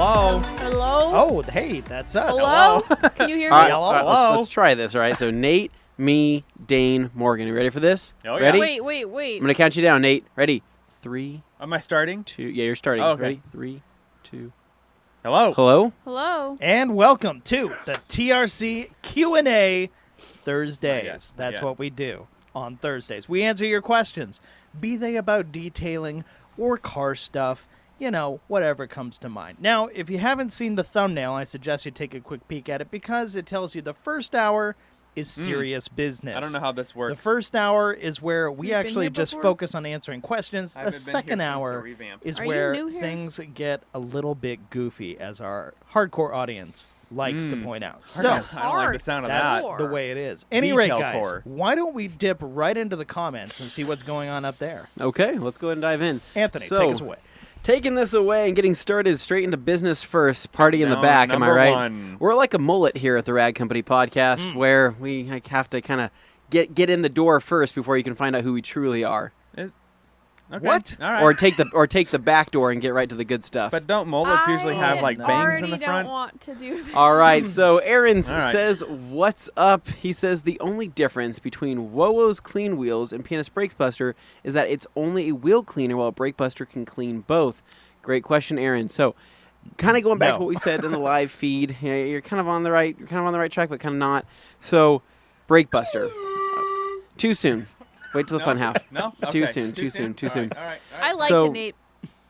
Hello. Hello? Oh, hey, that's us. Hello? Can you hear me? All right, Hello. let's try this. All right, so Nate, me, Dane, Morgan. You ready for this? Oh, yeah. Ready? Wait. I'm gonna count you down, Nate. Ready? 3, Am I starting? 2. Yeah, you're starting. Oh, okay. Ready? 3, 2. Hello. Hello. Hello? And welcome to the TRC Q&A Thursdays. Not yet. That's what we do on Thursdays. We answer your questions, be they about detailing or car stuff, you know, whatever comes to mind. Now, if you haven't seen the thumbnail, I suggest you take a quick peek at it because it tells you the first hour is serious business. I don't know how this works. The first hour is where we You've been actually here just before? focus on answering questions. I The haven't been second here since the hour revamp. is Are you where new here? things get a little bit goofy, as our hardcore audience likes to point out. So I don't like the sound of that's that. the way it is. Anyway, Detail guys, core. why don't we dip right into the comments and see what's going on up there? Okay, let's go ahead and dive in. Anthony, So, take us away. Taking this away and getting started straight into business first, party in the No, back, am I number right? one. We're like a mullet here at the Rad Company podcast where we have to kind of get in the door first before you can find out who we truly are. Okay. What? All right. Or take the back door and get right to the good stuff. But don't mullets usually have like bangs in the I front? don't want to do that. All right, so Aaron All right. says, what's up? He says the only difference between WOWO's Clean Wheels and Pianist Brake Buster is that it's only a wheel cleaner while Brake Buster can clean both. Great question, Aaron. So, kind of going back No. to what we said in the live feed, you're kind of on the right track, but kind of not. So, Brake Buster. Too soon. Wait till the fun half. No? Too Okay. soon, too soon, too soon. All right. I liked So- it, Nate.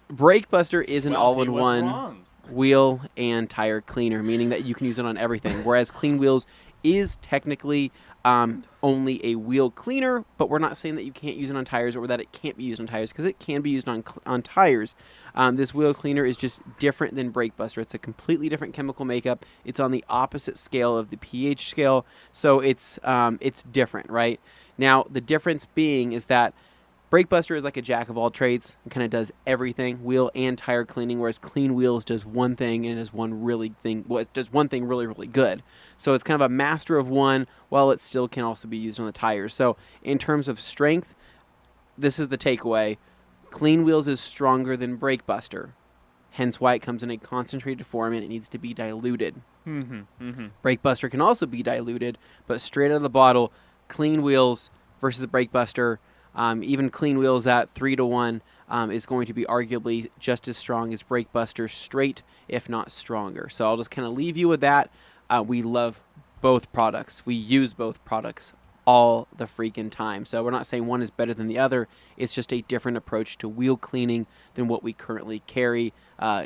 Brake Buster is an Well, he was all-in-one wrong. wheel and tire cleaner, meaning that you can use it on everything. Whereas Clean Wheels is technically only a wheel cleaner, but we're not saying that you can't use it on tires or that it can't be used on tires because it can be used on tires. This wheel cleaner is just different than Brake Buster. It's a completely different chemical makeup. It's on the opposite scale of the pH scale, so it's different, right? Now, the difference being is that Brake Buster is like a jack of all trades and kind of does everything, wheel and tire cleaning, whereas Clean Wheels does one thing and does one thing really, really good. So it's kind of a master of one, while it still can also be used on the tires. So in terms of strength, this is the takeaway. Clean Wheels is stronger than Brake Buster, hence why it comes in a concentrated form and it needs to be diluted. Brake Buster can also be diluted, but straight out of the bottle, Clean Wheels versus Brake Buster, even Clean Wheels at 3-1 is going to be arguably just as strong as Brake Buster straight, if not stronger. So I'll just kind of leave you with that. We love both products. We use both products all the freaking time. So we're not saying one is better than the other. It's just a different approach to wheel cleaning than what we currently carry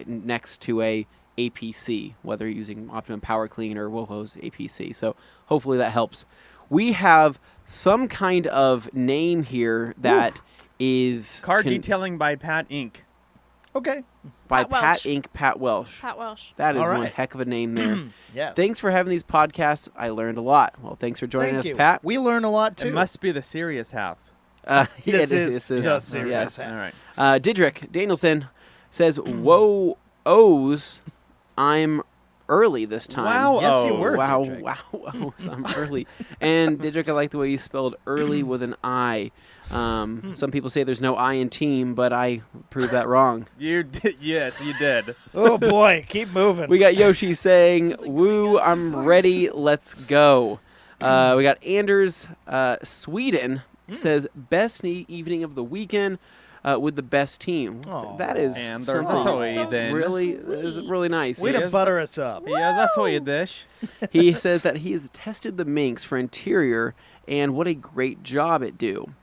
next to a APC, whether you're using Optimum Power Clean or WOHO's APC. So hopefully that helps. We have some kind of name here that is Car detailing by Pat Inc. Okay. by Pat Pat Welsh. Inc. Pat Welsh. Pat Welsh. That is All one right. heck of a name there. Yes. Thanks for having these podcasts. I learned a lot. Well, thanks for joining Thank us, you. Pat. We learn a lot, too. It must be the serious half. This is this the serious yes. half. All right. Didrik Danielson says, "Whoa, O's, I'm early this time." Wow. Yes, you Oh. were. Wow, Didrik. wow, I'm early. And Didrik, I like the way you spelled early with an I. Some people say there's no I in team, but I proved that wrong. You did. Yes, you did. Oh, boy. Keep moving. We got Yoshi saying, Sounds like "Woo, going on I'm so far." ready, let's go." We got Anders Sweden says, "Best evening of the weekend with the best team." Aw. That is And something there's so Sweden. really, that is really nice. Way Yes. to butter us up. Yeah, that's what you dish. He says that he has tested the Minx for interior, and what a great job it do.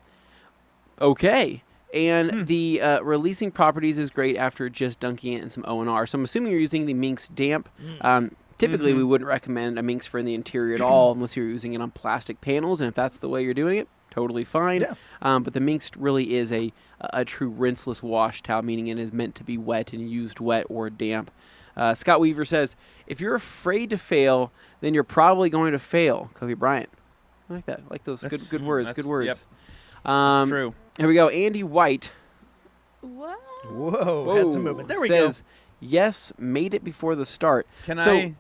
Okay. And the releasing properties is great after just dunking it in some O&R. So I'm assuming you're using the Minx damp. Typically, we wouldn't recommend a Minx for in the interior at all unless you're using it on plastic panels. And if that's the way you're doing it, totally fine. Yeah. But the Minx really is a true rinseless wash towel, meaning it is meant to be wet and used wet or damp. Scott Weaver says, if you're afraid to fail, then you're probably going to fail. Kobe Bryant. I like that. I like those good words. Good words. Yep. That's true. Here we go. Andy White What? Whoa. Had some movement. There we says, yes, made it before the start. Can So, I?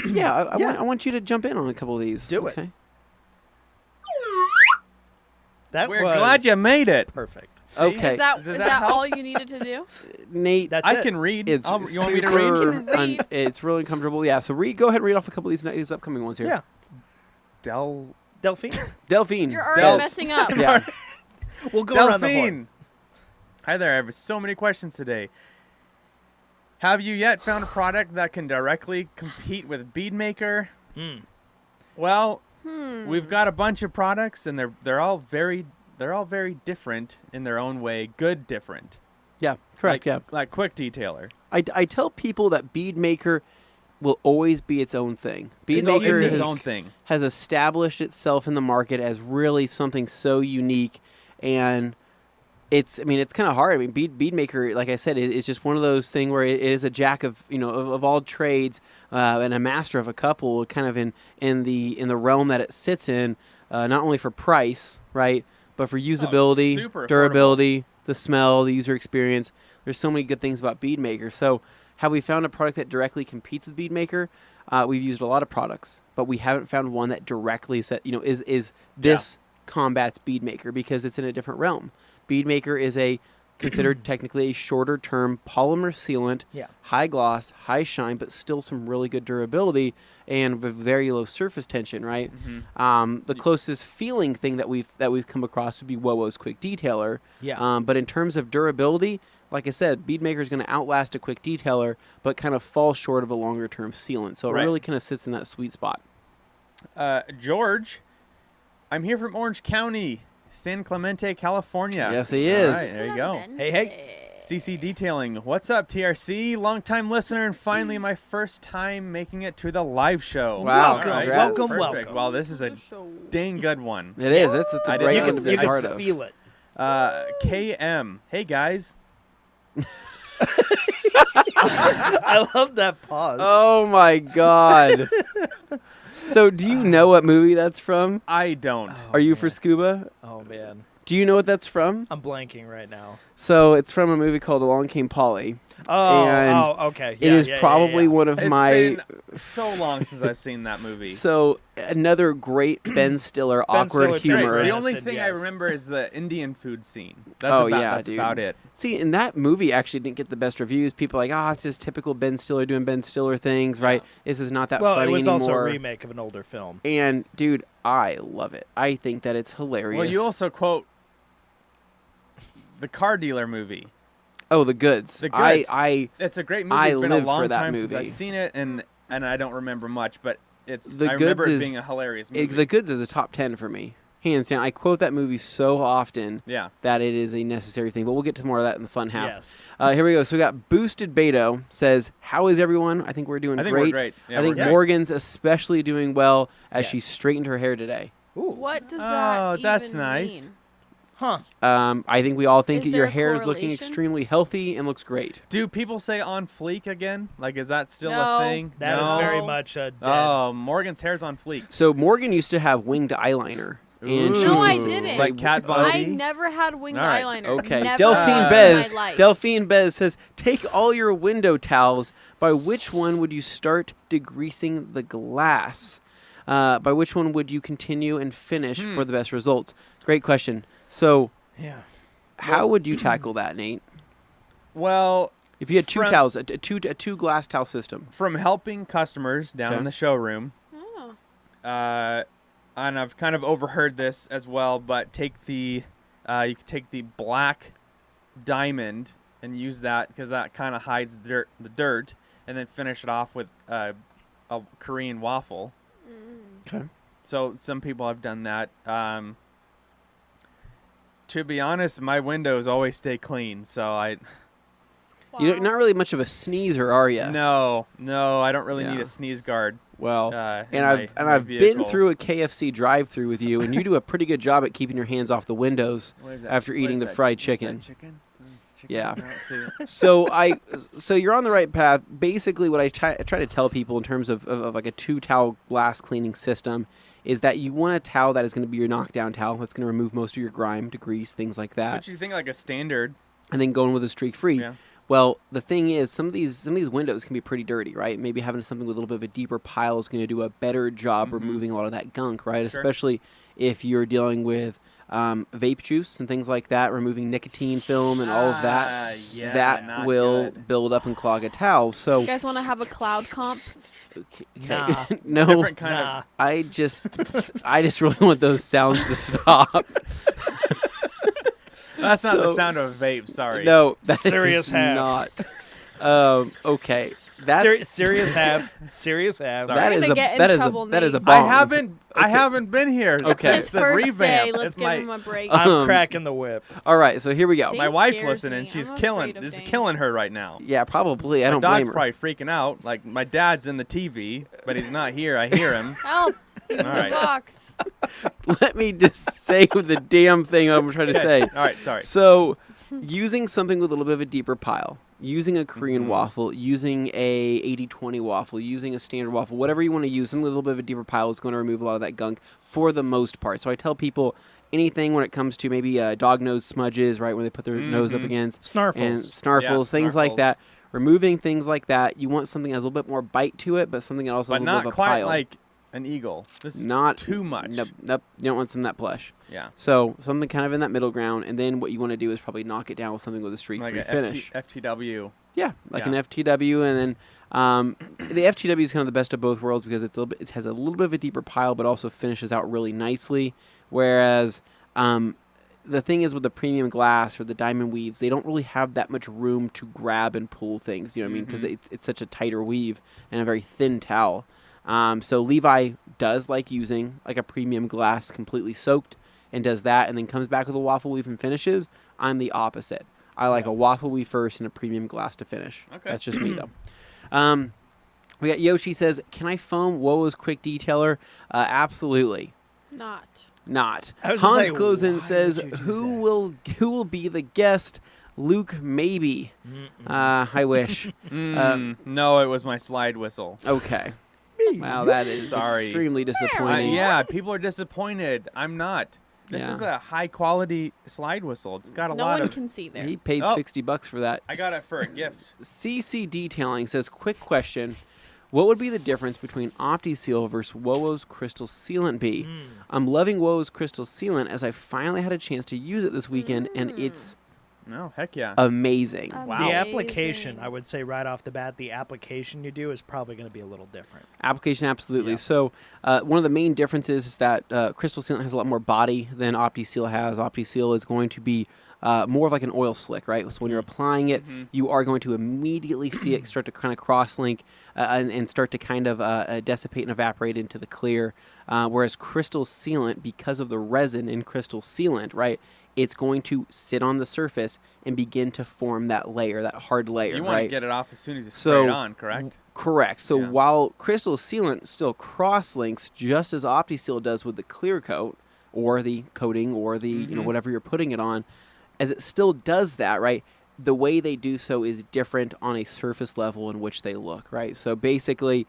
Yeah, I Yeah. want you to jump in on a couple of these. Do it. Okay. That We're was glad you made it. perfect. See? Okay. Is that Does is that that help? all you needed to do? Nate, That's I it. can read. it's You want me to super read? You can read. it's really uncomfortable. Yeah, so go ahead and read off a couple of these upcoming ones here. Yeah. Delphine. Delphine. You're already Del- messing up. Yeah. We'll go around the horn. Delphine. Hi there. I have so many questions today. Have you yet found a product that can directly compete with Bead Maker? Well, we've got a bunch of products, and they're all very different in their own way. Good, different. Yeah, correct. Like Quick Detailer. I tell people that Bead Maker will always be its own thing. Bead It's Maker its own thing. has established itself in the market as really something so unique, and it's kind of hard. I mean, Bead Maker, like I said, is just one of those things where it is a jack of of all trades and a master of a couple, kind of in the realm that it sits in, not only for price, right, but for usability, super affordable. durability, the smell, the user experience. There's so many good things about Bead Maker. So, have we found a product that directly competes with Bead Maker? We've used a lot of products, but we haven't found one that directly is this combats Bead Maker, because it's in a different realm. Bead Maker is considered technically a shorter term polymer sealant, high gloss, high shine, but still some really good durability and with very low surface tension, right? The closest feeling thing that we've come across would be WoWo's Quick Detailer. But in terms of durability, like I said, Bead Maker is going to outlast a Quick Detailer, but kind of fall short of a longer term sealant. So it really kind of sits in that sweet spot. George, I'm here from Orange County, San Clemente, California. Yes, he is. All right, there you go. Hey. CC Detailing. What's up, TRC? Long-time listener, and finally my first time making it to the live show. Wow, Welcome, All right, welcome, perfect. welcome. Well, this is a dang good one. It is. It's a I great didn't one know to you be could part of. feel it. KM. Hey, guys. I love that pause. Oh my god. So, do you know what movie that's from? I don't. Are you for scuba? Oh, man. Do you know what that's from? I'm blanking right now. So, it's from a movie called Along Came Polly. Okay. It is probably one of It's my. been so long since I've seen that movie. So, another great Ben Stiller awkward Stiller, humor. The Yes, only and thing I yes. remember is the Indian food scene. That's that's dude. about it. See, and that movie actually didn't get the best reviews. People are like, it's just typical Ben Stiller doing Ben Stiller things, right? This is not that Well, funny it was anymore. also a remake of an older film. And, dude, I love it. I think that it's hilarious. Well, you also quote the car dealer movie. Oh, The Goods. The Goods. I It's a great movie. I It's been a live for long that time since movie. I've seen it, and I don't remember much, but it's. The I remember Goods it is- being a hilarious movie. The Goods is a top 10 for me. Hands down. I quote that movie so often Yeah. that it is a necessary thing. But we'll get to more of that in the fun half. Yes. Here we go. So we got Boosted Beto says, how is everyone? I think we're doing I think great. we're great. Yeah, I think we're great. Morgan's especially doing well as she Yes. straightened her hair today. Ooh. What does Oh, that that's even nice. mean? Huh. I think we all think Is that your there a hair is looking correlation? extremely healthy and looks great. Do people say on fleek again? Like, is that still No. a thing? That is No? very much a dead. Oh, Morgan's hair's on fleek. So Morgan used to have winged eyeliner. And she Ooh. No, I was didn't. Like Kat Von I D? never had winged All right. eyeliner. Okay, Never Delphine in Bez. my life. Delphine Bez says, "Take all your window towels. By which one would you start degreasing the glass? By which one would you continue and finish for the best results?" Great question. So, Yeah. how would you tackle that, Nate? Well, If you had two From- towels, a two glass towel system. from helping customers down Okay. in the showroom, Oh. and I've kind of overheard this as well, but you could take the black diamond and use that because that kind of hides the dirt, and then finish it off with a Korean waffle. Okay. So some people have done that. To be honest, my windows always stay clean, so I You're not really much of a sneezer, are you? no, I don't really need Yeah. a sneeze guard. Well, in and my I've been vehicle. through a KFC drive-through with you, and you do a pretty good job at keeping your hands off the windows What is that? after What eating is the that? fried What's that, chicken. chicken? Yeah. I don't see it. So you're on the right path. Basically, what I try to tell people in terms of like a 2-towel glass cleaning system is that you want a towel that is going to be your knockdown towel. That's going to remove most of your grime, degrease, things like that, But you think like a standard? and then going with a streak-free. Yeah. Well, the thing is, some of these windows can be pretty dirty, right? Maybe having something with a little bit of a deeper pile is going to do a better job removing a lot of that gunk, right? Sure. Especially if you're dealing with vape juice and things like that, removing nicotine film and all of that. Yeah, that not will good. build up and clog a towel. So You guys want to have a cloud comp? okay. Nah. No, Different kind Nah. of. I just really want those sounds to stop. That's not the So- sound of a vape. Sorry. No, that Serious is have. not. Okay, that's Serious have. Serious have. Sorry. that We're is gonna a get in that is trouble, a that is a Nate. bomb. I Okay. haven't been here Okay. since It's his the first revamp. day. Let's It's give my him a break. I'm cracking the whip. All right, so here we go. Dang. my Dane wife's scares listening. me. She's I'm killing. afraid of This is Dane. killing her right now. Yeah, probably. I My don't dog's blame her. probably freaking out. Like my dad's in the TV, but he's not here. I hear him. Help! He's in All the right. box. Let me just say the damn thing I'm trying to Okay. say. All right. Sorry. So, using something with a little bit of a deeper pile, using a Korean Mhm. waffle, using a 80-20 waffle, using a standard waffle, whatever you want to use, something with a little bit of a deeper pile is going to remove a lot of that gunk for the most part. So I tell people anything when it comes to maybe dog nose smudges, right, when they put their nose up Mhm. against, Snarfles. and snarfles, Yeah, things like snarfles. that. Removing things like that, you want something that has a little bit more bite to it, but something that also But has a little not bit of a quite pile. like an eagle. This is Not too much. Nope, nope. You don't want some of that plush. Yeah. So something kind of in that middle ground, and then what you want to do is probably knock it down with something with a streak-free Like a finish. FTW. Yeah, like Yeah. an FTW, and then the FTW is kind of the best of both worlds because it has a little bit of a deeper pile, but also finishes out really nicely. Whereas the thing is with the premium glass or the diamond weaves, they don't really have that much room to grab and pull things. You know what I mean? Because it's such a tighter weave and a very thin towel. So Levi does like using like a premium glass completely soaked and does that, and then comes back with a waffle weave and finishes. I'm the opposite. I like a waffle weave first and a premium glass to finish. Okay. That's just me, though. We got Yoshi says, "Can I foam Wowo's quick detailer?" Absolutely Not. not. I was gonna Hans say, Closen why says, would you do "Who will be the guest?" Luke, maybe. I wish. No, it was my slide whistle. Okay. Wow, that is Sorry. extremely disappointing. Yeah, people are disappointed. I'm not. This Yeah. is a high quality slide whistle. It's got a No lot one of. can see there. He paid Oh. $60 for that. I got it for a gift. CC Detailing says, quick question. What would be the difference between OptiSeal versus Wowo's Crystal Sealant be? I'm loving Wowo's Crystal Sealant as I finally had a chance to use it this weekend, and it's No, heck yeah. amazing. Wow. The application, Amazing. I would say right off the bat, the application you do is probably going to be a little different. Application, absolutely. Yeah. So one of the main differences is that Crystal Sealant has a lot more body than OptiSeal has. OptiSeal is going to be more of like an oil slick, right? So when you're applying it, you are going to immediately see it start to kind of cross-link and start to kind of dissipate and evaporate into the clear. Whereas Crystal Sealant, because of the resin in Crystal Sealant, right, it's going to sit on the surface and begin to form that layer, that hard layer, You want right? to get it off as soon as you So- spray it on, correct? Correct. So Yeah. while Crystal Sealant still cross-links just as OptiSeal does with the clear coat or the coating or the you know whatever you're putting it on, as it still does that, right? The way they do so is different on a surface level in which they look, right? So basically,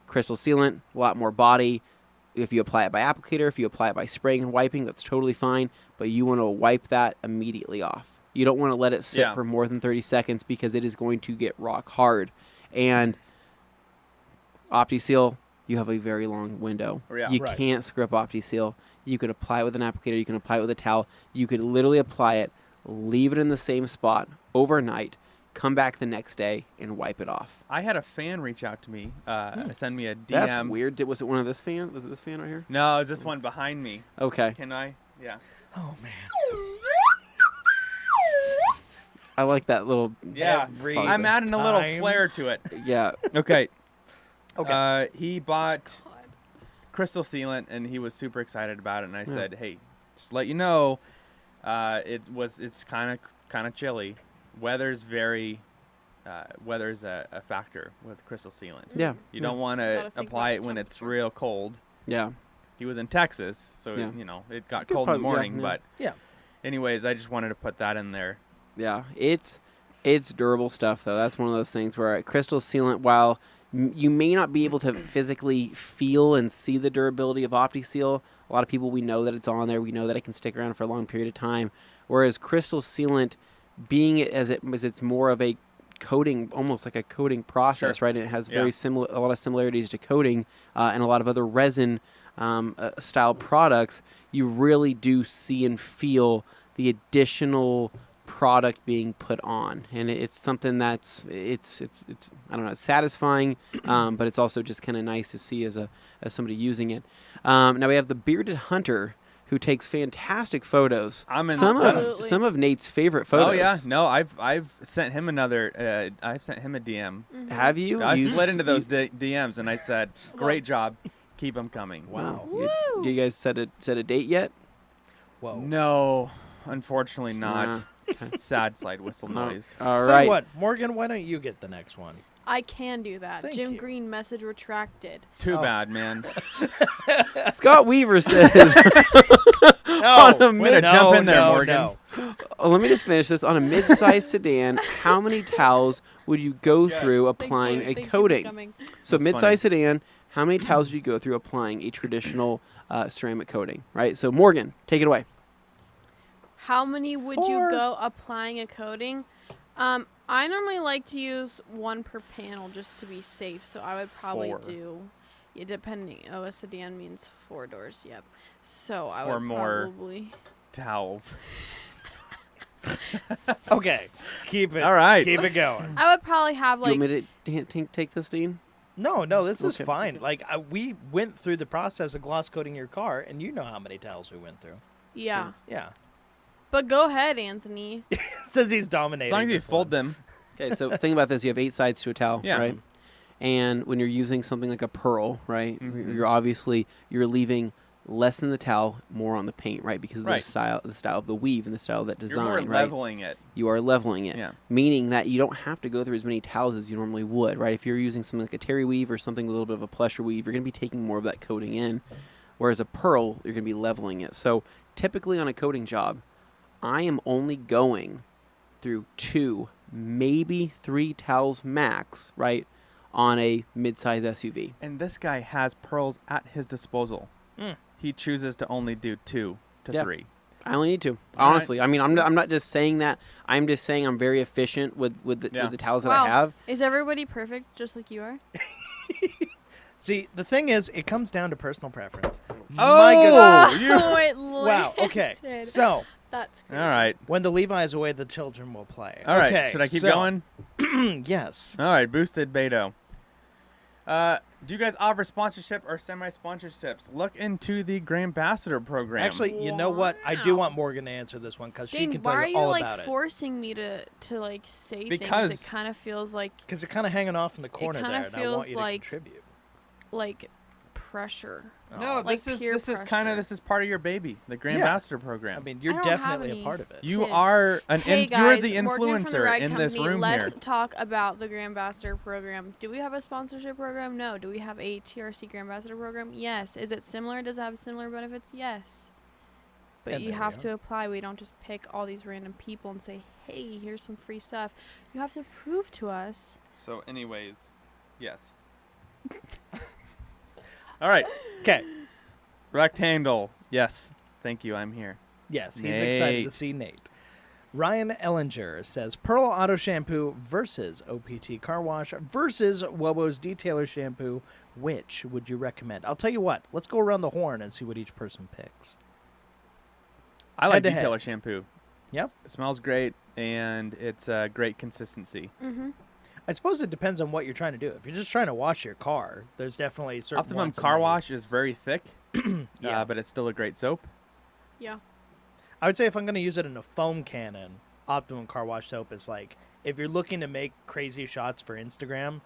Crystal Sealant, a lot more body. If you apply it by applicator, if you apply it by spraying and wiping, that's totally fine. But you want to wipe that immediately off. You don't want to let it sit Yeah. for more than 30 seconds because it is going to get rock hard. And OptiSeal, you have a very long window. Yeah. You Right. can't screw up OptiSeal. You could apply it with an applicator. You can apply it with a towel. You could literally apply it, leave it in the same spot overnight, come back the next day, and wipe it off. I had a fan reach out to me, send me a DM. That's weird. Was it one of this fan? Was it this fan right here? No, is this one behind me? Okay. Can I? Yeah. Oh, man. I like that little. Yeah. Every I'm adding a little time. flair to it. Yeah. Okay. Okay. He bought Crystal Sealant, and he was super excited about it. And I said, "Hey, just to let you know, it's kind of chilly. Weather's a factor with Crystal Sealant. Yeah. You don't want Gotta to think apply about it the when it's temperature. real cold. Yeah. He was in Texas, so Yeah. it got Could cold in the probably- yeah, morning. yeah. But Yeah. anyways, I just wanted to put that in there. Yeah. It's durable stuff though. That's one of those things where Crystal Sealant, while you may not be able to physically feel and see the durability of OptiSeal, a lot of people, we know that it's on there. We know that it can stick around for a long period of time. Whereas Crystal Sealant, being as it's more of a coating, almost like a coating process, Sure. right? And it has Yeah. a lot of similarities to coating and a lot of other resin style products. you really do see and feel the additional product being put on, and it's something that's it's I don't know, it's satisfying, but it's also just kind of nice to see as somebody using it. Now we have the Bearded Hunter, who takes fantastic photos. Absolutely. Some of Nate's favorite photos. Oh yeah, no, I've sent him another. I've sent him a DM. Have you? I You- slid into those DMs and I said, "Great job, keep them coming." Wow. You guys set a date yet? Whoa. No, unfortunately not. Nah. Sad slide whistle No. noise. All Tell right. you what, Morgan, why don't you get the next one? I can do that. Thank Jim you. Green message retracted. Too Oh. bad, man. Scott Weaver says, No, On a Way to jump in there, Morgan. No. oh, let me just finish this. On a mid-sized sedan, how many towels would you go That's good. through Thank applying you, a thank you for coating? coming. So That's mid-sized sedan, how many towels would you go through applying a traditional ceramic coating? Right. So Morgan, take it away. How many would you go applying a coating? I normally like to use 1 per panel just to be safe, so I would probably 4. do, depending. Oh, a sedan means 4 doors. Yep. So I 4 would more. probably. Towels. Okay, keep it. All right. Keep it going. I would probably have You like. want me to take this, Dean? No, this is Okay. fine. Like, we went through the process of gloss coating your car, and you know how many towels we went through. Yeah. Yeah. But go ahead, Anthony. Says he's As dominating. long as you this fold one. them. Okay, so think about this. You have 8 sides to a towel, Yeah. right? And when you're using something like a pearl, right, Mhm. you're leaving less in the towel, more on the paint, right? Because of Right. the style of the weave and the style of that You're design, more right? leveling it. You are leveling it, Yeah. meaning that you don't have to go through as many towels as you normally would, right? If you're using something like a terry weave or something with a little bit of a plusher weave, you're going to be taking more of that coating in, whereas a pearl, you're going to be leveling it. So typically on a coating job, I am only going through 2, maybe 3 towels max, right, on a mid-size SUV. And this guy has pearls at his disposal. Mm. He chooses to only do 2 to Yeah. 3. I only need 2. All right. Honestly, I mean, I'm not just saying that. I'm just saying I'm very efficient with Yeah. the towels that Wow. I have. Is everybody perfect just like you are? See, the thing is, it comes down to personal preference. Oh! My goodness. you- Oh, it Wow. Okay. landed. So, That's All crazy. right. when the Levi is away, the children will play. All right. Okay, Should I keep so- going? Yes. All right. Boosted Beto. Do you guys offer sponsorship or semi-sponsorships? Look into the Grand Ambassador program. Actually, you know what? I do Wow. want Morgan to answer this one because she Dane, can why tell are you you all like about it. forcing me to like say Because- things? It kind of feels like Because you're kind of hanging off in the corner kinda there, and I feels want you to like- contribute. pressure. no, Oh. like this is peer this is kind pressure. of this is part of your baby, the Grand Yeah. Ambassador program. I mean, I you're don't have definitely a any part of it. you kids. are an Hey you're guys, the Morgan from the influencer Ride in this Company. room Let's here. talk about the Grand Ambassador program. Do we have a sponsorship program? No. Do we have a TRC Grand Ambassador program? Yes. Is it similar? Does it have similar benefits? Yes. But And you there we have go. to apply. We don't just pick all these random people and say, "Hey, here's some free stuff." You have to prove to us. So, anyways, yes. All right, Okay. rectangle. Yes, thank you. I'm here. Yes, he's excited to Nate. see Nate. Ryan Ellinger says Pearl Auto Shampoo versus OPT Car Wash versus Wobo's Detailer Shampoo. Which would you recommend? I'll tell you what. Let's go around the horn and see what each person picks. I like Head to head. Detailer shampoo. Yep. It smells great, and it's a great consistency. Mm-hmm. I suppose it depends on what you're trying to do. If you're just trying to wash your car, there's definitely certain Optimum ones that Car may- Wash is very thick, Yeah. but it's still a great soap. Yeah. I would say if I'm going to use it in a foam cannon, Optimum Car Wash soap is like, if you're looking to make crazy shots for Instagram,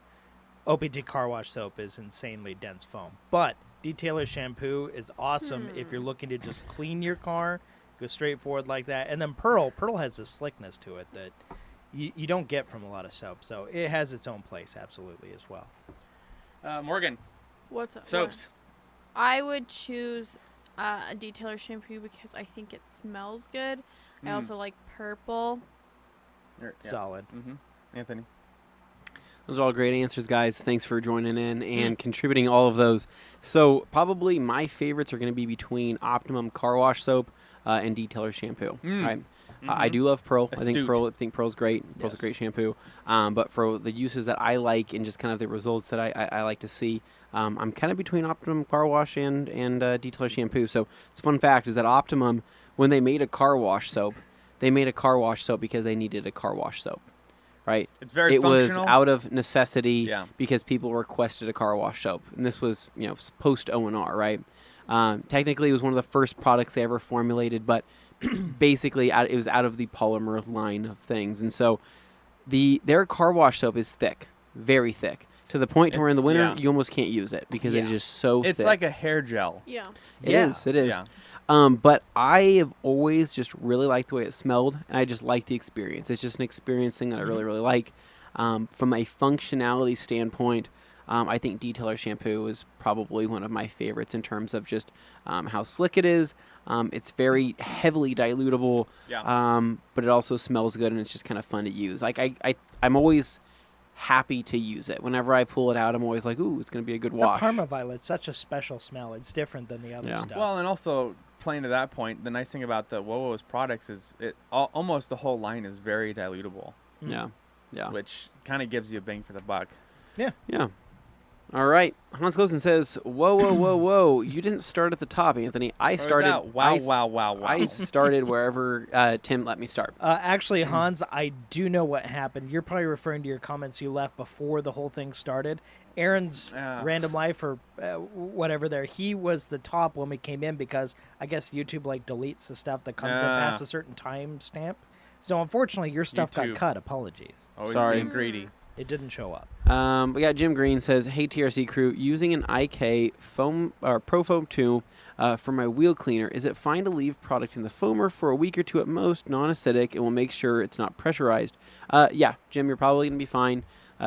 OPT Car Wash soap is insanely dense foam. But Detailer Shampoo is awesome if you're looking to just clean your car, go straight forward like that. And then Pearl has a slickness to it that you don't get from a lot of soap. So it has its own place absolutely as well. Morgan, What's up? soaps. I would choose a Detailer shampoo because I think it smells good. I Mm. also like purple. Solid. Mm-hmm. Anthony. Those are all great answers, guys. Thanks for joining in and contributing all of those. So probably my favorites are going to be between Optimum Car Wash soap and Detailer shampoo. Mm. Right? I do love Pearl. Astute. I think Pearl's great. Pearl's a great shampoo. But for the uses that I like and just kind of the results that I like to see, I'm kind of between Optimum Car Wash and Detailer Shampoo. So it's a fun fact is that Optimum, when they made a car wash soap, they made a car wash soap because they needed a car wash soap. Right? It's very It functional. was out of necessity Yeah. because people requested a car wash soap. And this was, post O&R, right? Technically, it was one of the first products they ever formulated, but basically it was out of the polymer line of things. And so their car wash soap is thick, very thick, to the point to where in the winter you almost can't use it because it is just so thick. It's like a hair gel. Yeah. It is. Yeah. But I have always just really liked the way it smelled, and I just like the experience. It's just an experience thing that I really, really like. From a functionality standpoint, I think Detailer Shampoo is probably one of my favorites in terms of just how slick it is. It's very heavily dilutable, but it also smells good, and it's just kind of fun to use. Like I'm always happy to use it. Whenever I pull it out, I'm always like, ooh, it's going to be a good wash. The Parma Violet's such a special smell. It's different than the other stuff. Well, and also playing to that point, the nice thing about the WOWO's products is almost the whole line is very dilutable. Yeah. Which kind of gives you a bang for the buck. Yeah. All right. Hans Closen says, whoa. You didn't start at the top, Anthony. I started. Wow. I started wherever Tim let me start. Actually, Hans, I do know what happened. You're probably referring to your comments you left before the whole thing started. Aaron's Random Life or whatever there, he was the top when we came in because I guess YouTube deletes the stuff that comes in past a certain time stamp. So unfortunately, your stuff got cut. Apologies. Always Sorry. being greedy. It didn't show up. We got Jim Green says, "Hey TRC crew, using an IK foam or Pro Foam 2 for my wheel cleaner. Is it fine to leave product in the foamer for a week or two at most, non-acidic, and will make sure it's not pressurized?" Yeah, Jim, you're probably gonna be fine.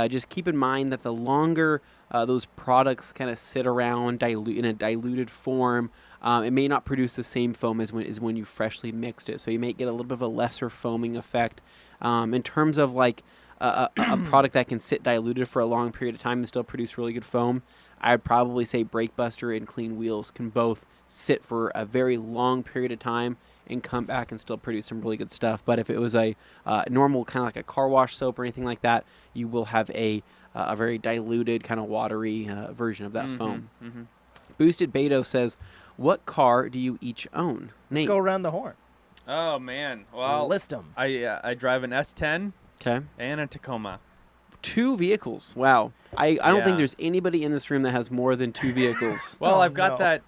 Just keep in mind that the longer those products kind of sit around in a diluted form, it may not produce the same foam as when you freshly mixed it. So you may get a little bit of a lesser foaming effect. In terms of a product that can sit diluted for a long period of time and still produce really good foam, I'd probably say Brake Buster and Clean Wheels can both sit for a very long period of time and come back and still produce some really good stuff. But if it was a normal kind of like a car wash soap or anything like that, you will have a very diluted kind of watery version of that foam. Mm-hmm. Boosted Beto says, "What car do you each own?" Let's Nate. go around the horn. Oh man, well, List them. I drive an S10 Okay. and a Tacoma. 2 vehicles. Wow. I don't think there's anybody in this room that has more than 2 vehicles. Well, Oh, I've got no.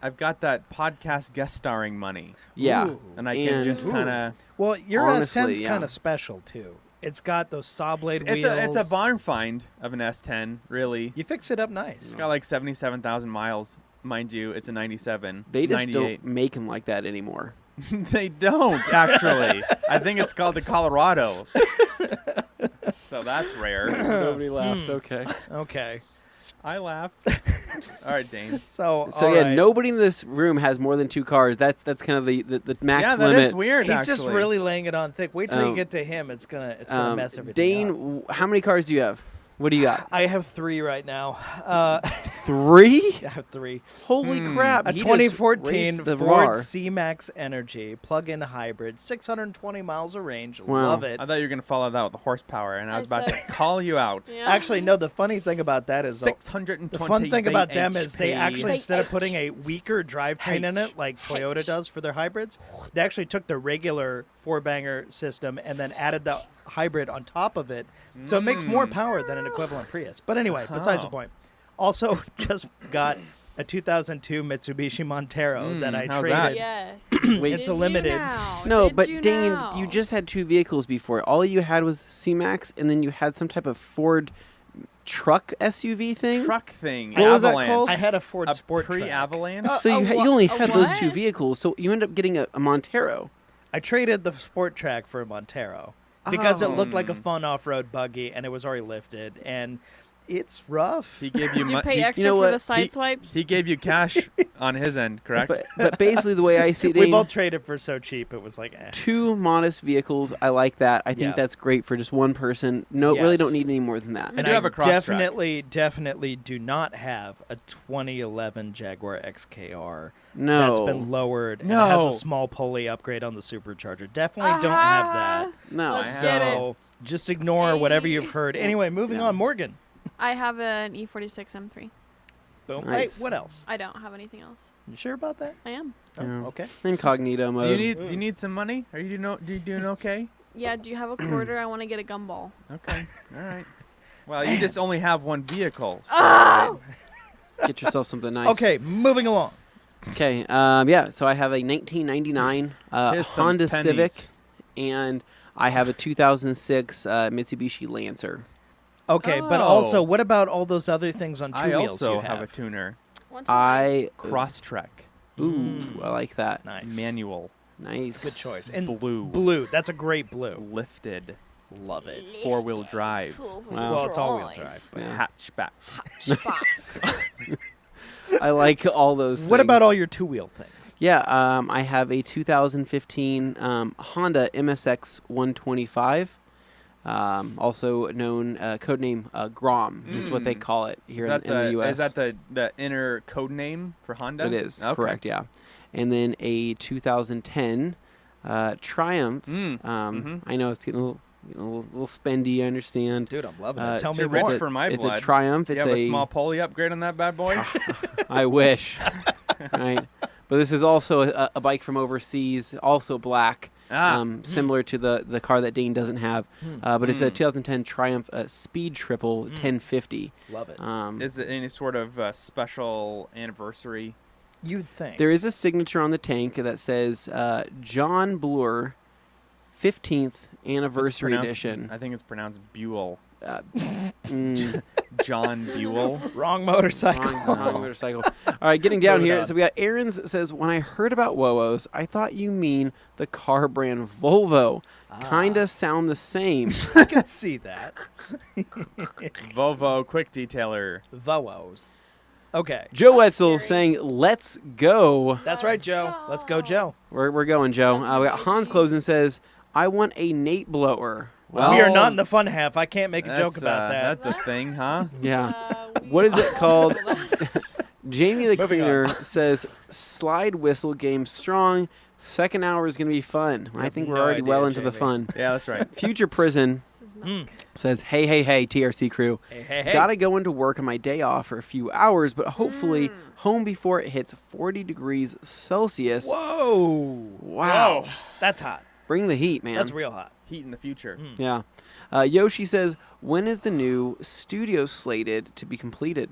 that podcast guest starring money, Yeah. Ooh. and I can just kind of. Well, your Honestly, S10's yeah. kind of special too. It's got those saw blade wheels. It's a barn find of an S10, really. You fix it up nice. It's got 77,000 miles, mind you. It's a 97. They just 98. don't make them like that anymore. They don't actually. I think it's called the Colorado. So that's rare. Nobody laughed. Okay. Okay. I laughed. All right, Dane. So Yeah, right. nobody in this room has more than 2 cars. That's kind of the max Yeah, that limit. is weird. He's actually. just really laying it on thick. Wait till you get to him. It's gonna mess everything up. Dane, how many cars do you have? What do you got? I have 3 right now. 3? I have 3. Holy crap! A he just 2014 raised the Ford bar. C-Max Energy plug-in hybrid, 620 miles of range. Wow. Love it. I thought you were gonna follow that with the horsepower, and I was about to said- call you out. Yeah. Actually, no. The funny thing about that is 620. the fun thing about them is they HP. actually, instead of putting a weaker drivetrain in it like Toyota does for their hybrids, they actually took the regular 4-banger system and then added the hybrid on top of it. So it makes more power than an equivalent Prius. But anyway, besides the point. Also, just got a 2002 Mitsubishi Montero that I how's traded. that? Yes. Wait. It's Did a limited. You now? No, Did but you Dane, now? you just had 2 vehicles before. All you had was C-Max, and then you had some type of Ford truck SUV thing. truck thing. What was that Avalanche. called? I had a Ford A Sport Track. pre-Avalanche. So you wha- only a had those 2 what? vehicles. So you ended up getting a Montero. I traded the Sport Track for a Montero because it looked like a Oh. fun off-road buggy and it was already lifted. And It's rough. He gave you Did you pay extra you know for what? the side swipes? He gave you cash on his end, correct? But basically, the way I see it, We Dane, both traded for so cheap. It was like, 2 modest vehicles. I like that. I think Yeah. that's great for just one person. No, really Yes. don't need any more than that. We And do I have a cross-track. definitely do not have a 2011 Jaguar XKR No. that's been lowered and No. has a small pulley upgrade on the supercharger. Definitely don't have that. No. Let's get it. So just ignore whatever you've heard. Anyway, moving Yeah. on. Morgan. I have an E46 M3. Boom. Nice. Wait, what else? I don't have anything else. You sure about that? I am. Yeah. Oh, okay. Incognito mode. Do you need some money? Are you doing okay? Yeah, do you have a quarter? I want to get a gumball. Okay. All right. Well, you just only have one vehicle. So Oh! Get yourself something nice. Okay, moving along. Okay. Yeah. So I have a 1999 Here's some Honda Civic, pennies. and I have a 2006 Mitsubishi Lancer. Okay, but Oh. also, what about all those other things on two I wheels also you have a tuner. I Cross-Trek. Ooh, I like that. Nice. Manual. Nice. Good choice. And Blue. blue. That's a great blue. Lifted. Love it. 4-wheel drive. Wow. Well, it's all-wheel drive. But Yeah. Hatchback. I like all those. What about things. all your two-wheel things? Yeah, I have a 2015 Honda MSX 125, also known codename Grom is what they call it here in the U.S. Is that the inner code name for Honda? It is Okay. correct, yeah. And then a 2010 Triumph. I know it's getting a little spendy. I understand. Dude, I'm loving it. Tell too me rich more. for my It's blood. a Triumph. You It's have a small pulley upgrade on that bad boy? I wish. Right. But this is also a bike from overseas, also black, similar to the car that Dane doesn't have. But it's a 2010 Triumph Speed Triple 1050. Love it. Is it any sort of special anniversary? You'd think. There is a signature on the tank that says John Bloor 15th Anniversary Pronounced- Edition. I think it's pronounced Buell. Mm, John Buell. Wrong motorcycle. wrong motorcycle. All right, getting down Moving here. on. So we got Aaron's says, when I heard about Wowos, I thought you mean the car brand Volvo. Kinda sound the same. I can see that. Volvo Quick Detailer. Vowos. Okay. Joe Wetzel Scary. saying, let's go. That's right, Joe. Let's go, Joe. We're going, Joe. We got Hans closing says, I want a Nate blower. Well, we are not in the fun half. I can't make a joke That's, about that. That's a thing, huh? yeah. What is it called? Jamie the Moving Cleaner says, slide whistle game strong. Second hour is going to be fun. I think we're no already well idea, into the Jamie. fun. Yeah, that's right. Future Prison This is not says, hey, TRC crew. Hey. Gotta go into work on my day off for a few hours, but hopefully home before it hits 40 degrees Celsius. Whoa. Wow. That's hot. Bring the heat, man. That's real hot. Heat in the future. Yeah. Yoshi says, when is the new studio slated to be completed?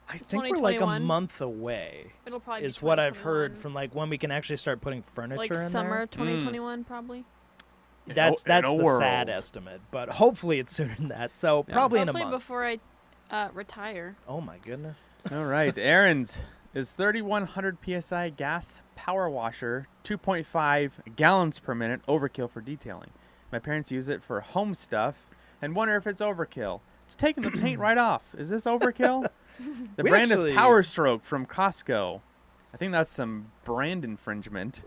I think we're like a 2021. month away. It'll probably Is be what I've heard 2021. from like when we can actually start putting furniture like in summer 2021 probably. there. That's In a the sad world. estimate, but hopefully it's sooner than that. So probably in a Hopefully month. before I retire. Oh my goodness. All right. Aaron's is 3,100 PSI gas power washer, 2.5 gallons per minute, overkill for detailing. My parents use it for home stuff and wonder if it's overkill. It's taking the paint right off. Is this overkill? The We brand actually- is Power Stroke from Costco. I think that's some brand infringement.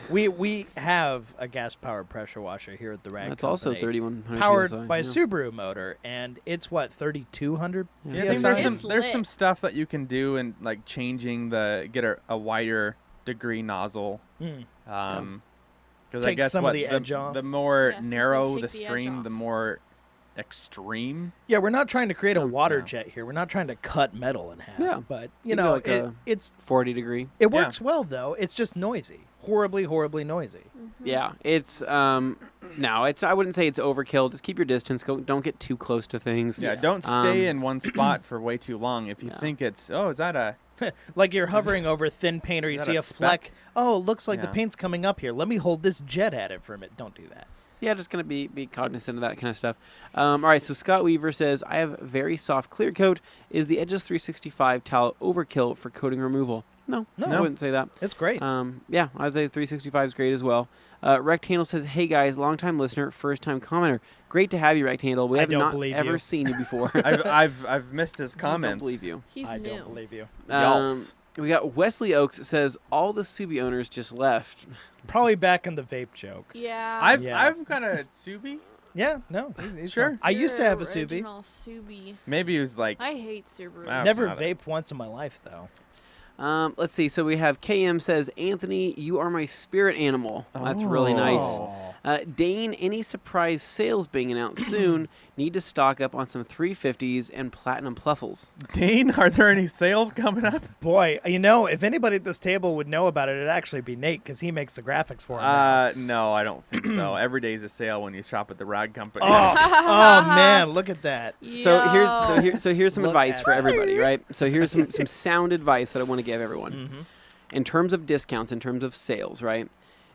We have a gas powered pressure washer here at the Rag That's also Company, 3,100 powered PSI, by a yeah. Subaru motor, and it's what 3,200 Yeah. Yeah, I think there's PSI? some It's there's some lit. stuff that you can do and like changing get a wider degree nozzle. Mm. Because I Take guess some of what the edge off. the more Yes, it will narrow take the the edge stream, off. the more extreme. Yeah, we're not trying to create a No, water no. jet here. We're not trying to cut metal in half. Yeah. But You you can know, go like a- it's 40 degree. it Yeah. works well though. It's just noisy, horribly noisy. Yeah, it's no, it's I wouldn't say it's overkill. Just keep your distance. Don't get too close to things. Yeah, don't stay Um, in one spot for way too long. If you Yeah. think it's is that a Like you're hovering over thin paint, or you Is see that a a speck? fleck. Oh, it looks like the Yeah. paint's coming up here. Let me hold this jet at it for a minute. Don't do that. Yeah, just gonna be cognizant of that kind of stuff. All right, so Scott Weaver says, I have very soft clear coat. Is the Edges 365 towel overkill for coating removal? No, No. I wouldn't say that. It's great. Yeah, I'd say 365 is great as well. Rectangle says, "Hey guys, long-time listener, first-time commenter. Great to have you, Rectangle. We I have don't not believe ever you. seen you before." I've missed his I comments. don't believe you. He's I new. don't believe you. Yalls. We got Wesley Oaks says, "All the Subi owners just left." Probably back in the vape joke. Yeah. I've got a Subi. Yeah, no. He's Sure. fine. I used to have a You're Subi. original Subi. Maybe it was like I hate Subaru. Wow. Never not vaped once in my life, though. Let's see. So we have KM says, "Anthony, you are my spirit animal." That's really nice. Oh. Dane, any surprise sales being announced soon? Need to stock up on some 350s and platinum pluffles. Dane, are there any sales coming up? Boy, if anybody at this table would know about it, it'd actually be Nate because he makes the graphics for it. No, I don't think so. Every day's a sale when you shop at the rag company. Oh man, look at that. So here's some Look advice at for that. everybody, right? So here's some sound advice that I want to give everyone. Mm-hmm. In terms of discounts, in terms of sales, right?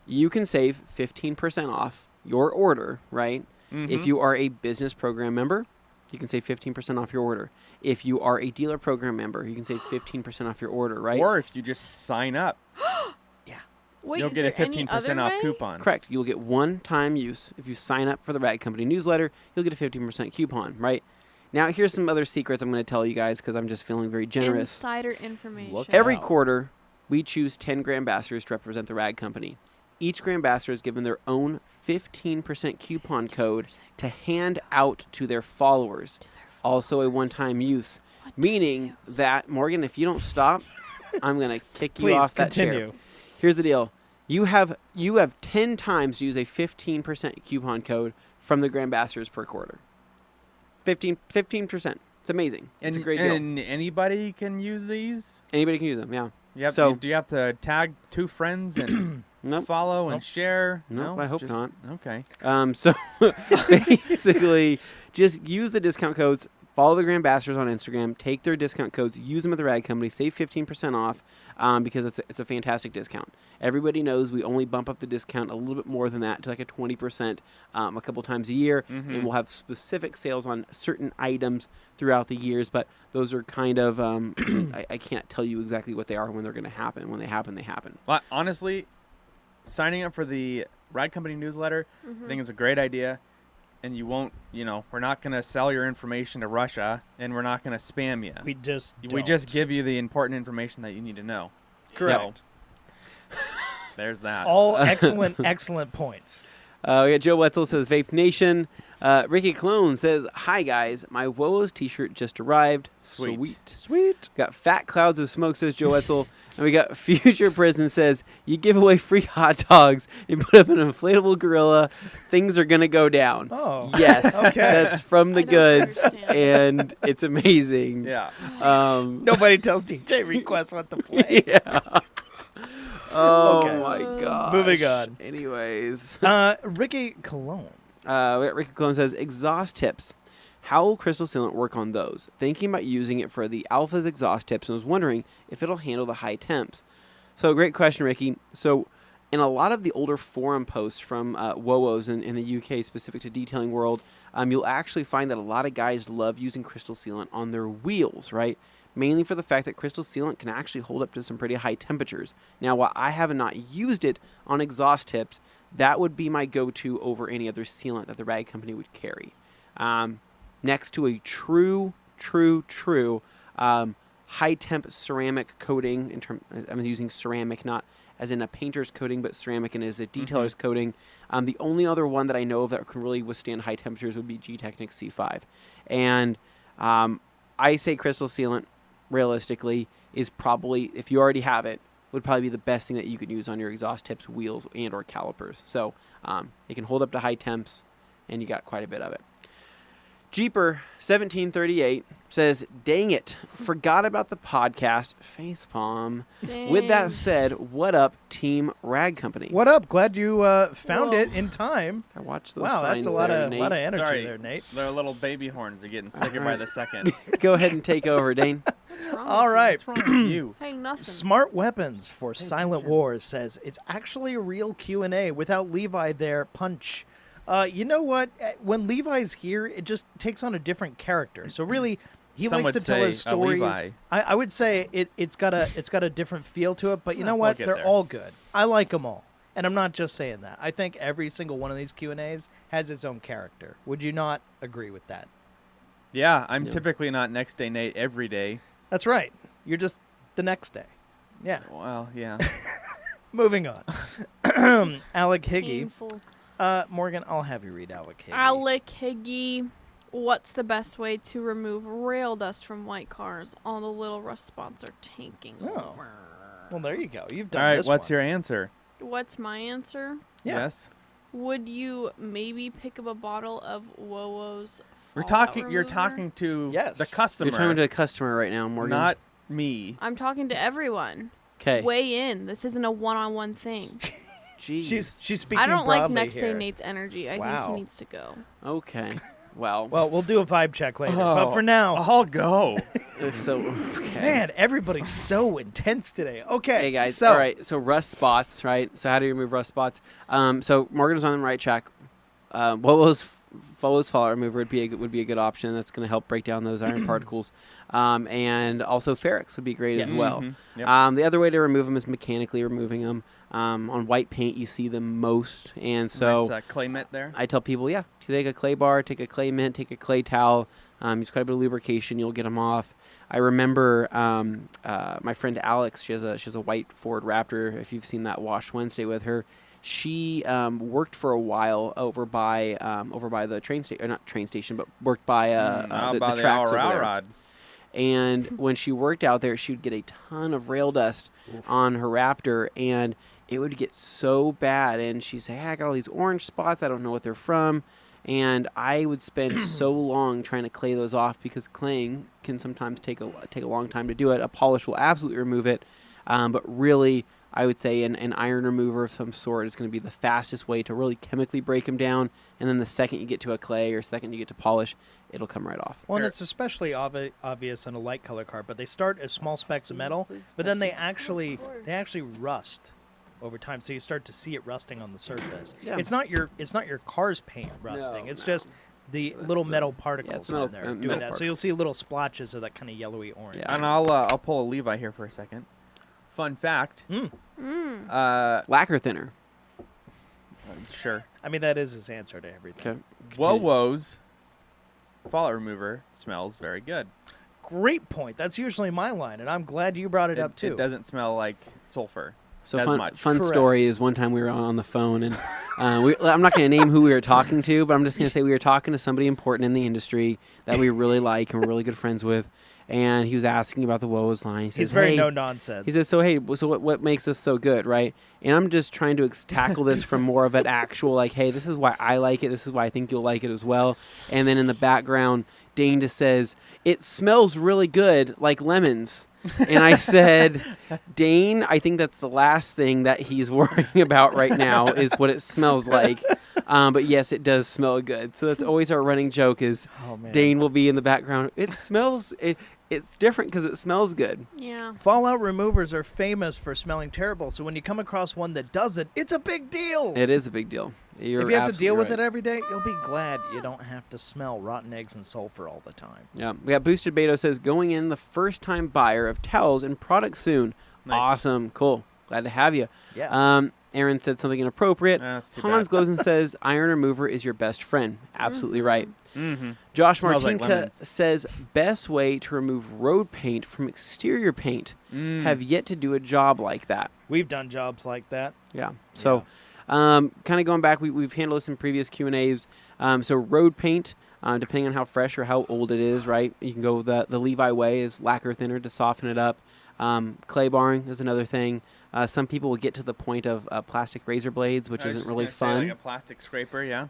You can save 15% off your order, right? If you are a business program member, you can save 15% off your order. If you are a dealer program member, you can save 15% off your order, right? Or if you just sign up, Wait, you'll is get a there any 15% other off way? coupon. Correct. You'll get one-time use. If you sign up for the Rag Company newsletter, you'll get a 15% coupon, right? Now, here's some other secrets I'm going to tell you guys because I'm just feeling very generous. Insider information. Look Every Wow. quarter, we choose 10 Grand Ambassadors to represent the Rag Company. Each Grand Ambassador is given their own 15% coupon code to hand out to their followers. Also a one-time use. Meaning that, Morgan, if you don't stop, I'm going to kick you Please off that continue. chair. Here's the deal. You have 10 times to use a 15% coupon code from the Grand Ambassadors per quarter. 15%. It's amazing. It's a great deal. And anybody can use these? Anybody can use them, yeah. Yep. Do you have to tag 2 friends and Nope. follow and share? Nope, No? I hope Just- not. Okay. So basically, just use the discount codes. Follow the Grand Ambassadors on Instagram. Take their discount codes. Use them at the Rag Company. Save 15% off because it's a fantastic discount. Everybody knows we only bump up the discount a little bit more than that to like a 20% a couple times a year. And we'll have specific sales on certain items throughout the years. But those are kind of, I can't tell you exactly what they are when they're going to happen. When they happen, they happen. Well, honestly, signing up for the Rag Company newsletter, I think it's a great idea. And you won't, we're not going to sell your information to Russia, and we're not going to spam you. We just give you the important information that you need to know. Correct. So, there's that. all excellent points. We got Joe Wetzel says, Vape Nation. Ricky Clone says, "Hi, guys. My Woos t-shirt just arrived. Sweet. Got Fat Clouds of Smoke, says Joe Wetzel. And we got Future Prison says, you give away free hot dogs and put up an inflatable gorilla. Things are going to go down. Oh. Yes. Okay. That's from the I don't goods. understand. And it's amazing. Yeah. Nobody tells DJ Request what to play. Yeah. Oh, Okay. my God. Moving on. Anyways. Ricky Cologne. We got Ricky Clone says, exhaust tips. How will Crystal Sealant work on those? Thinking about using it for the Alpha's exhaust tips and was wondering if it'll handle the high temps. So great question, Ricky. So in a lot of the older forum posts from WOWOs in the UK specific to detailing world, you'll actually find that a lot of guys love using Crystal Sealant on their wheels, right? Mainly for the fact that Crystal Sealant can actually hold up to some pretty high temperatures. Now, while I have not used it on exhaust tips, that would be my go-to over any other sealant that the Rag Company would carry. Next to a true high temp ceramic coating. I'm using ceramic not as in a painter's coating, but ceramic and as a detailer's coating. The only other one that I know of that can really withstand high temperatures would be G-Technic C5. And I say Crystal Sealant, realistically, is probably, if you already have it, would probably be the best thing that you could use on your exhaust tips, wheels, and or calipers. So it can hold up to high temps, and you got quite a bit of it. Jeeper1738 says, dang it, forgot about the podcast. Facepalm. With that said, what up, Team Rag Company? What up? Glad you found it in time. I watched those Wow, signs that's a lot there, of Nate. energy Sorry. there, Nate. Their little baby horns are getting sicker by the second. Go ahead and take over, Dane. What's wrong All with right. What's wrong with you? Hey, nothing. Smart Weapons for Silent Wars says it's actually a real Q&A without Levi there. Punch. You know what? When Levi's here, it just takes on a different character. So really, He Some likes would to tell his say a stories. Levi. I would say it's got a different feel to it, but you know We'll what? get They're there. all good. I like them all, and I'm not just saying that. I think every single one of these Q&As has its own character. Would you not agree with that? Yeah, I'm Yeah. typically not next day Nate every day. That's right. You're just the next day. Yeah. Well, yeah. Moving on. Alec Higgy. Painful. Morgan, I'll have you read Alec Higgy. Alec Higgy, what's the best way to remove rail dust from white cars? All the little rust spots are tanking. Oh. over. Well, there you go. You've All done right, this what's one. your answer? What's my answer? Yeah. Yes. Would you maybe pick up a bottle of Wowo's? You're fallout talking remover? to Yes. the customer. You're talking to a customer right now, Morgan. not me. I'm talking to everyone. Okay. Weigh in. This isn't a one-on-one thing. Jeez. She's speaking I don't like broadly next here. day Nate's energy. I Wow. think he needs to go. Okay. Well. Well, we'll do a vibe check later. But for now, I'll go. So. Okay. man, everybody's so intense today. Okay, Hey guys, So, all right. So rust spots, right? So how do you remove rust spots? So Morgan's on the right track. Wowo's fallout remover would be a good option. That's going to help break down those iron particles, and also ferrics would be great as Yes. well. Mhm. Yep. The other way to remove them is mechanically removing them. On white paint, you see them most, and so nice, clay mitt there. I tell people, yeah, take a clay bar, take a clay mint, take a clay towel. Use quite a bit of lubrication, you'll get them off. I remember my friend Alex. She has a white Ford Raptor. If you've seen that Wash Wednesday with her, she worked for a while over by the train station, not train station, but worked by the tracks over there. Rod. And when she worked out there, she would get a ton of rail dust on her Raptor, and it would get so bad. And she'd say, hey, I got all these orange spots. I don't know what they're from. And I would spend so long trying to clay those off because claying can sometimes take a long time to do it. A polish will absolutely remove it. But really, I would say an iron remover of some sort is going to be the fastest way to really chemically break them down. And then the second you get to a clay or second you get to polish, it'll come right off. Well, and it's especially obvious on a light color car, but they start as small specks of metal, but then they actually rust over time, so you start to see it rusting on the surface. Yeah. It's not your car's paint rusting. It's just the So that's little the- metal particles it's metal- on there metal doing that. So particles. you'll see little splotches of that kind of yellowy orange. Yeah. And I'll pull a Levi here for a second. Fun fact. Lacquer thinner. Sure. I mean, that is his answer to everything. Okay. Wowo's fallout remover smells very good. Great point. That's usually my line, and I'm glad you brought it up too. It doesn't smell like sulfur. So as fun much. fun story Correct. is one time we were on the phone and I'm not going to name who we were talking to, but I'm just going to say we were talking to somebody important in the industry that we really like and we're really good friends with, and he was asking about the Wowo's line. He says, He's very hey, no nonsense. He says, so hey, so what makes this so good, right? And I'm just trying to tackle this from more of an actual like, hey, this is why I like it. This is why I think you'll like it as well. And then in the background, Dane just says, it smells really good like lemons. And I said, Dane, I think that's the last thing that he's worrying about right now is what it smells like. But yes, it does smell good. So that's always our running joke is Oh, man. Dane will be in the background. It smells, it's different because it smells good. Yeah. Fallout removers are famous for smelling terrible, so when you come across one that doesn't, it's a big deal. It is a big deal. You're if you have to deal absolutely with right. it every day, you'll be glad you don't have to smell rotten eggs and sulfur all the time. Yeah, we got Boosted Beto says going in the first time buyer of towels and products soon. Nice. Awesome, cool, glad to have you. Yeah. Aaron said something inappropriate. That's too Hans bad. goes and says iron remover is your best friend. Absolutely right. Mm-hmm. Josh Smells like Martinka lemons. says best way to remove road paint from exterior paint. Mm. Have yet to do a job like that. We've done jobs like that. Yeah. So, kind of going back, we've handled this in previous Q&As. So road paint, depending on how fresh or how old it is, right? You can go the Levi way is lacquer thinner to soften it up. Clay barring is another thing. Some people will get to the point of plastic razor blades, which I was isn't just really gonna say, fun. like a plastic scraper, yeah.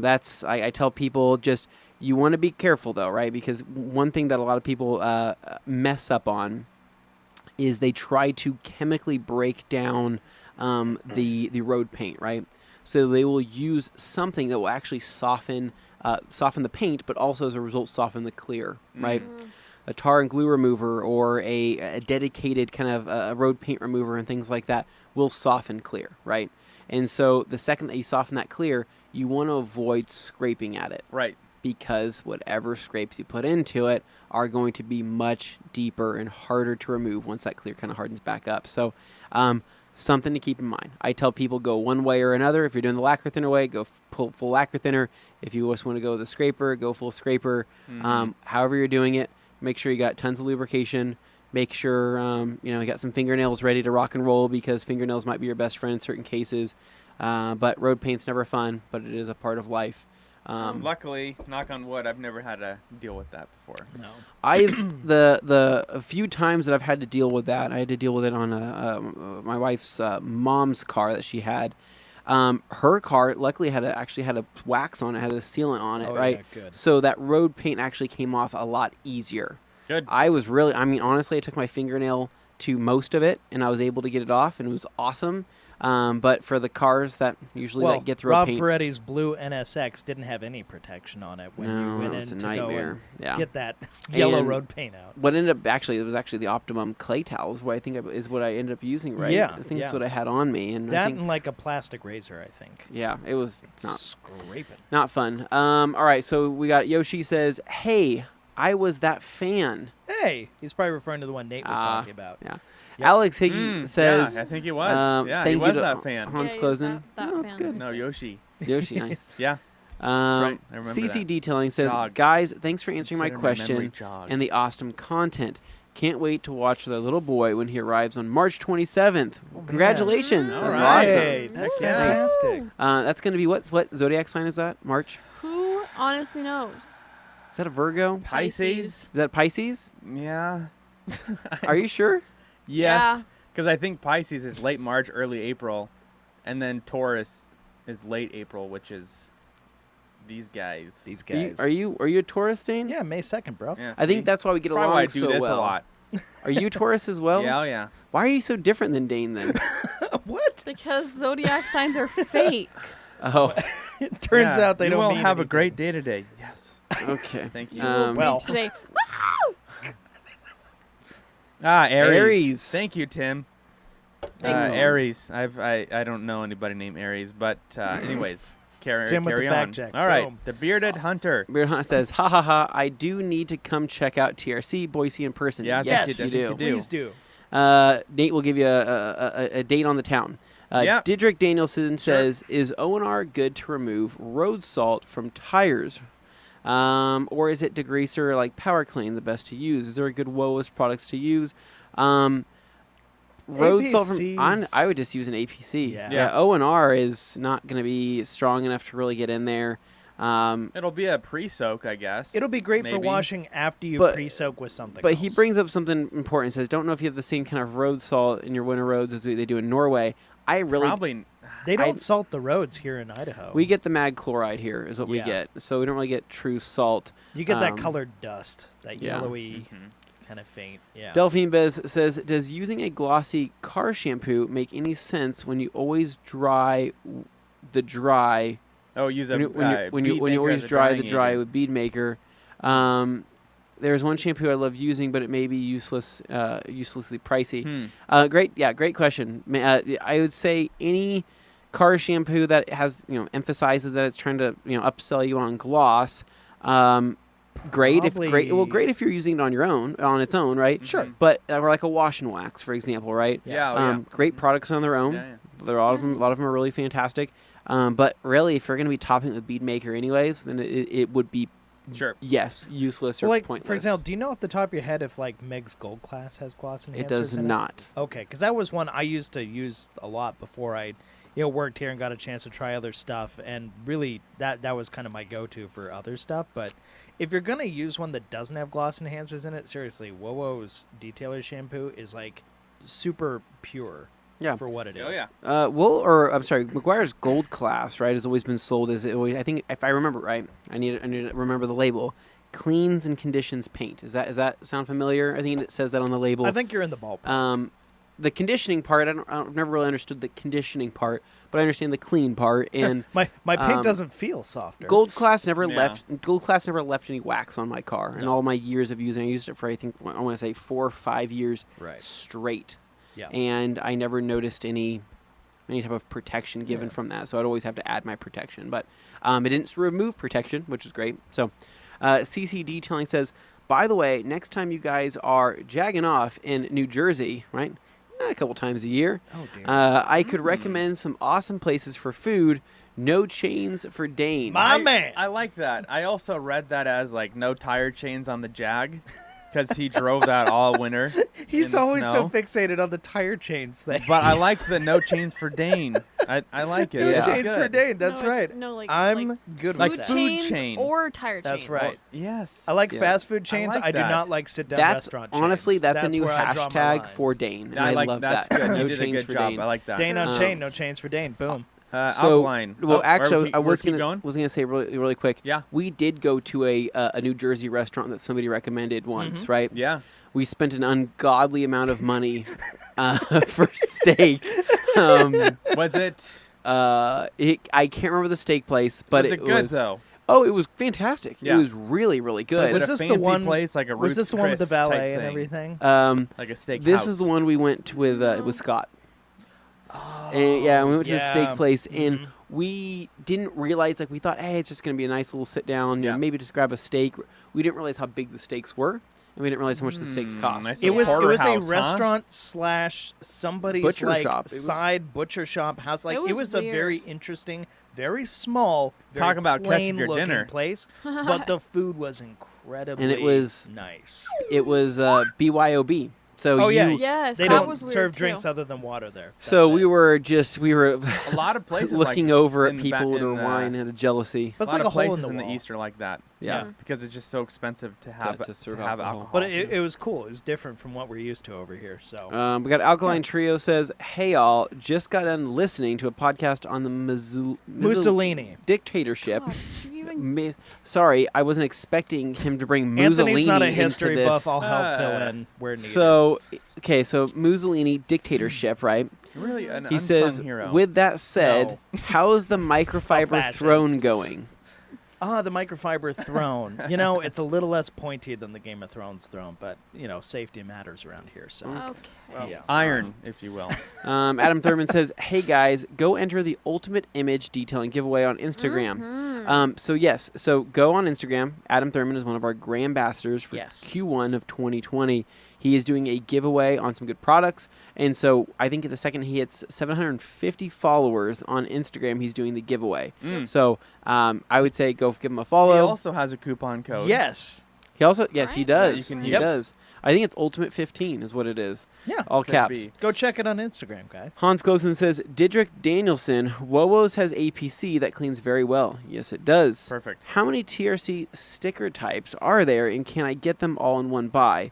That's I tell people just you want to be careful though, right? Because one thing that a lot of people mess up on is they try to chemically break down the road paint, right? So they will use something that will actually soften the paint, but also as a result soften the clear, right? A tar and glue remover or a dedicated kind of road paint remover and things like that will soften clear, right? And so the second that you soften that clear, you want to avoid scraping at it. Right. because whatever scrapes you put into it are going to be much deeper and harder to remove once that clear kind of hardens back up. So something to keep in mind. I tell people go one way or another. If you're doing the lacquer thinner way, go full lacquer thinner. If you just want to go with the scraper, go full scraper. However you're doing it, make sure you got tons of lubrication. Make sure you got some fingernails ready to rock and roll, because fingernails might be your best friend in certain cases. But road paint's never fun, but it is a part of life. Luckily, knock on wood, I've never had to deal with that before. No. I've a few times that I've had to deal with that. I had to deal with it on my wife's mom's car that she had. Her car luckily actually had a wax on it, had a sealant on it, right? Yeah, good. So that road paint actually came off a lot easier. Good. Honestly, I took my fingernail to most of it, and I was able to get it off, and it was awesome. But for the cars that usually get through Rob paint, Ferretti's blue NSX didn't have any protection on it when you went it was in a to nightmare. go and get that yellow road paint out. What ended up it was actually the Optimum clay towels, what I think is what I ended up using, right? Yeah, I think that's what I had on me, and that I think, and like a plastic razor, I think. yeah, it was Scraping. not fun. All right, so we got Yoshi says, "Hey, I was that fan." Hey, he's probably referring to the one Nate was talking about. Yeah. Yep. Alex Higgy says, yeah, I think he was. Yeah, he thank was you to that fan. Hans Yeah, he was Closen. that No, it's fan. good. No, Yoshi. Yoshi, nice. Yeah. right. I remember CC that. Detailing says, Jog. "Guys, thanks for answering my Consider memory question jog. and the awesome content. Can't wait to watch the little boy when he arrives on March 27th. Congratulations. All That's right. Hey, awesome. that's Heck yeah. fantastic. That's going to be what zodiac sign is that? March? Who honestly knows? Is that a Virgo? Pisces. Is that Pisces? Yeah. Are you sure? Yes. Because I think Pisces is late March, early April, and then Taurus is late April, which is these guys. These Are you, guys. are you a Taurus, Dane? Yeah, May 2nd, bro. Yeah, I think see? that's why we get Probably along why I do so this well. a lot. Are you Taurus as well? Yeah, oh yeah. Why are you so different than Dane then? What? Because zodiac signs are fake. Oh, It turns Yeah, out they you don't will mean have a anything. great day today. Yes. okay. Thank you. Well, Today. Aries. Aries. Thank you, Tim. Thanks, Tim. Aries. I don't know anybody named Aries, but anyways, carry Tim with carry the on. fact check. All right, Boom. the bearded hunter. Beard Hunt says, "Ha ha ha! I do need to come check out TRC Boise in person." Yeah, I yes, think you you do. do. Please do. Nate will give you a date on the town. Yep. Didrik Danielson says, "Is O&R good to remove road salt from tires, or is it degreaser like Power Clean the best to use? Is there a good WOAS products to use?" Road salt from I would just use an APC. Yeah. O&R is not going to be strong enough to really get in there. It'll be a pre-soak, I guess. It'll be great for Maybe. washing after you But- pre-soak with something But else. he brings up something important. He says, "Don't know if you have the same kind of road salt in your winter roads as they do in Norway." I really Probably. They don't salt the roads here in Idaho. we get the mag chloride here is what we Yeah. get, so we don't really get true salt. You get that um, colored dust, that yeah. yellowy Mhm. kind of faint. Yeah. Delphine Bez says, "Does using a glossy car shampoo make any sense when you always dry the dry Oh, use a when you bead maker always as a dry the drying dry agent. with bead maker?" There's one shampoo I love using, but it may be uselessly pricey. Great question. I would say any car shampoo that has emphasizes that it's trying to upsell you on gloss. Great if you're using it on its own, right? Sure. But or like a wash and wax, for example, right? Yeah. Oh, yeah. Great products on their own. Yeah, yeah. There are a lot of them are really fantastic. But really, if you're going to be topping it with bead maker anyways, then it would be Sure. useless or Well, like, pointless. for example, do you know off the top of your head if, like, Meg's Gold Class has gloss enhancers it does in not. Okay, because that was one I used to use a lot before I, worked here and got a chance to try other stuff, and really that was kind of my go-to for other stuff. But if you're gonna use one that doesn't have gloss enhancers in it, seriously, WoWo's Detailer shampoo is like super pure. Yeah. For what it is. Oh yeah. McGuire's Gold Class, right, has always been sold as I think if I remember right, I need to remember the label. Cleans and conditions paint. Does that sound familiar? I think it says that on the label. I think you're in the ballpark. The conditioning part, I've never really understood the conditioning part, but I understand the clean part. And my paint doesn't feel softer. Gold Class never Yeah. left any wax on my car. In No. all my years of using, I used it for I want to say 4 or 5 years Right. straight. Yeah. And I never noticed any any type of protection given from that. So I'd always have to add my protection. But it didn't remove protection, which is great. So CC Detailing says, by the way, next time you guys are jagging off in New Jersey, right? A couple times a year. Oh, dear. I could recommend some awesome places for food. No chains for Dane. My man. I like that. I also read that as like no tire chains on the Jag, because he drove that all winter. He's in the always snow. so fixated on the tire chains thing. But I like the no chains for Dane. I like it. No It's chains for good. Dane. That's No, it's- right. No, like I'm like good Like with that. food chains chain. or tire chains. That's right. Yes. I like Yeah. fast food chains. like I do that. not like sit-down That's restaurant chains. honestly, that's a new where I draw my hashtag lines. for Dane. And I like love that's that. good. No You did a chains good for job. Dane. I like that. Dane on Um, chain, no chains for Dane. Boom. So, outline. well, Oh, actually, I was keep gonna going. say really quick. Yeah. We did go to a New Jersey restaurant that somebody recommended once, right? Yeah. We spent an ungodly amount of money for steak. Was it? I can't remember the steak place, but was it good though? Oh, it was fantastic. Yeah. It was really, really good. Was Was it this a the fancy one- place like a Was Ruth's this the one with the Chris type valet and thing? everything? Like a steak This house. is the one we went with Scott. And, yeah, we went to the steak yeah. place, and Mhm. we didn't realize, like, we thought, hey, it's just going to be a nice little sit down, you know, Yeah. maybe just grab a steak. We didn't realize how big the steaks were, and we didn't realize how much the steaks cost. nice It was a porterhouse, huh? restaurant slash somebody's Butcher like shop. It was- side butcher shop house. Like It it was was a weird. very interesting, very small, very Talk about catching your plain-looking dinner. place, but the food was incredibly was- nice. It was BYOB. So Oh, yeah. Yes, They that don't was weird serve too. drinks other than water there. So That's we it. were A lot of places looking like over at in the people with their in the- wine and a jealousy. But a it's lot like of a hole in places the in the wall. East are like that. Yeah. Because it's just so expensive to have to serve have alcohol. But it was cool. It was different from what we're used to over here. So We got Alkaline Trio says, hey, y'all, just got done listening to a podcast on the Mussolini. dictatorship. God, you even Sorry, I wasn't expecting him to bring Mussolini Anthony's not a into history this. buff. I'll help fill in where needed. So, okay, so Mussolini dictatorship, right? Really an He unsung says, hero. with that said, how is the microfiber fascist. throne going? the microfiber throne. You know, it's a little less pointy than the Game of Thrones throne, but you know, safety matters around here. So okay. yeah. Iron, if you will. Adam Thurman says, hey, guys, go enter the ultimate image detailing giveaway on Instagram. So go on Instagram. Adam Thurman is one of our Grand Ambassadors for Yes. Q1 of 2020. He is doing a giveaway on some good products. And so I think the second he hits 750 followers on Instagram, he's doing the giveaway. So I would say go give him a follow. He also has a coupon code. Yes. He also, yes, he Right. does. Yeah, you can he use. does. I think it's Ultimate 15 is what it is. Yeah. All Could caps. be. Go check it on Instagram, guy. Hans Gosen says, Didrik Danielson, Wowo's has APC that cleans very well. Yes, it does. Perfect. How many TRC sticker types are there, and can I get them all in one buy?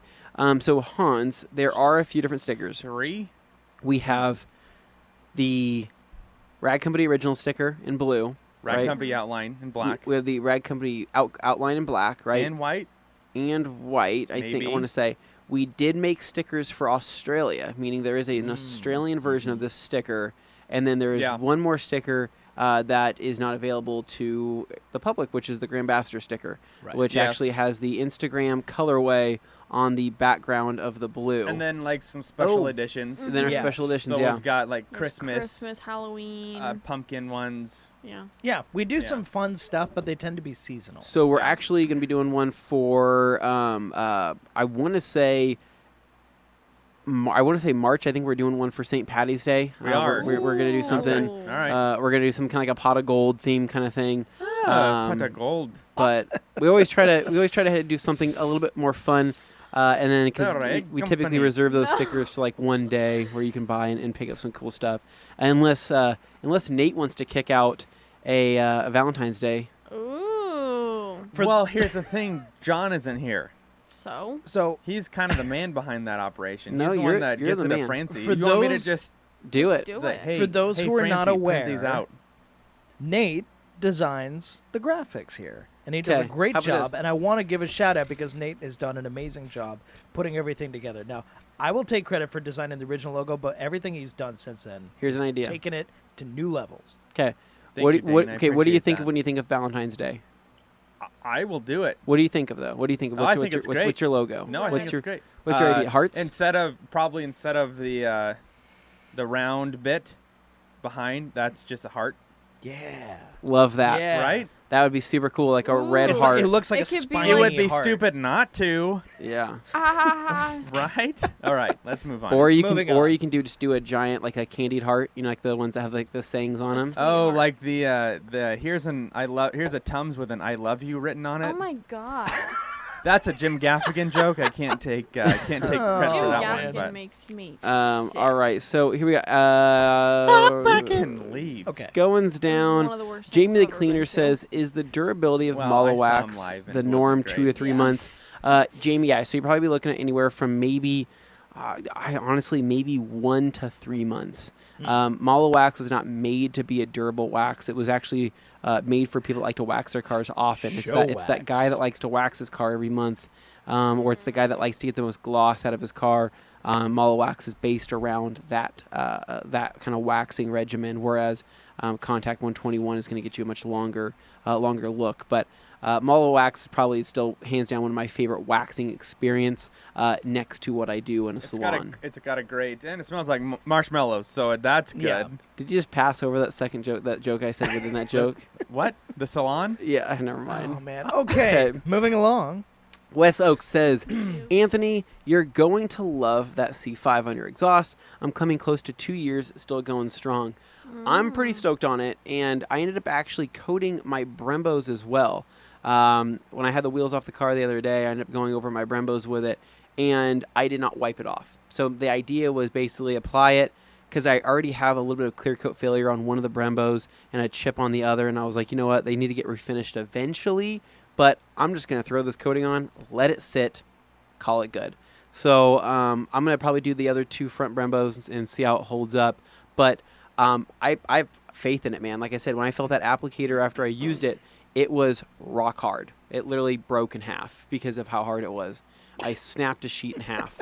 So, Hans, there are a few different stickers. 3? We have the Rag Company original sticker in blue. Rag right? Company outline in black. We have the Rag Company outline in black, right? And white. And white, I think I Maybe. want to say. We did make stickers for Australia, meaning there is an Australian version of this sticker, and then there is Yeah. one more sticker that is not available to the public, which is the Grand Ambassador sticker, Right. which Yes. actually has the Instagram colorway on the background of the blue. And then like some special Oh. editions. And then our Yes. special editions, So yeah. we've got like There's Christmas, Halloween. pumpkin ones. Yeah. Yeah, we do Yeah. some fun stuff, but they tend to be seasonal. So we're Yeah. actually going to be doing one for I want to say March. I think we're doing one for St. Patty's Day. We are. We're going to do something. Ooh. All right. We're gonna do some kind of like a pot of gold theme kind of thing, Pot of gold. but we always try to do something a little bit more fun, and then because All right, we typically company. reserve those stickers for like one day where you can buy and pick up some cool stuff, unless Nate wants to kick out a Valentine's Day. Ooh. Well, here's the thing. John isn't here. So He's kind of the man behind that operation. No, He's the you're- one that you're gets the it to man. Francie. For You want me to those- just Do it. do say, it. hey, For those hey, who are not Francie, print these aware, out. Nate designs the graphics here, and he does a Okay, great how about job. this? And I want to give a shout out because Nate has done an amazing job putting everything together. Now, I will take credit for designing the original logo, but everything he's done since then, Here's an idea. taking it to new levels. Okay. Thank What you, do you Dane, I think of appreciate when that. you think of Valentine's Day? I will do it. What do you think of though? What do you think of? Oh, I think it's great. What's your logo? No, I What's think your it's great. What's your idea? Hearts? Instead of the round bit, behind, that's just a heart, Yeah. Love that. Yeah. right? That would be super cool, like a red Ooh. heart. It looks like It a could be spiny It like- would be heart. stupid not to, Yeah. right? All right, let's move on. Or you Moving can, or on. you can do a giant, like a candied heart. You know, like the ones that have like the sayings on them. Oh, Sweetheart. like the here's a Tums with an I love you written on it. Oh my god. That's a Jim Gaffigan joke. I can't take credit for Jim that one. Gaffigan But makes me sick. All right, so here we go. you can leave. Okay. Goings This is down. one of the worst Jamie things the I've ever Cleaner been to. says, "Is the durability of Well, Malo I saw wax him live and the it norm wasn't 2 to great. 3 Yeah. months?" Jamie, yeah. So you're probably looking at anywhere from maybe, I honestly maybe 1 to 3 months. Malo wax was not made to be a durable wax. It was actually made for people that like to wax their cars often. It's Show that guy wax. that likes to wax his car every month, or it's the guy that likes to get the most gloss out of his car. Malo wax is based around that kind of waxing regimen, whereas Contact 121 is going to get you a much longer look. But Malo wax is probably still hands down one of my favorite waxing experience next to what I do in a salon. It's got a great, and it smells like marshmallows, so that's good. Yeah. Did you just pass over that second joke? That joke I said within that joke? What? The salon? Yeah, never mind. Oh man. Okay. Okay. Moving along. Wes Oaks says, "Anthony, you're going to love that C5 on your exhaust. I'm coming close to 2 years, still going strong. I'm pretty stoked on it, and I ended up actually coating my Brembos as well. When I had the wheels off the car the other day, I ended up going over my Brembos with it, and I did not wipe it off. So the idea was basically apply it, because I already have a little bit of clear coat failure on one of the Brembos and a chip on the other, and I was like, you know what, they need to get refinished eventually, but I'm just going to throw this coating on, let it sit, call it good. So I'm going to probably do the other 2 front Brembos and see how it holds up, but I have faith in it, man. Like I said, when I felt that applicator after I used it, it was rock hard. It literally broke in half because of how hard it was. I snapped a sheet in half.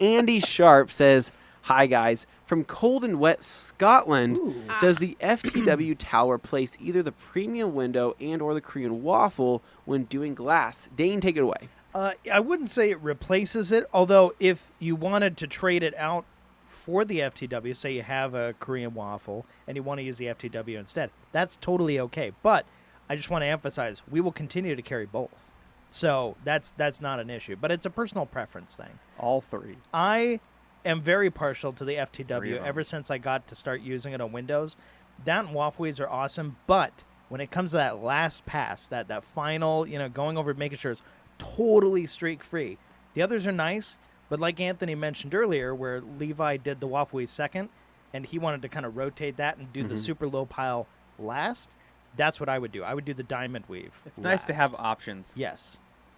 Andy Sharp says, "Hi guys, from cold and wet Scotland, does the FTW towel replace either the premium window and or the Korean waffle when doing glass?" Dane, take it away. I wouldn't say it replaces it, although if you wanted to trade it out for the FTW, say you have a Korean waffle and you want to use the FTW instead, that's totally okay. But I just want to emphasize, we will continue to carry both. So that's not an issue, but it's a personal preference thing. All 3. I am very partial to the Three FTW of 'em. ever since I got to start using it on Windows. That and waffleweeds are awesome, but when it comes to that last pass, that final, going over making sure it's totally streak free, the others are nice, but like Anthony mentioned earlier, where Levi did the waffle weave second, and he wanted to kind of rotate that and do the super low pile last, that's what I would do. I would do the diamond weave. It's nice to have last. options. Yes.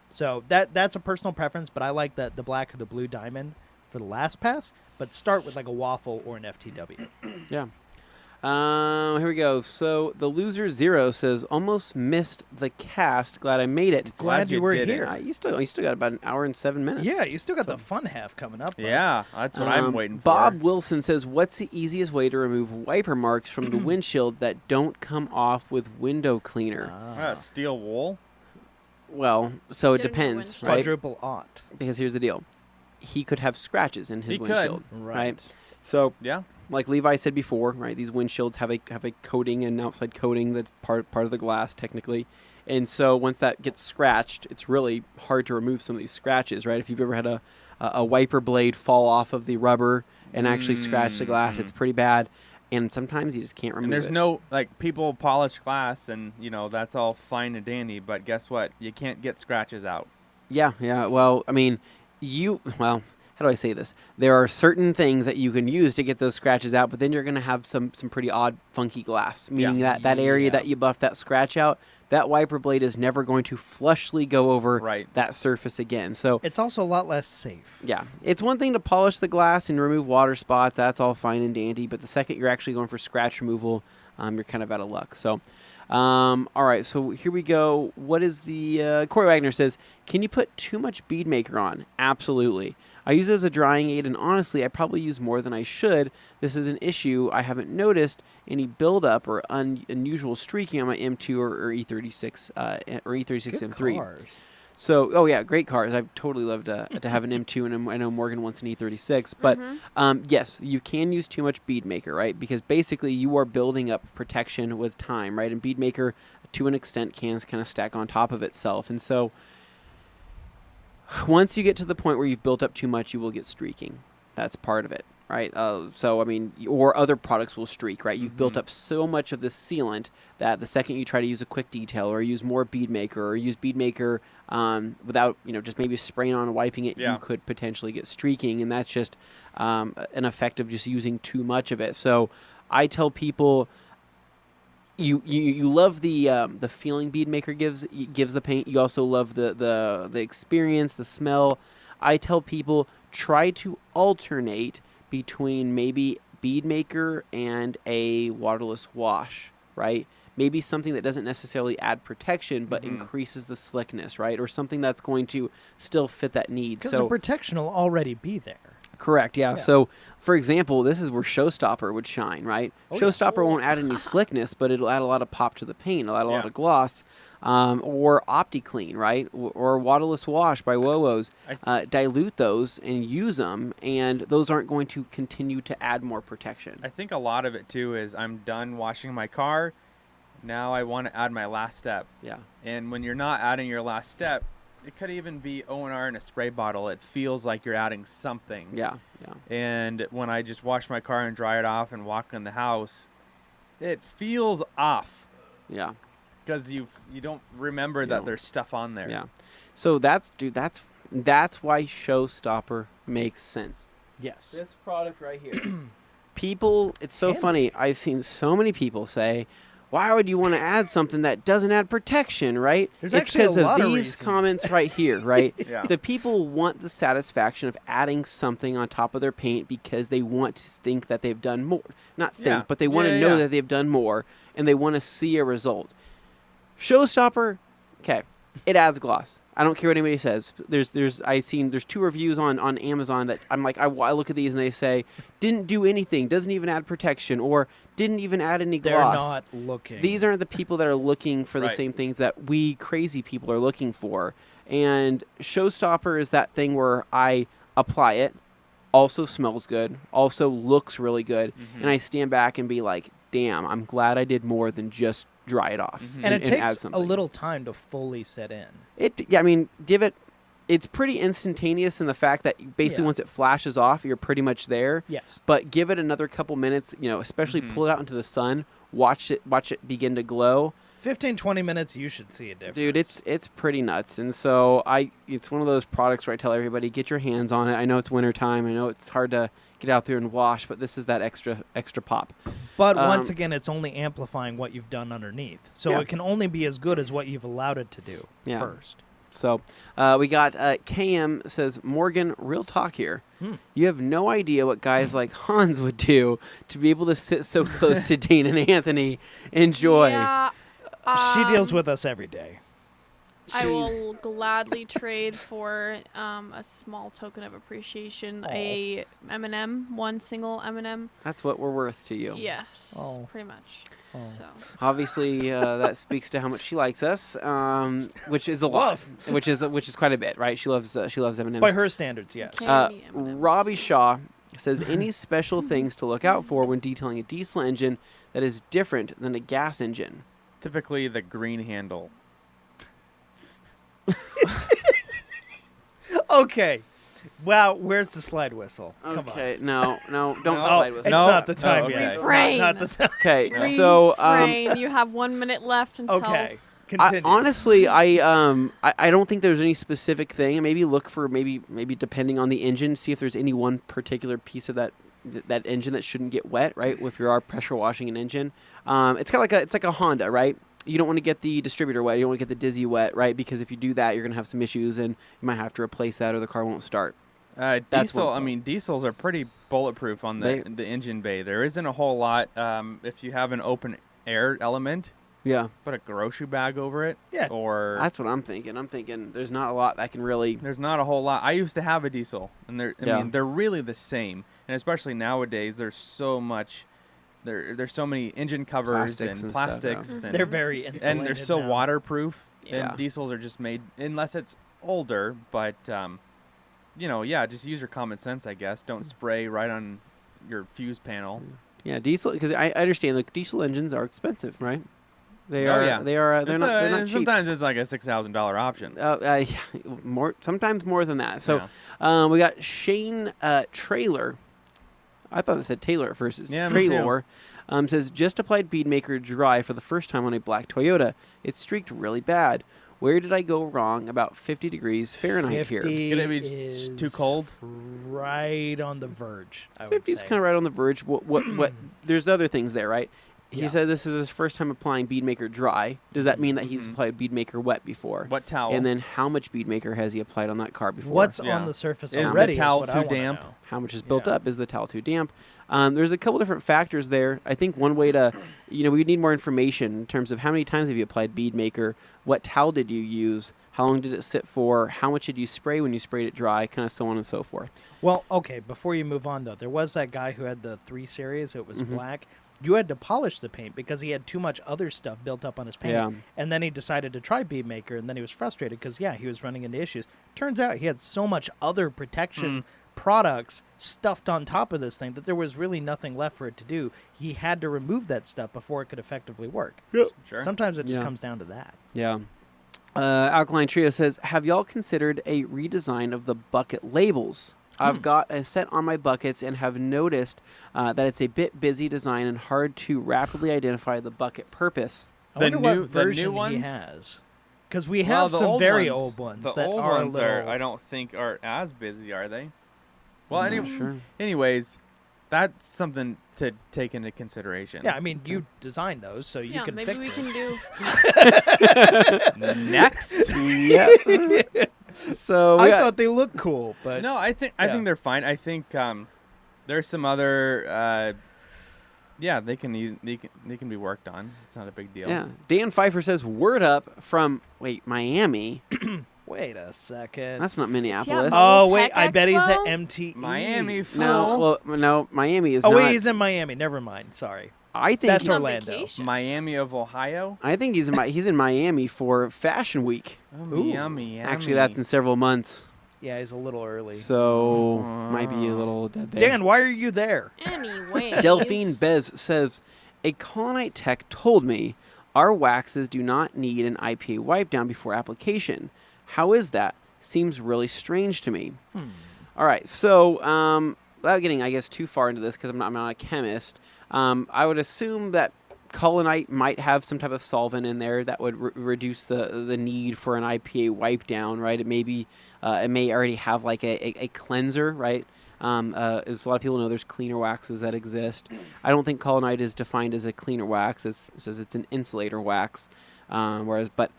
So that's a personal preference, but I like the black or the blue diamond for the last pass, but start with like a waffle or an FTW. Yeah. Here we go. So the loser 0 says, "Almost missed the cast. Glad I made it." Glad you were did it. here. You still got about an hour and 7 minutes. Yeah, you still got the fun half coming up. bud. Yeah, that's what I'm waiting for. Bob Wilson says, "What's the easiest way to remove wiper marks from the windshield that don't come off with window cleaner?" Steel wool? Well, so it Get a new depends, windshield. right? Quadruple aught. Because here's the deal: he could have scratches in his He could. windshield, right? So, Yeah. like Levi said before, right? These windshields have a coating, an outside coating that's part of the glass technically, and so once that gets scratched, it's really hard to remove some of these scratches, right? If you've ever had a wiper blade fall off of the rubber and actually scratch the glass, it's pretty bad, and sometimes you just can't remove And there's it. no, people polish glass and, that's all fine and dandy, but guess what? You can't get scratches out. Yeah. Well, I mean, how do I say this? There are certain things that you can use to get those scratches out, but then you're going to have some pretty odd, funky glass, meaning that area Yeah. that you buffed that scratch out, that wiper blade is never going to flushly go over Right. that surface again. So, It's also a lot less safe. yeah, it's one thing to polish the glass and remove water spots. That's all fine and dandy. But the second you're actually going for scratch removal, you're kind of out of luck. So, all right, so here we go. What is the Corey Wagner says, "Can you put too much bead maker on?" Absolutely. I use it as a drying aid, and honestly, I probably use more than I should. This is an issue. I haven't noticed any buildup or unusual streaking on my M2 or E36 or E36 Good M3. cars. So, oh yeah, great cars. I'd totally love to have an M2, and I know Morgan wants an E36. But yes, you can use too much bead maker, right? Because basically you are building up protection with time, right? And bead maker, to an extent, can kind of stack on top of itself. And so once you get to the point where you've built up too much, you will get streaking. That's part of it, right? So, I mean, or other products will streak, right? You've built up so much of this sealant that the second you try to use a quick detail or use more bead maker or use bead maker without, just maybe spraying on and wiping it, you could potentially get streaking. And that's just an effect of just using too much of it. So I tell people, you love the feeling bead maker gives the paint. You also love the experience, the smell. I tell people, try to alternate between maybe bead maker and a waterless wash, right? Maybe something that doesn't necessarily add protection but increases the slickness, right? Or something that's going to still fit that need. Because the protection will already be there. Correct, yeah. So, for example, this is where Showstopper would shine, right? Showstopper won't add any slickness, but it'll add a lot of pop to the paint. It'll add a lot of gloss. Or OptiClean, right? Or Waterless Wash by WoWo's. Dilute those and use them, and those aren't going to continue to add more protection. I think a lot of it, too, is I'm done washing my car. Now I want to add my last step. Yeah. And when you're not adding your last step, it could even be O&R in a spray bottle. It feels like you're adding something. Yeah. And when I just wash my car and dry it off and walk in the house, it feels off. Yeah. Because you don't remember that there's stuff on there. Yeah. So that's why Showstopper makes sense. Yes. This product right here. People, it's so funny. I've seen so many people say, why would you want to add something that doesn't add protection, right? There's it's actually because a lot of of these reasons. comments right here, right? Yeah. The people want the satisfaction of adding something on top of their paint because they want to think that they've done more. Not think, but they want to know that they've done more, and they want to see a result. Showstopper, okay, it adds gloss. I don't care what anybody says. There's 2 reviews on Amazon that I'm like, I look at these and they say, didn't do anything, doesn't even add protection, or didn't even add any gloss. They're not looking. These aren't the people that are looking for the same things that we crazy people are looking for. And Showstopper is that thing where I apply it, also smells good, also looks really good, and I stand back and be like, damn, I'm glad I did more than just dry it off. And it add takes something. a little time to fully set in. I mean, it's pretty instantaneous in the fact that basically once it flashes off, you're pretty much there. Yes. But give it another couple minutes, especially pull it out into the sun, watch it begin to glow. 15-20 minutes, you should see a difference. Dude, it's pretty nuts. And so it's one of those products where I tell everybody, get your hands on it. I know it's wintertime. I know it's hard to get out there and wash, but this is that extra pop. But once again, it's only amplifying what you've done underneath. So it can only be as good as what you've allowed it to do first. So we got KM says, Morgan, real talk here. You have no idea what guys like Hans would do to be able to sit so close to Dean and Anthony. Enjoy. Yeah, She deals with us every day. I will gladly trade for a small token of appreciation, a M&M, one single M&M. That's what we're worth to you. Yes, pretty much. So. Obviously, that speaks to how much she likes us, which is a lot, which is quite a bit, right? She loves M&Ms. By her standards, yes. Robbie Shaw says, any special things to look out for when detailing a diesel engine that is different than a gas engine? Typically the green handle. Okay. Wow, where's the slide whistle? Come on. Okay, no, don't slide with It's it. not the time okay. yet. Refrain. Not the time. Okay, so Refrain. You have 1 minute left until. Okay. Continue. honestly, I don't think there's any specific thing. Maybe look for maybe depending on the engine, see if there's any one particular piece of that engine that shouldn't get wet, right? If you are pressure washing an engine, it's kind of like a Honda, right? You don't want to get the distributor wet. You don't want to get the dizzy wet, right? Because if you do that, you're going to have some issues, and you might have to replace that, or the car won't start. Diesels are pretty bulletproof on the engine bay. There isn't a whole lot. If you have an open air element, put a grocery bag over it. Yeah. Or that's what I'm thinking. I'm thinking there's not a lot that can really. There's not a whole lot. I used to have a diesel, and I mean, they're really the same. And especially nowadays, there's so much. There's so many engine covers and plastics. Stuff, and they're very insulated and they're so now. waterproof. Yeah. And diesels are just made, unless it's older, but just use your common sense, I guess. Don't spray right on your fuse panel. Yeah, diesel, because I understand, like, diesel engines are expensive, right? They Oh, are. yeah. They're not cheap. Sometimes it's like a $6,000 option. Sometimes more than that. So, we got Shane Trailer. I thought it said Taylor at first. It's Trailor. Says, just applied bead maker dry for the first time on a black Toyota. It streaked really bad. Where did I go wrong? About 50 degrees Fahrenheit here. Could it be too cold? Right on the verge. 50 is kind of right on the verge. What? There's other things there, right? He said this is his first time applying bead maker dry. Does that mean that he's applied bead maker wet before? Wet towel. And then how much bead maker has he applied on that car before? What's on the surface is already? the towel is what too damp? How much is built up? Is the towel too damp? There's a couple different factors there. I think one way to, we need more information in terms of how many times have you applied bead maker? What towel did you use? How long did it sit for? How much did you spray when you sprayed it dry? Kind of so on and so forth. Well, okay, before you move on, though, there was that guy who had the 3 Series. It was black. You had to polish the paint because he had too much other stuff built up on his paint. Yeah. And then he decided to try bead maker, and then he was frustrated because, he was running into issues. Turns out he had so much other protection products stuffed on top of this thing that there was really nothing left for it to do. He had to remove that stuff before it could effectively work. Yep. Sure. Sometimes it just comes down to that. Yeah. Alkaline Trio says, have y'all considered a redesign of the bucket labels? I've got a set on my buckets and have noticed that it's a bit busy design and hard to rapidly identify the bucket purpose. I wonder what version the new ones? he has. Because we have some very old ones the that old are ones I don't think are as busy, are they? Well, anyways, that's something to take into consideration. Yeah, I mean, you designed those, so you can maybe fix we it. can do. Next. Yeah. So I thought they looked cool, but no, I think they're fine. I think there's some other they can be worked on. It's not a big deal. Yeah. Dan Pfeiffer says, word up from Miami. wait a second. That's not Minneapolis. Oh wait, Tech I bet he's at Expo? MTE. Miami. No, Miami is Oh not. wait, he's in Miami. Never mind. Sorry. I think That's He's on Orlando. vacation. Miami of Ohio. I think he's in Miami for Fashion Week. Miami. Actually, that's in several months. Yeah, he's a little early. So might be a little dead there. Dan, why are you there? Anyway. Delphine Bez says, a Colonite tech told me our waxes do not need an IPA wipe down before application. How is that? Seems really strange to me. All right, so without getting, I guess, too far into this because I'm not a chemist, I would assume that Colonite might have some type of solvent in there that would reduce the need for an IPA wipe down, right? It may be, it may already have like a cleanser, right? As a lot of people know, there's cleaner waxes that exist. I don't think Colonite is defined as a cleaner wax. It says it's an insulator wax. But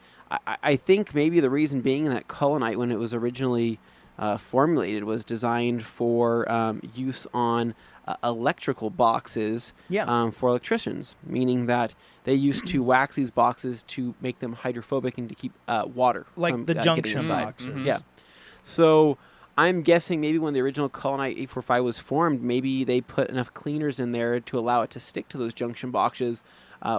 I think maybe the reason being that Colonite, when it was originally formulated, was designed for use on electrical boxes for electricians, meaning that they used to wax these boxes to make them hydrophobic and to keep water Like from the junction inside. boxes. Yeah. So I'm guessing maybe when the original Colonite 845 was formed, maybe they put enough cleaners in there to allow it to stick to those junction boxes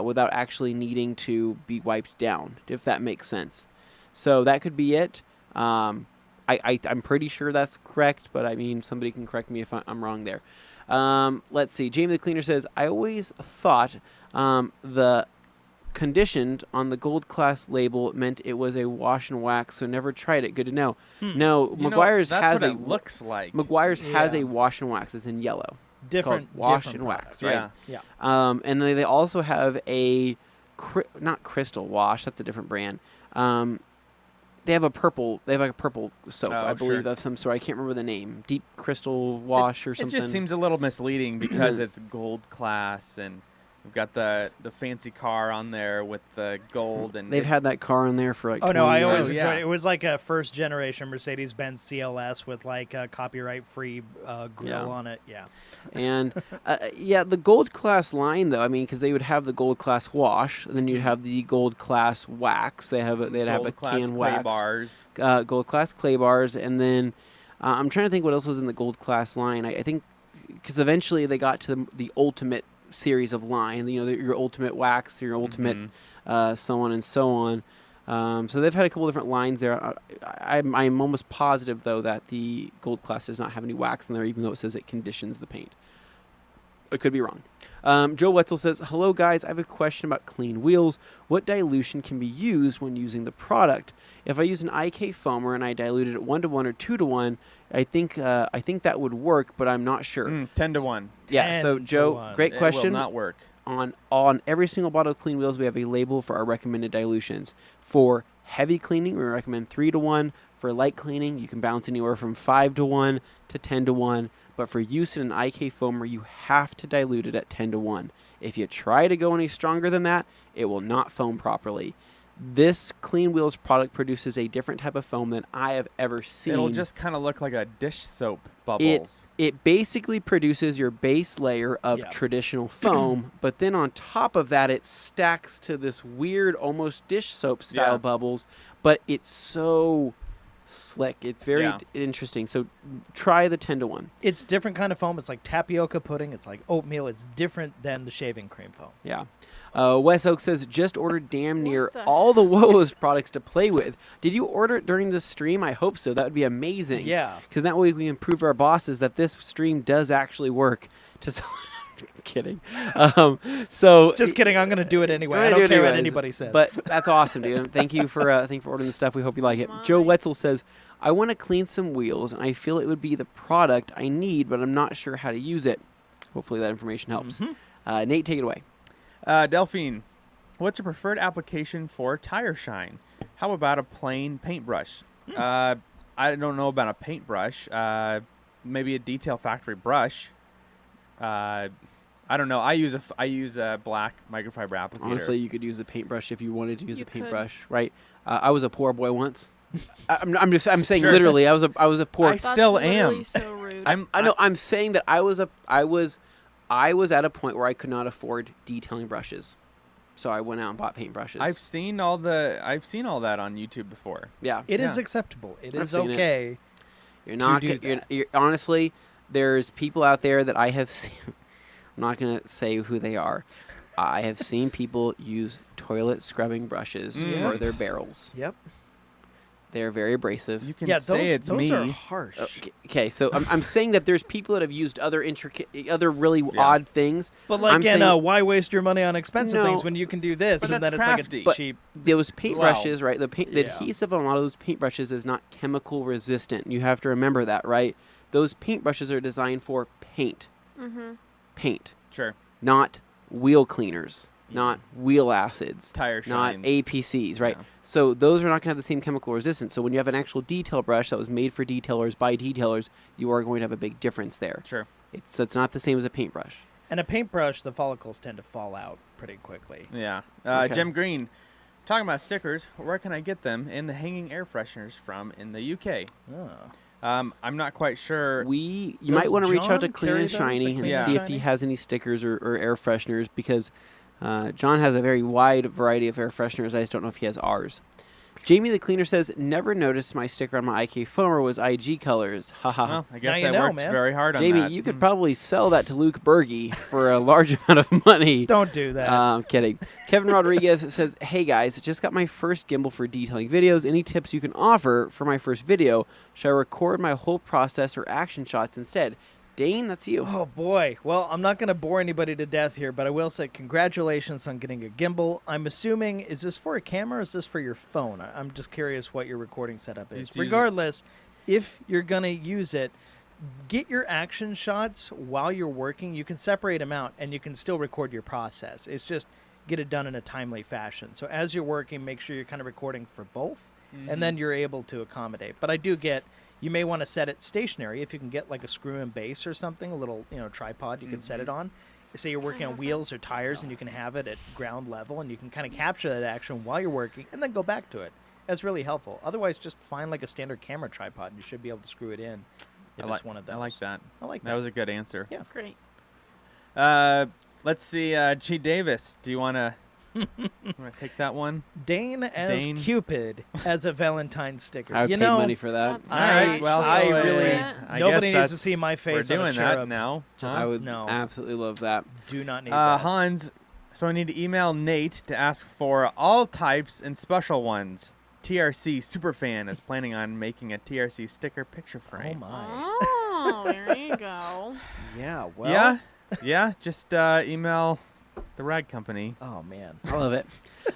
without actually needing to be wiped down, if that makes sense. So that could be it. I'm pretty sure that's correct, but I mean, somebody can correct me if I'm wrong there. Let's see. Jamie the Cleaner says, I always thought the conditioned on the gold class label meant it was a wash and wax, so never tried it. Good to know. No, McGuire's has what it looks like. McGuire's has a wash and wax. It's in yellow. Different wash different and wax, product. right? Yeah. And then they also have a not Crystal Wash. That's a different brand. They have a purple. They have like a purple soap, I believe, of some sort. I can't remember the name. Deep Crystal Wash or something. It just seems a little misleading because it's gold class and we've got the fancy car on there with the gold, and they've had that car on there for like. Oh no, 20 I years. always enjoyed it. It was like a first generation Mercedes-Benz CLS with like a copyright-free grill on it. Yeah. And the gold class line though, I mean, because they would have the gold class wash, and then you'd have the gold class wax. They'd have a can wax, bars, gold class clay bars, and then I'm trying to think what else was in the gold class line. I think because eventually they got to the ultimate series of line. You know, your ultimate wax, your ultimate so on and so on. So they've had a couple different lines there. I'm almost positive, though, that the Gold Class does not have any wax in there, even though it says it conditions the paint. I could be wrong. Joe Wetzel says, hello, guys. I have a question about clean wheels. What dilution can be used when using the product? If I use an IK foamer and I dilute it at 1:1 or 2:1, I think that would work, but I'm not sure. 10-1. Yeah, so 10 to Joe, 1. great question. It will not work. On every single bottle of clean wheels, we have a label for our recommended dilutions. For heavy cleaning, we recommend 3:1. For light cleaning, you can bounce anywhere from 5:1 to 10:1. But for use in an IK foamer, you have to dilute it at 10:1. If you try to go any stronger than that, it will not foam properly. This Clean Wheels product produces a different type of foam than I have ever seen. It'll just kind of look like a dish soap bubbles. It basically produces your base layer of traditional foam, but then on top of that, it stacks to this weird, almost dish soap style bubbles. But it's so slick. It's very interesting. So try the 10:1. It's different kind of foam. It's like tapioca pudding. It's like oatmeal. It's different than the shaving cream foam. Yeah. Wes Oak says, just ordered damn near the all the Woos products to play with. Did you order it during the stream? I hope so. That would be amazing. Yeah. Because that way we can prove to our bosses that this stream does actually work. I'm kidding. So Just kidding. I'm going to do it anyway. I'm I gonna don't do it care what anyways. anybody says. But that's awesome, dude. Thank you for ordering the stuff. We hope you like it. Joe Wetzel says, I want to clean some wheels, and I feel it would be the product I need, but I'm not sure how to use it. Hopefully that information helps. Nate, take it away. Delphine, what's your preferred application for tire shine? How about a plain paintbrush? I don't know about a paintbrush. Maybe a Detail Factory brush. I don't know. I use a black microfiber applicator. Honestly, you could use a paintbrush if you wanted to use a paintbrush, right? I was a poor boy once. I'm saying Sure. literally. I was a poor. I still am. So rude. I'm saying that I was at a point where I could not afford detailing brushes, so I went out and bought paintbrushes. I've seen all that on YouTube before. Yeah, it is acceptable. It I've is seen it. okay. You're not. do You're honestly, there's people out there that I have seen. I'm not gonna say who they are. I have seen people use toilet scrubbing brushes for their barrels. Yep. They're very abrasive. You can say it's those me. are harsh. Okay, so I'm saying that there's people that have used other really odd things. But like, I'm saying, why waste your money on expensive things when you can do this? But And then that's it's crafty. like a cheap. those paintbrushes, right? The Yeah. adhesive on a lot of those paintbrushes is not chemical resistant. You have to remember that, right? Those paintbrushes are designed for paint. Paint. Sure. Not wheel cleaners. Not wheel acids. Tire not shines. APCs, right? Yeah. So those are not going to have the same chemical resistance. So when you have an actual detail brush that was made for detailers by detailers, you are going to have a big difference there. Sure. It's not the same as a paintbrush. And a paintbrush, the follicles tend to fall out pretty quickly. Yeah. Okay. Jim Green, talking about stickers, where can I get them in the hanging air fresheners from in the UK? Oh. I'm not quite sure. You Does might want to reach out to John Clean carry and those at Shiny Clean and and see if he Shiny? has any stickers or air fresheners, because John has a very wide variety of air fresheners. I just don't know if he has ours. Jamie the Cleaner says, never noticed my sticker on my IK foamer was IG colors. Haha. Well, I guess Now you I know, worked man. very hard on Jamie, that. you could probably sell that to Luke Berge for a large amount of money. Don't do that. I'm kidding. Kevin Rodriguez says, hey guys, just got my first gimbal for detailing videos. Any tips you can offer for my first video? Should I record my whole process or action shots instead? Dane, that's you. Oh, boy. Well, I'm not going to bore anybody to death here, but I will say congratulations on getting a gimbal. I'm assuming, is this for a camera or is this for your phone? I'm just curious what your recording setup is. Just use it. Regardless, if you're going to use it, get your action shots while you're working. You can separate them out, and you can still record your process. It's just get it done in a timely fashion. So as you're working, make sure you're kind of recording for both, and then you're able to accommodate. But I do get... You may want to set it stationary. If you can get like a screw and base or something, a little tripod you can set it on. Say you're working on wheels or tires, and you can have it at ground level, and you can kind of capture that action while you're working, and then go back to it. That's really helpful. Otherwise, just find like a standard camera tripod, and you should be able to screw it in if it's one of those. I like that. I like That that. was a good answer. Yeah. Great. Let's see. G. Davis, do you want to take that one? Dane as Dane. Cupid as a Valentine sticker. I would you pay know, money for that. That's All right. Well, I so, really- I nobody guess needs to see my face We're on a doing that cherub. now. Just- I would no. absolutely love that. do not need that. Hans, So I need to email Nate to ask for all types and special ones. TRC Superfan is planning on making a TRC sticker picture Oh frame. my. Oh, there you go. Yeah. Well. Yeah. Just email the rag company. Oh man. I love it.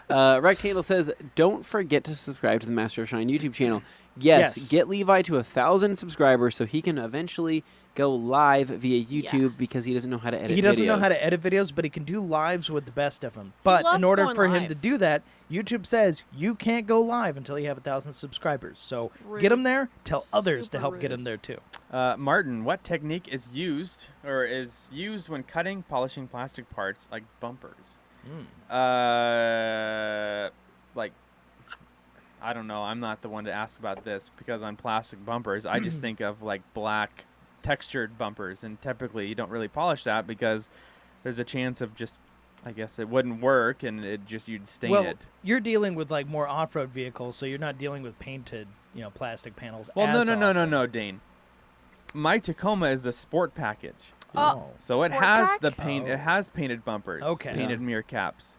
Rectangle says, don't forget to subscribe to the Master of Shine YouTube channel. Yes, get Levi to 1,000 subscribers so he can eventually go live via YouTube because he doesn't know how to edit videos. He doesn't know how to edit videos, but he can do lives with the best of them. But in order for him to do that, YouTube says you can't go live until you have 1,000 subscribers. So get him there. Tell others to help get him there too. Martin, what technique is used when cutting, polishing plastic parts like bumpers? Like, I don't know. I'm not the one to ask about this because on plastic bumpers, I just think of like black textured bumpers, and typically you don't really polish that because there's a chance of just, I guess it wouldn't work, and you'd stain it. You're dealing with like more off-road vehicles, so you're not dealing with painted, plastic panels. Well, no, Dane. My Tacoma is the sport package. So it has the paint. It has painted bumpers. Okay. Painted mirror caps.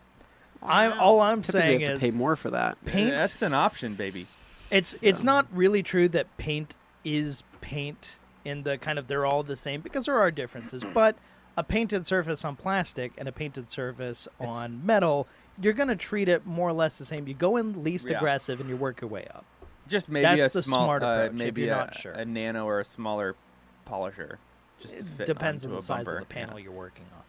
All I'm Typically saying you have is to pay more for that. paint. That's an option, baby. It's not really true that paint is paint in the kind of they're all the same, because there are differences. But a painted surface on plastic and a painted surface on metal, you're going to treat it more or less the same. You go in least aggressive and you work your way up. Just maybe That's a the small, smart approach, if maybe you're a, not sure. a nano or a smaller polisher. Just to It fit depends onto on the a size bumper. of the panel you're working on.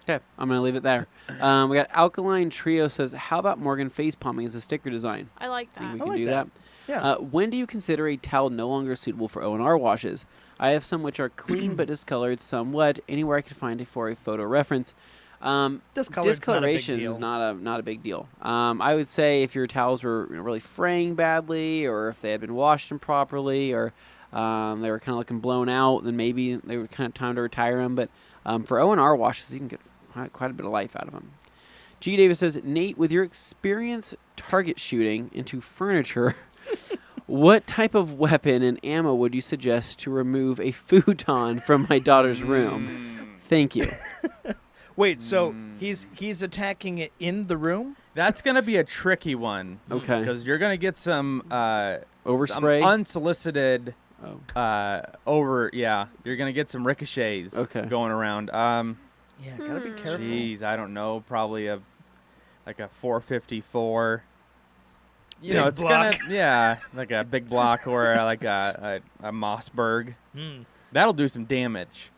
Okay, I'm going to leave it there. We got Alkaline Trio says, how about Morgan face palming as a sticker design? I like Think we that. can like do that. that? Yeah. When do you consider a towel no longer suitable for O&R washes? I have some which are clean but discolored somewhat. Anywhere I could find it for a photo reference. Discoloration is not a big deal. I would say if your towels were really fraying badly, or if they had been washed improperly, or they were kind of looking blown out, then maybe they were kind of time to retire them. But for O&R washes, you can get quite a bit of life out of them. G. Davis says, Nate, with your experience target shooting into furniture, what type of weapon and ammo would you suggest to remove a futon from my daughter's room? Thank you. Wait, so he's attacking it in the room? That's gonna be a tricky one. Okay. Because you're gonna get some Overspray? some unsolicited. Oh. You're gonna get some ricochets. Going around. Yeah, gotta be careful. Jeez, I don't know. Probably a 454. Big block. Like a big block or like a Mossberg. That'll do some damage.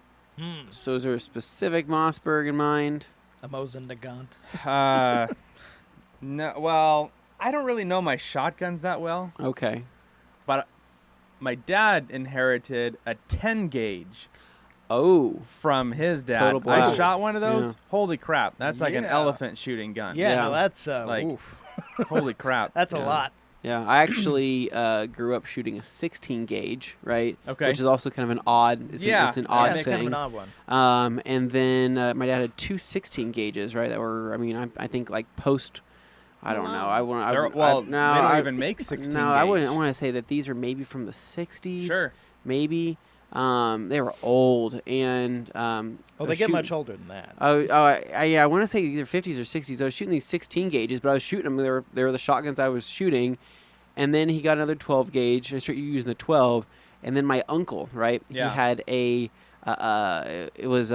So is there a specific Mossberg in mind? A Mosin-Nagant. No. Well, I don't really know my shotguns that well. Okay. But my dad inherited a 10 gauge. Oh. From his dad. Total blast. I shot one of those. Yeah. Holy crap. That's like an Yeah. elephant shooting gun. Yeah, no, that's oof. Holy crap. That's a Yeah. lot. Yeah, I actually grew up shooting a 16 gauge, right? Okay. Which is also kind of an odd. It's an odd it's thing. kind of an odd one. And then my dad had two 16 gauges, right? That were, I think like post. I don't know. They don't even make 16 No, gauge. I wouldn't. I want to say that these are maybe from the 60s. Sure. Maybe. They were old and. They get much older than that. I want to say either 50s or 60s. I was shooting these 16 gauges, but I was shooting them. They were the shotguns I was shooting, and then he got another 12 gauge. I started using the 12, and then my uncle, right? Yeah. He had a. It was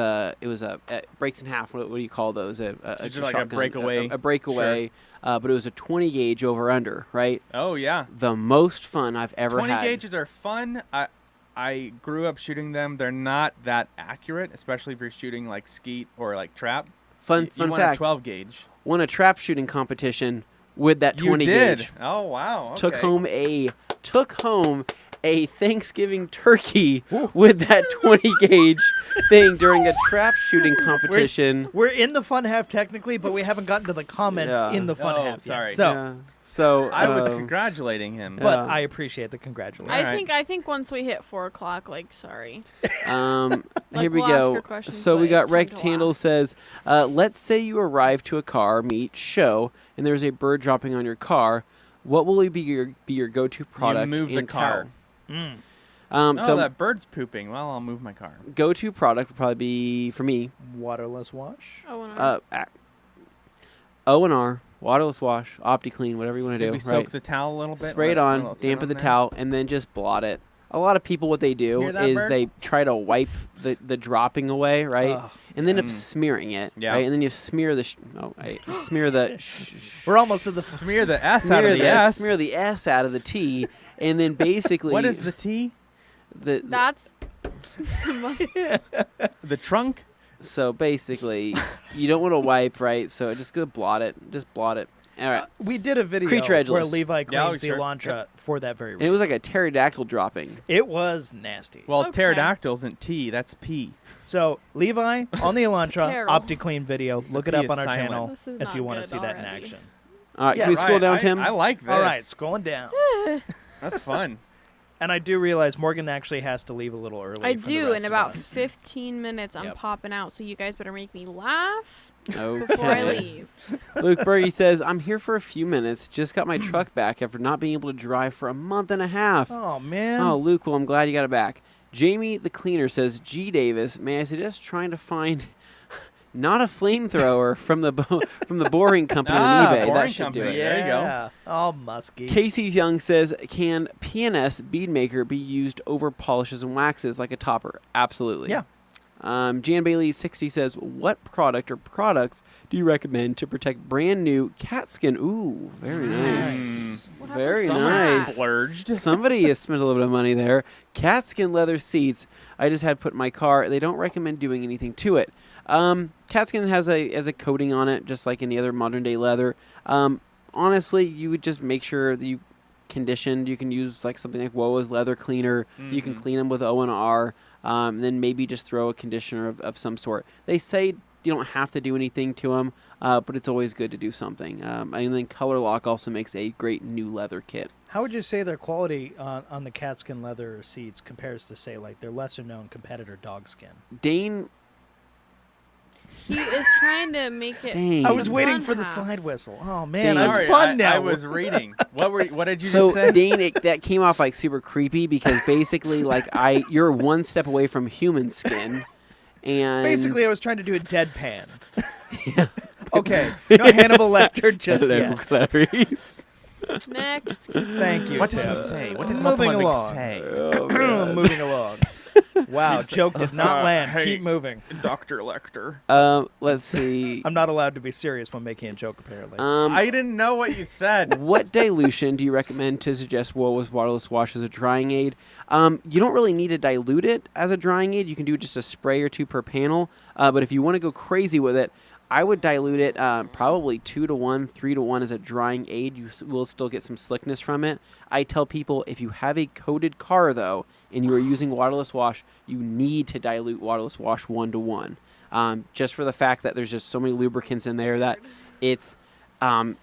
breaks in half. What do you call those? A like a shotgun. breakaway. A breakaway. Sure. But it was a 20 gauge over under, right? Oh yeah. The most fun I've ever 20 had. gauges are fun. I grew up shooting them. They're not that accurate, especially if you're shooting like skeet or like trap. Fun you want fact. a 12 gauge. Won a trap shooting competition with that 20 You did. gauge. Oh wow. Okay. Took home a Thanksgiving turkey with that 20 gauge thing during a trap shooting competition. We're in the fun half technically, but we haven't gotten to the comments Yeah. in the fun half sorry. yet. So I was congratulating him. But Yeah. I appreciate the congratulations. I think once we hit 4 o'clock, sorry. here we we'll ask her go. questions, So but we got it's time to Rectangle laugh. says, let's say you arrive to a car meet show and there's a bird dropping on your car. What will be your go-to product? move the in car. tow? So that bird's pooping. Well, I'll move my car. go-to product would probably be for me. Waterless wash. Oh, O&R, waterless wash, OptiClean, whatever you want to do. We soak the towel a little bit. Spray it let on, it sit dampen the there. towel, and then just blot it. A lot of people, what they do Hear that, is bird? they try to wipe the dropping away, right? Ugh. And then end up smearing it, Yeah. right? And then you smear the smear the We're almost to the. Smear the S out of the S. smear the S out of the T, and then basically What is the T? That's The trunk? So basically, you don't want to wipe, right? So just go blot it. Just blot it. All right. We did a video Creature where edgeless. Levi cleans the sure. Elantra for that very And reason. it was like a pterodactyl dropping. It was nasty. Well, Okay. pterodactyl isn't T. That's P. So Levi on the Elantra Terrible. OptiClean video. Look it P up is on our silent. channel This is if not you want to good see that in already. action. All right. Yeah, Can we scroll down, Tim? I like this. All right, it's going down. That's fun. And I do realize Morgan actually has to leave a little early. I from the do. rest In of about us. 15 minutes, I'm Yep. popping out. So you guys better make me laugh before I Okay. leave. Luke Berge says, I'm here for a few minutes. Just got my truck back after not being able to drive for a month and a half. Oh man. Oh, Luke, well, I'm glad you got it back. Jamie the Cleaner says, G. Davis, may I suggest trying to find not a flamethrower from the from the boring company on eBay? Boring That should Company. do it. Yeah. There you go. Yeah. Oh, musky. Casey Young says, can PNS bead maker be used over polishes and waxes like a topper? Absolutely. Yeah. Jan Bailey 60 says, what product or products do you recommend to protect brand new cat skin? Ooh, very nice. What happened Very to Someone nice. that? splurged. Somebody has spent a little bit of money there. Cat skin leather seats. I just had put in my car. They don't recommend doing anything to it. Cat skin has a coating on it, just like any other modern day leather. Honestly, you would just make sure that you conditioned. You can use like something like WOA's leather cleaner. You can clean them with O&R. Then maybe just throw a conditioner of some sort. They say you don't have to do anything to them, but it's always good to do something. And then Color Lock also makes a great new leather kit. How would you say their quality on the cat skin leather seats compares to, say, like their lesser known competitor dog skin? Dane, He is trying to make it. Dang. I was the waiting fun for the half. slide whistle. Oh man, Dang. that's Sorry, fun now. I was reading. What did you so just say? Dane, that came off like super creepy because basically, like you're one step away from human skin, and Basically, I was trying to do a deadpan. Yeah. Okay, no Hannibal Lecter just That's yet. Clarice. Next. Thank you. What did Tim. he say? What did Moving Multiple along. say? Oh, man. Moving along. Wow, He's- joke did not land. hey. Keep moving. Dr. Lecter. Let's see. I'm not allowed to be serious when making a joke, apparently. I didn't know what you said. What dilution do you recommend to suggest with waterless wash as a drying aid? You don't really need to dilute it as a drying aid. You can do just a spray or two per panel. But if you want to go crazy with it, I would dilute it probably 2 to 1, 3 to 1 as a drying aid. You will still get some slickness from it. I tell people if you have a coated car, though, and you are using waterless wash, you need to dilute waterless wash 1 to 1. Just for the fact that there's just so many lubricants in there that it's to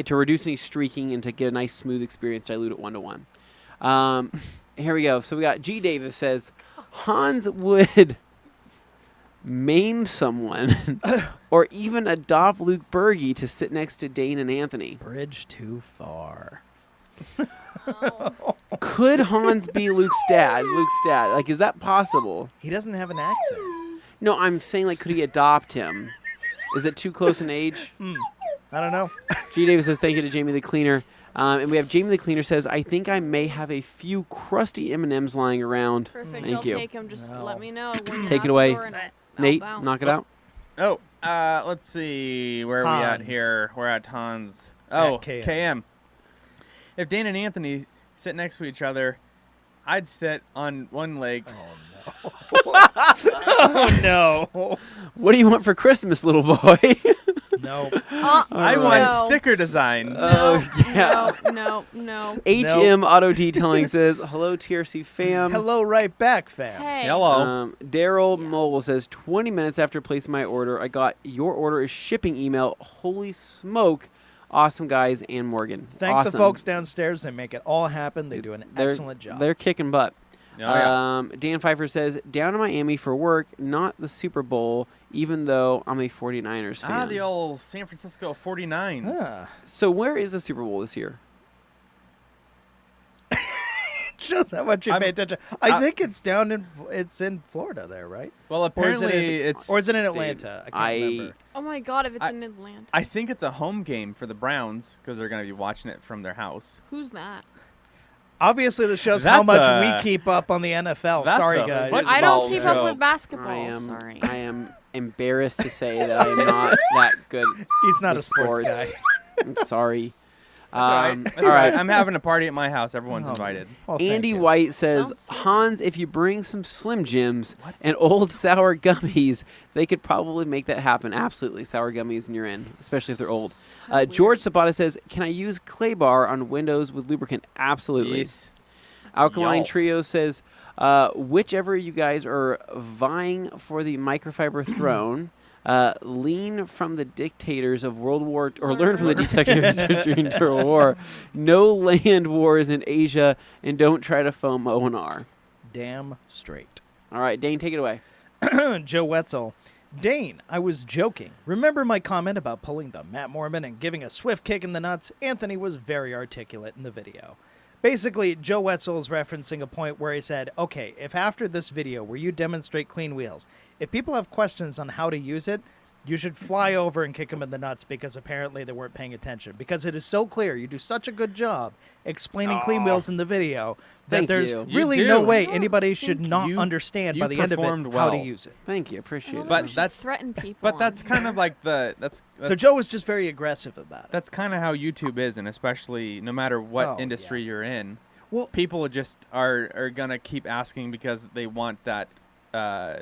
reduce any streaking and to get a nice smooth experience, dilute it 1 to 1. Here we go. So we got G. Davis says, Hans would maim someone or even adopt Luke Berge to sit next to Dane and Anthony. Bridge too far. Could Hans be Luke's dad? Like, is that possible? He doesn't have an accent. No, I'm saying, like, could he adopt him? Is it too close in age? I don't know. G. Davis says, thank you to Jamie the Cleaner. And we have Jamie the Cleaner says, I think I may have a few crusty M&Ms lying around. Perfect. Thank I'll you. take him. Just No. let me know when you're Take out it the away. door and I'll Nate, bounce. knock it out. Oh, let's see. Where are we at Hans. here? We're at Hans. Oh, At KM. KM. If Dane and Anthony sit next to each other, I'd sit on one leg. Oh no. What do you want for Christmas, little boy? No. I All want no. sticker designs. Oh, yeah. No. HM Auto Detailing says, hello, TRC fam. Hello, right back, fam. Hey. Hello. Daryl Mobile says, 20 minutes after placing my order, I got your order is shipping email. Holy smoke. Awesome guys and Morgan. Thank awesome. the folks downstairs. They make it all happen. They do an They're- excellent job. They're kicking butt. Oh, yeah. Dan Pfeiffer says, down in Miami for work, not the Super Bowl, even though I'm a 49ers fan. The old San Francisco 49s. Ah. So where is the Super Bowl this year? Shows how much you pay attention. I think it's in Florida there, right? Well, apparently or is it in Atlanta? I can't remember. Oh my God! If it's in Atlanta, I think it's a home game for the Browns because they're going to be watching it from their house. who's that? Obviously, this shows how much we keep up on the NFL. Sorry, guys. I don't keep up joke. with basketball. I am embarrassed to say that I am not that good. He's not with a sports guy. I'm sorry. That's all right. I'm having a party at my house. Everyone's invited. Well, thank Andy you. White says, Don't say Hans, if you bring some Slim Jims and old sour gummies, they could probably make that happen. Absolutely, sour gummies and you're in, especially if they're old. George Sabata says, can I use clay bar on windows with lubricant? Absolutely. Yes. Alkaline Yes. Trio says, whichever you guys are vying for the microfiber throne, lean from the dictators of World War, or learn from the dictators during World War. No land wars in Asia, and don't try to foam O&R. Damn straight. All right, Dane, take it away. Joe Wetzel. Dane, I was joking. Remember my comment about pulling the Matt Mormon and giving a swift kick in the nuts? Anthony was very articulate in the video. Basically, Joe Wetzel is referencing a point where he said, okay, if after this video where you demonstrate clean wheels, if people have questions on how to use it, you should fly over and kick them in the nuts because apparently they weren't paying attention. Because it is so clear. You do such a good job explaining clean wheels in the video that Thank there's you. really You no do. way I anybody don't should think not you- understand you by the end of it performed how to well. use it. Thank you. Appreciate But it. that's- threaten people. But that's kind of like that's So Joe was just very aggressive about it. that's kind of how YouTube is, and especially no matter what Oh, industry you're in, Well, people just are gonna keep asking because they want that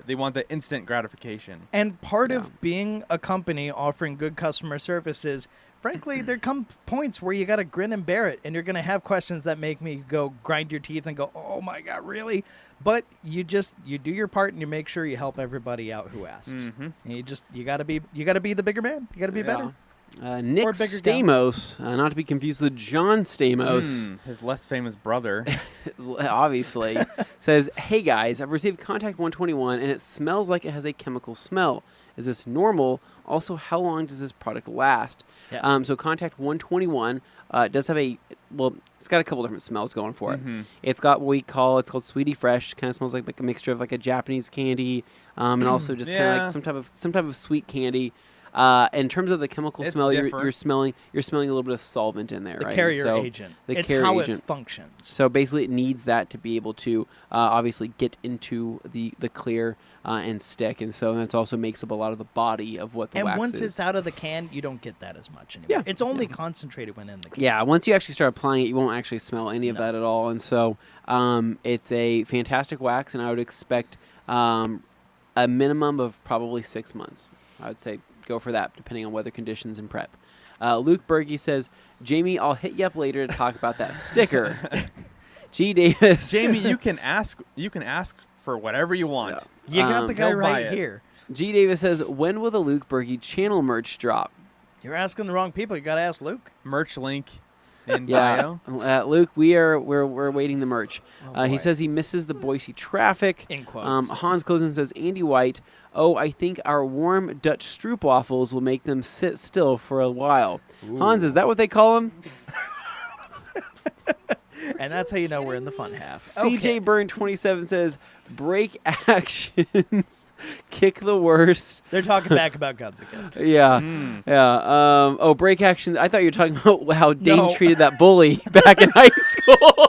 they want the instant gratification. and part of being a company offering good customer service is, frankly, there come points where you got to grin and bear it, and you're going to have questions that make me go grind your teeth and go, oh my God, really? But you do your part and you make sure you help everybody out who asks. Mhm. And you got to be the bigger man. You got to be better. Nick Or bigger gal. Stamos, not to be confused with John Stamos, His less famous brother. obviously, says, hey guys, I've received Contact 121 and it smells like it has a chemical smell. Is this normal? Also, how long does this product last? Yes. So Contact 121 does have it's got a couple different smells going for it. Mhm. It's got what it's called Sweetie Fresh. Kind of smells like a mixture of like a Japanese candy, and also just kind of Yeah. like some type of sweet candy. In terms of the chemical It's smell, different. you're smelling a little bit of solvent in there, The right? carrier So agent. the It's carrier how agent. it functions. So basically, it needs that to be able to obviously get into the clear and stick, and so that's also makes up a lot of the body of what the And wax once is. it's out of the can, you don't get that as much anymore. Yeah. It's only concentrated when in the can. Yeah, once you actually start applying it, you won't actually smell any of that at all. And so it's a fantastic wax, and I would expect a minimum of probably 6 months. I would say go for that, depending on weather conditions and prep. Luke Berge says, Jamie, I'll hit you up later to talk about that sticker. G. Davis. Jamie, you can ask for whatever you want. You got the guy he'll buy right it. here. G. Davis says, when will the Luke Berge channel merch drop? You're asking the wrong people. You got to ask Luke. Merch link in Yeah, bio. Luke, we're waiting the merch. Oh, He boy. says he misses the Boise traffic. In quotes. Hans Closen says, Andy White, I think our warm Dutch stroopwafels will make them sit still for a while. Hans, is that what they call them? And that's how you know we're in the fun half. CJ Byrne 27 says, break actions, kick the worst. They're talking back about guns again. Yeah, Mm. yeah. Break actions. I thought you were talking about how Dane No. treated that bully back in high school.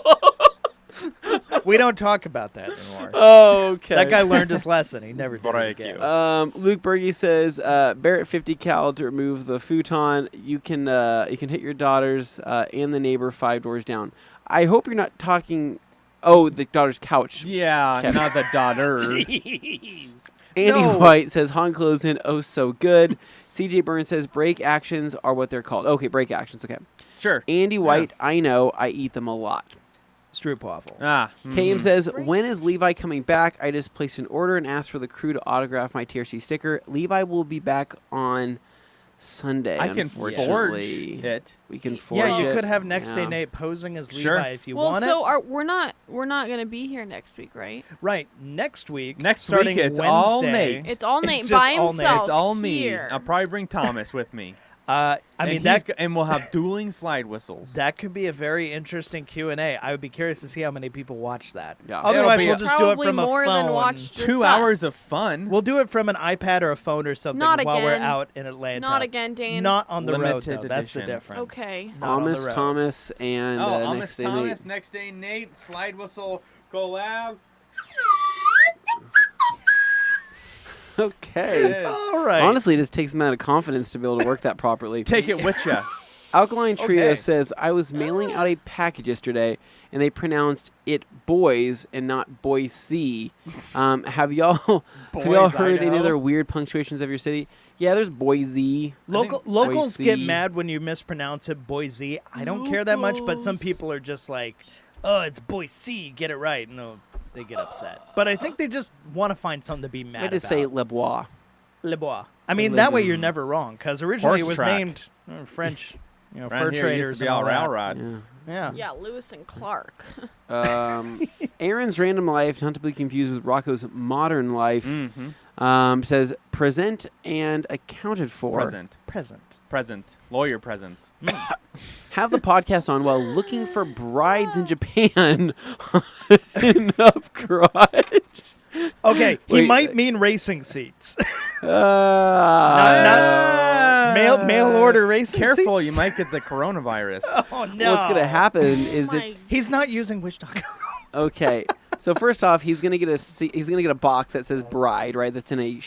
We don't talk about that anymore. Oh, okay. That guy learned his lesson. He never did it Break again. you. Luke Berge says, Barrett 50 cal to remove the futon. You can hit your daughters and the neighbor 5 doors down. I hope you're not talking. Oh, the daughter's couch. Yeah, Okay. not the daughter. Jeez. Andy No. White says, Han Closen, oh so good. CJ Burns says, break actions are what they're called. Okay, break actions. Okay. Sure. Andy White, I know. I eat them a lot. Stroopwafel. Ah. KM mhm. says, Break. when is Levi coming back? I just placed an order and asked for the crew to autograph my TRC sticker. Levi will be back on Sunday, I can forge unfortunately. it. We can forge Yeah, you it. could have next day Yeah. Nate posing as Levi Sure. if you Well, want so it. we're not gonna be here next week, right? Right. Next week. Next starting week, it's Wednesday, all Nate. It's all It's Nate just by all himself. Nate. It's all me. Here. I'll probably bring Thomas with me. I And mean, that and we'll have dueling slide whistles. that could be a very interesting Q&A. I would be curious to see how many people watch that. Yeah. Otherwise, It'll be we'll just do it Probably from a more phone. than watch just 2 hours of us. fun. We'll do it from an iPad or a phone or something Not while we're again. out in Atlanta. Not again, Dane. Not on the road, Limited though. That's the edition. difference. Okay. Not on the Thomas, road. Thomas, and Amos next day Thomas, Nate. next day Nate, slide whistle collab. Okay. It is. All right. Honestly, it just takes a amount of confidence to be able to work that properly. Take it with ya. Alkaline Trio Okay. says, I was mailing out a package yesterday, and they pronounced it boys and not Boise. Have y'all Boys, heard any Idaho. other weird punctuations of your city? Yeah, there's Boise. Locals Boise. get mad when you mispronounce it Boise. I don't care that much, but some people are just like, oh, it's Boise. Get it right. No, they get upset. But I think they just want to find something to be mad I about. just say Le Bois. Le Bois. I mean, that way you're never wrong, because originally it Horse was track. named French, fur Around here, it used traders to be and all all that. railroad. Yeah. Yeah. Yeah, Lewis and Clark. Aaron's Random Life, not to be confused with Rocco's Modern Life, Mm-hmm. says present and accounted for. Present. Presence. Lawyer presence. Have the podcast on while looking for brides in Japan in up garage. Okay, he Wait, might mean racing seats. Not mail order racing seats. Careful, you might get the coronavirus. Oh no! What's gonna happen is My it's He's not using Wish.com. okay. So first off, he's gonna get a box that says bride, right? That's in a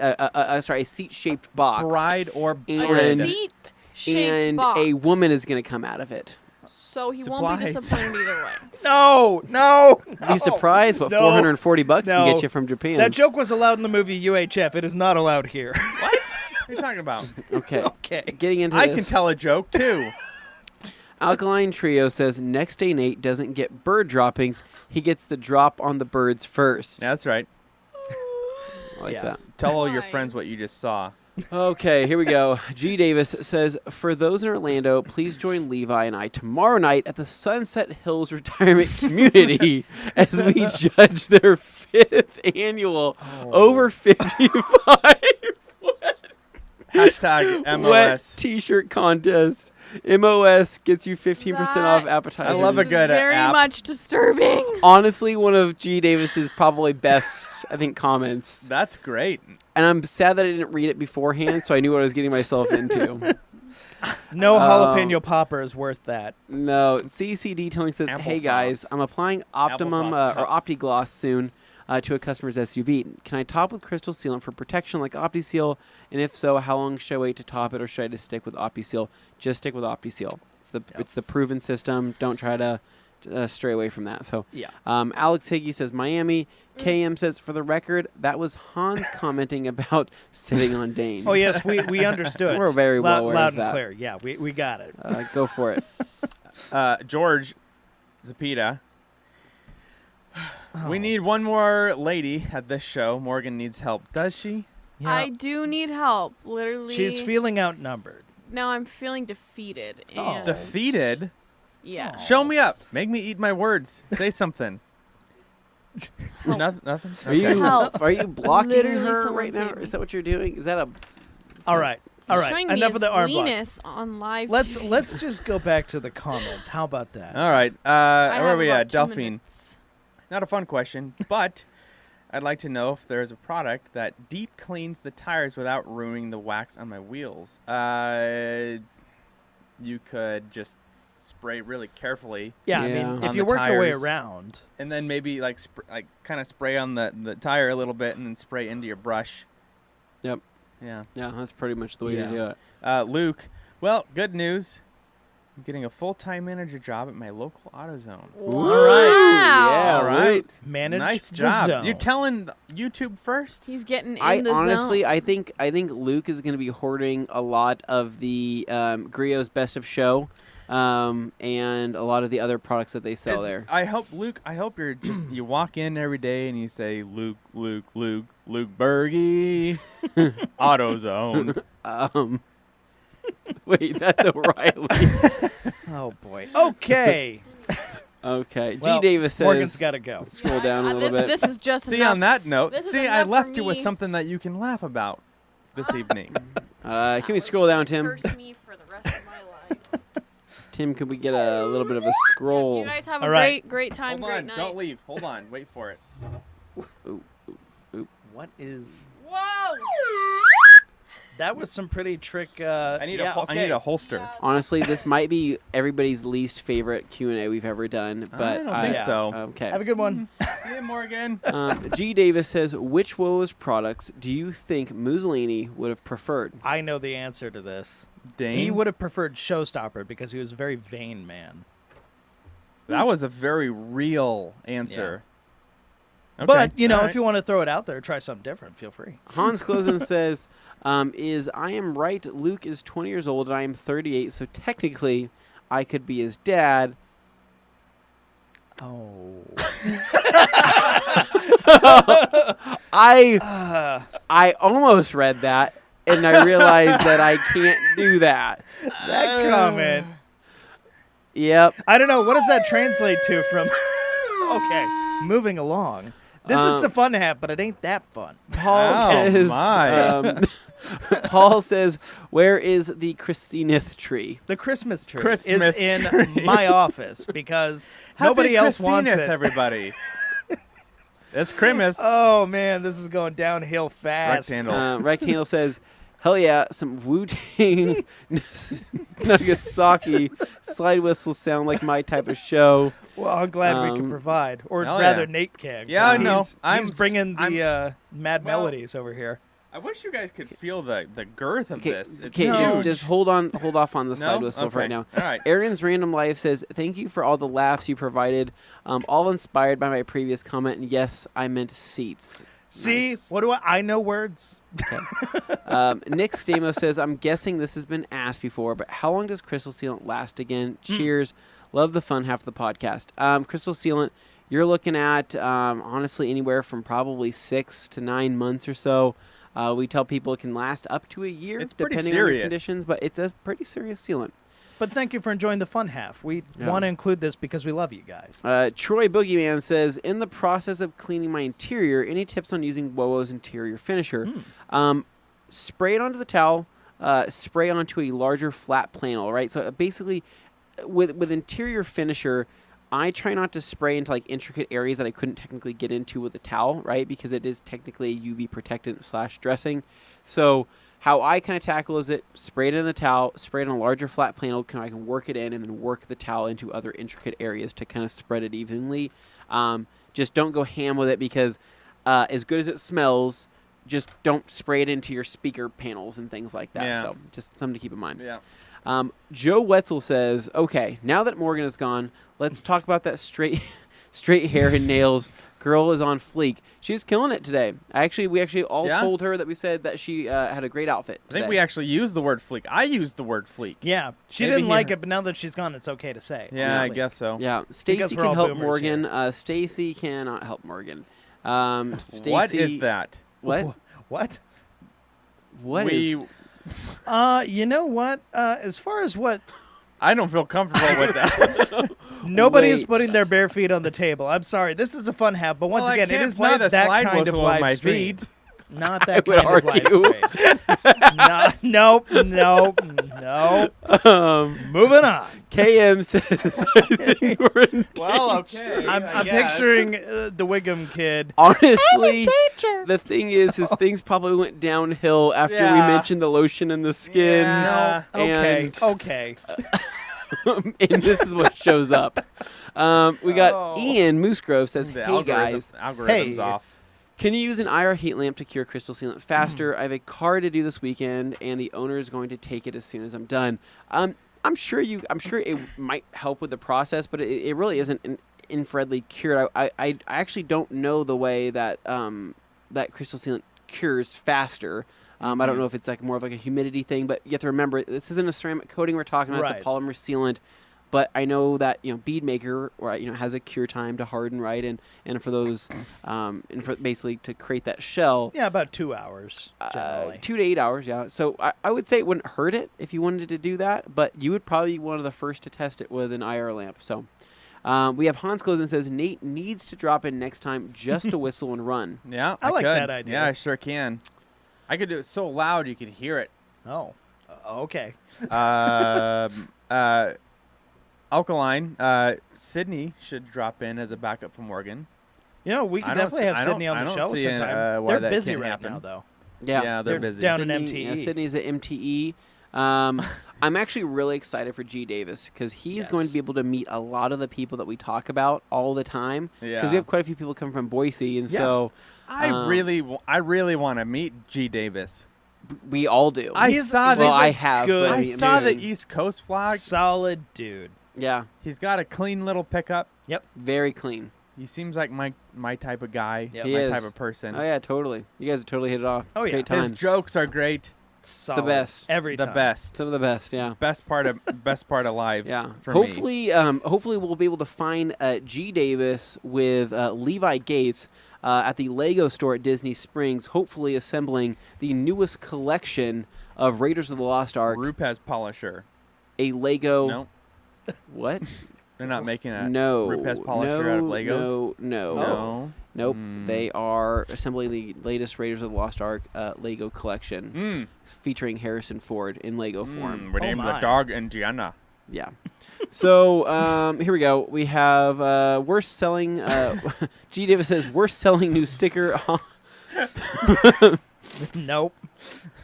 a seat shaped box. Bride or And- bread. A seat-shaped and box. a woman is gonna come out of it. So he won't be Supplies. disappointed either way. No. Be surprised what No. $440 can No. get you from Japan. That joke was allowed in the movie UHF. It is not allowed here. What? What are you talking about? Okay. Okay. Getting into I this. can tell a joke too. Alkaline Trio says next day Nate doesn't get bird droppings. He gets the drop on the birds first. That's right. I like Yeah. that. Tell all your Why? friends what you just saw. Okay, here we go. G. Davis says, for those in Orlando, please join Levi and I tomorrow night at the Sunset Hills Retirement Community as we judge their 5th annual over 55 Hashtag wet MOS. T-shirt contest. MOS gets you 15% off That appetizers. I love a This is good very app. much disturbing. Honestly, one of G. Davis's probably best, I think, comments. That's great. And I'm sad that I didn't read it beforehand, so I knew what I was getting myself into. No jalapeno popper is worth that. No, CC Detailing says, "Hey Applesauce. guys, I'm applying Optimum Applesauce or cups. OptiGloss soon to a customer's SUV. Can I top with crystal sealant for protection like OptiSeal? And if so, how long should I wait to top it, or should I just stick with OptiSeal? Just stick with OptiSeal. It's the proven system. Don't try to stray away from that. So, Yeah. Alex Higgy says Miami. KM says, for the record, that was Hans commenting about sitting on Dane. Oh yes, we understood. We're very well aware loud of and that. clear. Yeah, we got it. Go for it. George Zapita. We need one more lady at this show. Morgan needs help. Does she? Yeah. I do need help. Literally. She's feeling outnumbered. Now I'm feeling defeated. Oh. And Defeated? Yeah. Show me up. Make me eat my words. Say something. Nothing? Help. Are you blocking Literally her someone right now? save me. Is that what you're doing? Is that a? All right. Showing me Enough his of the arm block. weenus on live. Let's TV. just go back to the comments. How about that? All right. I Where are have we about at? 2 Delphine. minutes. Not a fun question, but I'd like to know if there's a product that deep cleans the tires without ruining the wax on my wheels. You could just spray really carefully, Yeah, I Yeah. mean, On if you the work your way tires. around. and then maybe like kind of spray on the tire a little bit, and then spray into your brush. Yep. Yeah. Yeah, that's pretty much the way Yeah. to do it. Luke. Well, good news. I'm getting a full-time manager job at my local AutoZone. Wow. Yeah, All right. Manage Nice the job. zone. You're telling YouTube first? He's getting in I the honestly, zone. I think Luke is going to be hoarding a lot of the Grio's Best of Show, and a lot of the other products that they sell there. I hope, Luke. I hope you're just you walk in every day and you say Luke Berge, AutoZone. Wait, that's O'Reilly. Oh boy. Okay. Okay, Well, G. Davis says. Morgan's got to go. Scroll down a little bit. This is just See, enough. on that note, This is see, I enough for left you with me. something that you can laugh about. this evening. Can we scroll down, Tim? Curse me for the rest of my life. Tim, could we get a little bit of a scroll? You guys have a All right. great time, Hold great on, night. don't leave. Hold on, wait for it. What is... Whoa! That was some pretty trick... I need a holster. Yeah. Honestly, this might be everybody's least favorite Q&A we've ever done, but I don't think so. Okay. Have a good one. Hey, Morgan. G. Davis says, which Woes products do you think Mussolini would have preferred? I know the answer to this. Dane? He would have preferred Showstopper because he was a very vain man. That was a very real answer. Okay, But, all right. if you want to throw it out there, try something different, feel free. Hans Closen says, is I am right, Luke is 20 years old and I am 38, so technically I could be his dad. Oh. I almost read that, and I realized that I can't do that. That comment. Yep. I don't know. What does that translate to from... Okay, moving along. This is the fun hat, but it ain't that fun. Paul Oh, says, my. Paul says, where is the Christineth tree? The Christmas tree Christmas is in tree. my office because nobody Happy else wants Christineth, it. everybody. It's Christmas. Oh, man, this is going downhill fast. Rectangle. Rectangle says, hell yeah, some Wu-Tang Nagasaki slide whistles sound like my type of show. Well, I'm glad we can provide. Or hell rather, yeah. Nate can. Yeah, I 'cause know. He's I'm bringing the mad well, melodies over here. I wish you guys could feel the girth of this. It's Okay, No. huge. just hold off on the slide No? whistle for right Okay. now. All right. Aaron's Random Life says, thank you for all the laughs you provided, all inspired by my previous comment, and yes, I meant seats. See, Nice. what do I know words. Nick Stamos says, I'm guessing this has been asked before, but how long does Crystal Sealant last again? Cheers. Love the fun half of the podcast. Crystal Sealant, you're looking at, honestly, anywhere from probably 6 to 9 months or so. We tell people it can last up to a year, It's pretty depending on your serious. conditions, but it's a pretty serious sealant. But thank you for enjoying the fun half. We Yeah. want to include this because we love you guys. Troy Boogeyman says, in the process of cleaning my interior, any tips on using WoWo's interior finisher? Spray it onto the towel, spray onto a larger flat panel, right? So basically, with interior finisher, I try not to spray into like intricate areas that I couldn't technically get into with a towel, right? Because it is technically a UV protectant / dressing. So how I kind of tackle is spray it in the towel, spray it on a larger flat panel, I can work it in and then work the towel into other intricate areas to kind of spread it evenly. Just don't go ham with it because as good as it smells, just don't spray it into your speaker panels and things like that. Yeah. So just something to keep in mind. Yeah. Joe Wetzel says, okay, now that Morgan is gone, let's talk about that straight hair and nails. Girl is on fleek. She's killing it today. We actually all Yeah? told her that we said that she had a great outfit I think today. we actually used the word fleek. I used the word fleek. Yeah, she Maybe didn't like he- it, but now that she's gone, it's okay to say. Yeah, I Really. guess so. Yeah, Because Stacy we're can all help boomers Morgan. Stacy cannot help Morgan. What Stacy- is that? What? What? What is? You know what? As far as what I don't feel comfortable with that. nobody is Wait. putting their bare feet on the table. I'm sorry. This is a fun half, but once Well, I again, it can't is play not the that slide kind of whistle with live my stream. feet. Not that would kind of live argue. stream. Nope. Moving on. KM says, I think we're in Well, okay. I'm picturing the Wiggum kid. Honestly, the thing is, things probably went downhill after we Yeah. mentioned the lotion and the skin. Yeah. Okay. And- Okay. and this is what shows up. We got Oh. Ian Moosegrove says, The hey guys, algorithm's Hey. off. can you use an IR heat lamp to cure crystal sealant faster? I have a car to do this weekend, and the owner is going to take it as soon as I'm done. I'm sure it might help with the process, but it really isn't infraredly cured. I actually don't know the way that that crystal sealant cures faster. I don't know if it's like more of like a humidity thing, but you have to remember this isn't a ceramic coating we're talking about. Right. It's a polymer sealant. But I know that bead maker, has a cure time to harden, right, and for those, and for basically to create that shell. Yeah, about 2 hours generally. 2 to 8 hours, yeah. So I would say it wouldn't hurt it if you wanted to do that, but you would probably be one of the first to test it with an IR lamp. So we have Hans Closen says Nate needs to drop in next time just to whistle and run. Yeah, I like could. that idea. Yeah, I sure can. I could do it so loud you could hear it. Oh, okay. Alkaline. Sydney should drop in as a backup from Morgan. You know, we I could don't definitely see- have I don't- Sydney on I the don't show see, sometime. why They're that busy can't right happen. now, though. Yeah, they're busy. down in Sydney, MTE. Sydney's at MTE. I'm actually really excited for G. Davis because he's going to be able to meet a lot of the people that we talk about all the time. Because Yeah. we have quite a few people come from Boise, and Yeah. so I really want to meet G. Davis. we all do. I He's- saw well, this. I have. good but I mean, saw the dude, East Coast flag. Solid dude. Yeah, He's got a clean little pickup. very clean. He seems like my type of guy, Yep. He my is. type of person. Oh yeah, totally. You guys have totally hit it off. Oh, It's a yeah. great time. His jokes are great. Solid. best. Every The time. best. Some of the best. Yeah. Best part of live. Yeah. For me. Hopefully we'll be able to find G. Davis with Levi Gates at the Lego store at Disney Springs, hopefully assembling the newest collection of Raiders of the Lost Ark. Rupes Polisher. A Lego. No, What? they're not making a No. Rupes Polisher out of Legos. No. No. Nope. Mm. They are assembling the latest Raiders of the Lost Ark Lego collection, featuring Harrison Ford in Lego form. We Oh named my. the dog Indiana. Yeah. So here we go. We have worst selling. G. Davis says worst selling new sticker. Nope.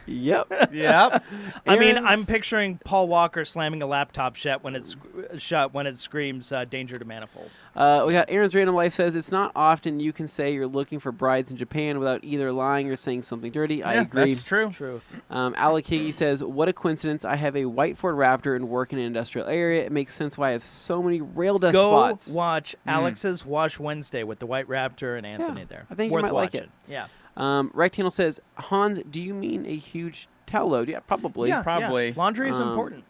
Yep. Yep. I mean, Aaron's- I'm picturing Paul Walker slamming a laptop shut when it screams "danger to manifold." We got Aaron's Random Life says it's not often you can say you're looking for brides in Japan without either lying or saying something dirty. I Yeah, agree. That's true. Truth. Alec Higgy says, what a coincidence. I have a white Ford Raptor and work in an industrial area. It makes sense why I have so many rail dust Go spots. watch Alex's Wash Wednesday with the White Raptor and Anthony Yeah, there. I think you Worth might like watching. it. Yeah. Rectangle says, Hans, do you mean a huge towel load? Yeah, probably. Yeah, probably. yeah. Laundry is Um, important.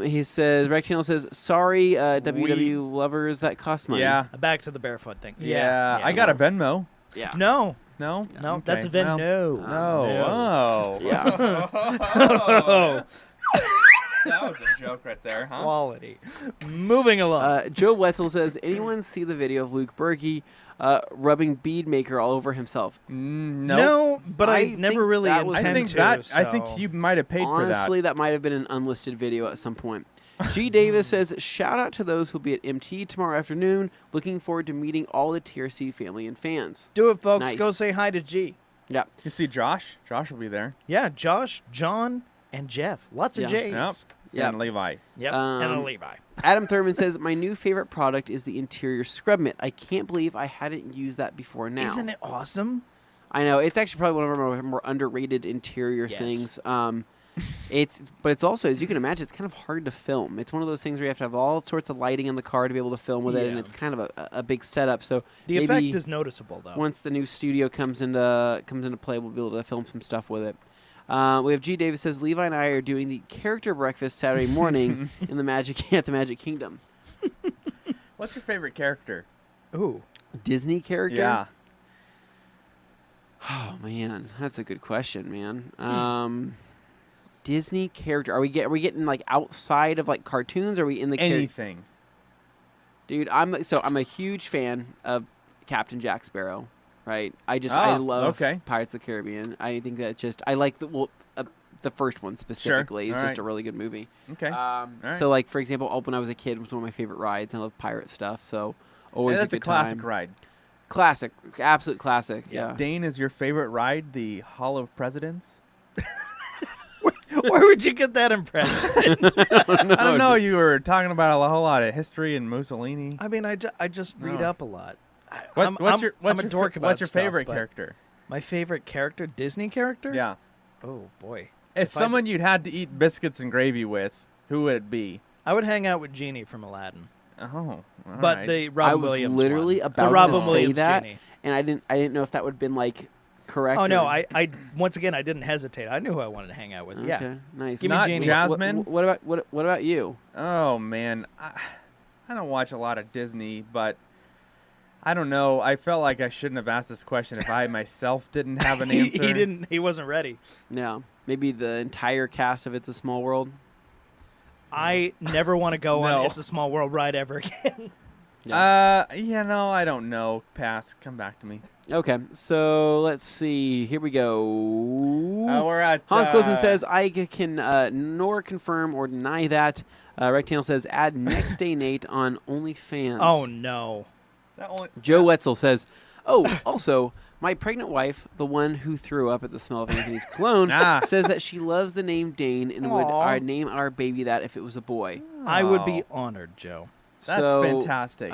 He says, Rectangle says, sorry, WW lovers, that costs money. Yeah. Back to the barefoot thing. Yeah. I got a Venmo. Yeah. No, No. no, Okay, that's a Ven. well, No. No. Oh. Yeah. Oh, That was a joke right there, huh? quality. Moving along. Joe Wetzel says, anyone see the video of Luke Berkey rubbing bead maker all over himself? No. No, but I think never really that was- I intend think to. that. I so- think you might have paid Honestly, that might have been an unlisted video at some point. G. Davis says, shout out to those who'll be at MT tomorrow afternoon. Looking forward to meeting all the TRC family and fans. Do it, folks. Nice. Go say hi to G. Yeah. for that. You see Josh? Josh will be there. Yeah, Josh, John, and Jeff. Lots of Yeah. J's. Yep. Yeah. And Levi. Yep. And a Um, Levi. Adam Thurman says, my new favorite product is the interior scrub mitt. I can't believe I hadn't used that before now. Isn't it awesome? I know. It's actually probably one of our more underrated interior Yes. things. But it's also, as you can imagine, it's kind of hard to film. It's one of those things where you have to have all sorts of lighting in the car to be able to film with it, and Yeah. it's kind of a big setup. So The maybe effect is noticeable, though. once the new studio comes into play, we'll be able to film some stuff with it. We have G. Davis says Levi and I are doing the character breakfast Saturday morning in the at the Magic Kingdom. What's your favorite character? Ooh. Disney character? Yeah. Oh man, that's a good question, man. Disney character. Are we getting like outside of like cartoons? Or are we in the Anything. Dude, I'm a huge fan of Captain Jack Sparrow. Right? I love Pirates of the Caribbean. I think that I like the first one specifically. It's All just right. a really good movie. Okay. All right. So like for example, when I was a kid, it was one of my favorite rides. I love pirate stuff. So always that's a a good classic time. ride. Classic, absolute classic. Yeah. Dane, is your favorite ride the Hall of Presidents? Where would you get that impression? I don't know. You were talking about a whole lot of history and Mussolini. I mean, I just read No. up a lot. What's your I'm a dork about What's your stuff, favorite but character? My favorite character, Disney character? Yeah. Oh, boy. If If I- someone you'd had to eat biscuits and gravy with, who would it be? I would hang out with Genie from Aladdin. Oh, all But right. the Robin I was Williams literally one. about the Robin to say Williams that, Genie. and I didn't know if that would have been like correct. Oh, no. or- I once again, I didn't hesitate. I knew who I wanted to hang out with. Okay, Yeah. nice. Give me Not Genie. Jasmine. What about you? Oh man, I don't watch a lot of Disney, but I don't know. I felt like I shouldn't have asked this question if I myself didn't have an answer. He didn't. He wasn't ready. Yeah, maybe the entire cast of It's a Small World. I never want to go No. on It's a Small World ride ever again. No, I don't know. Pass. Come back to me. Okay, so let's see. Here we go. at Hans Gosen says, I can nor confirm or deny that. Rectangle says, add next day Nate on OnlyFans. Oh, no. Joe Wetzel says, oh, also, my pregnant wife, the one who threw up at the smell of Anthony's cologne, says that she loves the name Dane and would name our baby that if it was a boy. I would be honored, Joe. That's fantastic.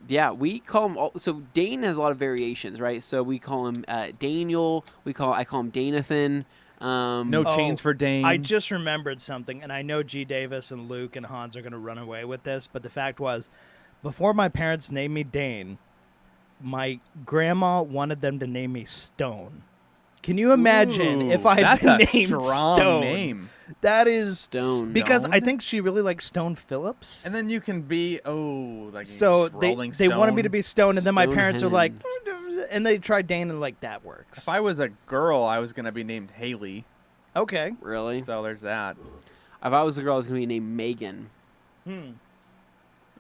Yeah, we call him. So Dane has a lot of variations, right? So we call him Daniel. I call him Danathan. No chains for Dane. I just remembered something, and I know G. Davis and Luke and Hans are going to run away with this, but the fact was, before my parents named me Dane, my grandma wanted them to name me Stone. Can you imagine if I had been named strong Stone? Name. That is Stone. because Stone? I think she really likes Stone Phillips. And then you can be So they wanted me to be Stone, and then my Stone parents were Hennon. like, and they tried Dane, and like that works. If I was a girl, I was gonna be named Haley. Okay. Really? So there's that. If I was a girl, I was going to be named Megan.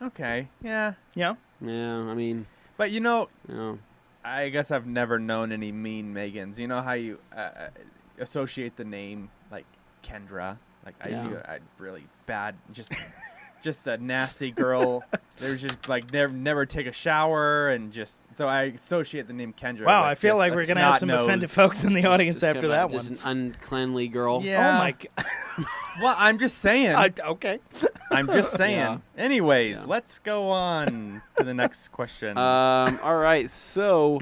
Okay. Yeah. Yeah. Yeah, I mean, But you know, you I guess I've never known any mean Megans. You know how you associate the name like Kendra? Like I really bad, just a nasty girl. There's just like never take a shower and just so I associate the name Kendra. Wow, with I feel just like a we're gonna have some snot-nosed- offended folks in the audience just after kinda that just one. an uncleanly girl. Yeah. Oh my god. Well, I'm just saying. Okay. I'm just saying. Yeah. Anyways, Yeah. let's go on to the next question. All right, so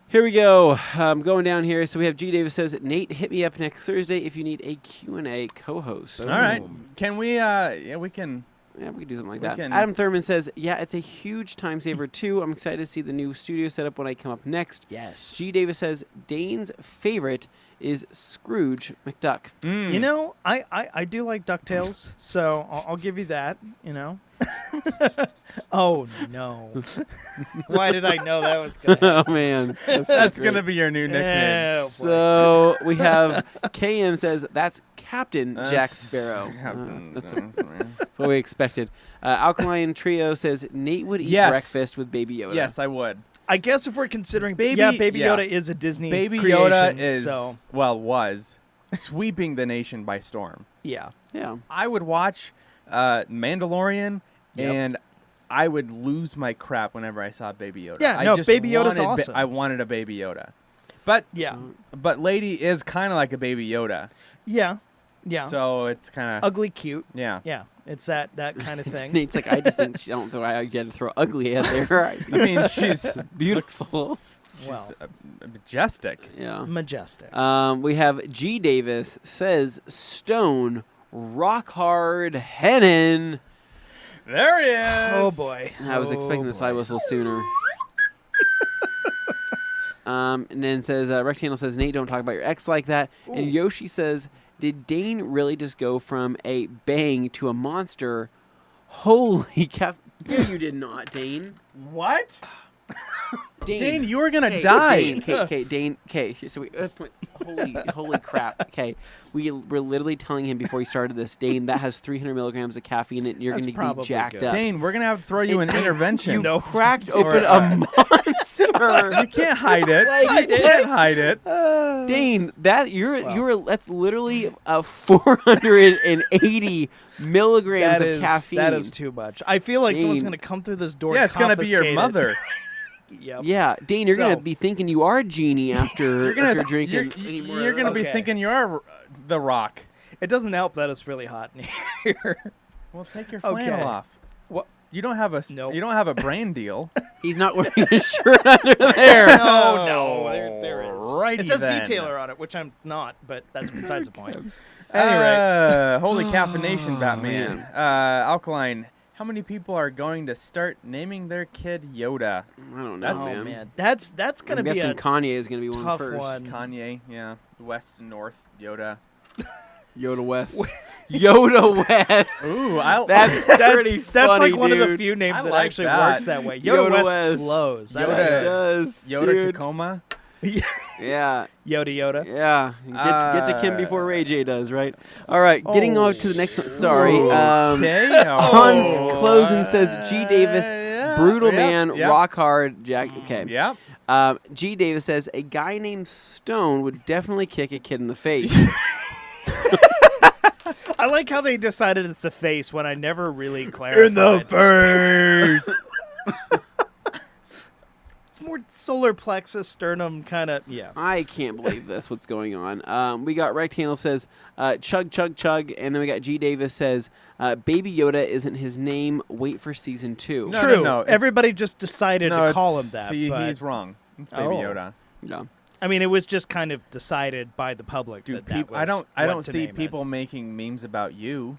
here we go. Going down here. So we have G. Davis says, Nate, hit me up next Thursday if you need a Q&A co-host. All right. Can we? Yeah, we can. Yeah, we can do something like We that. can- Adam Thurman says, yeah, it's a huge time saver, too. I'm excited to see the new studio setup when I come up next. Yes. G. Davis says, Dane's favorite is Scrooge McDuck. You know, I do like DuckTales, so I'll give you that, you know. Oh, no. Why did I know that was going to happen? Oh, man. That's gonna be your new nickname. Yeah. So we have KM says, that's Captain Jack That's- Sparrow. Captain- That's what we expected. Alkaline Trio says, Nate would eat Yes. breakfast with Baby Yoda. Yes, I would. I guess if we're considering Baby- Baby yeah. Yoda is a Disney Baby creation, Yoda is so was sweeping the nation by storm. yeah. Yeah. I would watch Mandalorian, Yep. and I would lose my crap whenever I saw Baby Yoda. Yeah, I no, just Baby Yoda's wanted awesome. I wanted a Baby Yoda, but Yeah. Lady is kind of like a Baby Yoda. Yeah. Yeah. So it's kind of Ugly cute. yeah. Yeah. It's that kind of thing. Nate's like, I just think I don't think I get to throw ugly out there. I mean, she's Beautiful. she's Well. majestic. Yeah. Majestic. We have G. Davis says, Stone, rock hard, Hennon. There he is. Oh boy. I was expecting the side whistle sooner. And then says, Rectangle says, Nate, don't talk about your ex like that. And Yoshi says, did Dane really just go from a bang to a monster? Holy cap. No, you did not, Dane. What? Dane, Dane, you were gonna die. Dane, so we, holy crap. Okay, we're literally telling him before he started this, Dane, that has 300 milligrams of caffeine in it, and you're That's going to probably be jacked good. up. Dane, we're gonna have to throw you an intervention. You No. cracked open Or, a monster. You can't hide it. Like, You can't hide it. Dane, that's literally 480 milligrams of caffeine. That is too much. I feel like someone's Dane. going to come through this door. Yeah, and it's gonna be your confiscate it. mother. Yep. Yeah, Dane, you're So- gonna be thinking you are a genie after You're drinking. any more You're of gonna that. be Okay. thinking you're the Rock. It doesn't help that it's really hot in here. Well, take your Okay. flannel off. What? You don't have a Nope. you don't have a brand deal. He's not wearing a shirt under there. No, there is. Alrighty It says then. detailer on it, which I'm not, but that's besides the point. Anyway, Holy caffeination, Batman. man. Alkaline. How many people are going to start naming their kid Yoda? I don't know, oh man. man, that's gonna I'm be guessing a Kanye is gonna be one tough first. one. Kanye, yeah. West and North, Yoda. Yoda West. Yoda West. Ooh, That's pretty That's funny, like one of the dude. few names I that like actually that. works that way. Yoda, Yoda West, West. flows. That's Yoda. good. does. Yoda dude. Tacoma. Yeah. Yoda. Yeah. Get to Kim before Ray J does, right? All right. Getting on to the next one. Sorry. Okay. Hans Oh. Closen says G. Davis, brutal Yep, man, yep. rock hard, Jack. Okay. Yep. G. Davis says, a guy named Stone would definitely kick a kid in the face. I like how they decided it's a face when I never really clarified. In the face. It's more solar plexus, sternum kind of. Yeah. I can't believe this. What's going on? We got Rectangle says, chug, chug, chug. And then we got G. Davis says, Baby Yoda isn't his name. Wait for season 2. No, True. no, Everybody just decided to call him that. See, but he's wrong. It's Baby Yoda. Yeah. I mean, it was just kind of decided by the public. Dude, that was I don't what to see name it. people making memes about you.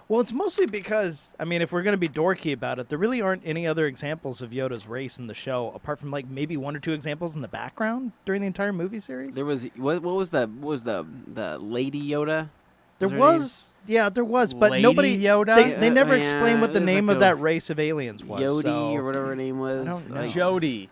Well, it's mostly because, I mean, if we're going to be dorky about it, there really aren't any other examples of Yoda's race in the show, apart from like maybe 1 or 2 examples in the background during the entire movie series. There was what was the Lady Yoda? There her was, yeah, there was, but Lady nobody. Yoda? They never Yeah, explained what it the was name like of that race of aliens was. Yodi so or whatever her name was. I don't know. Jody.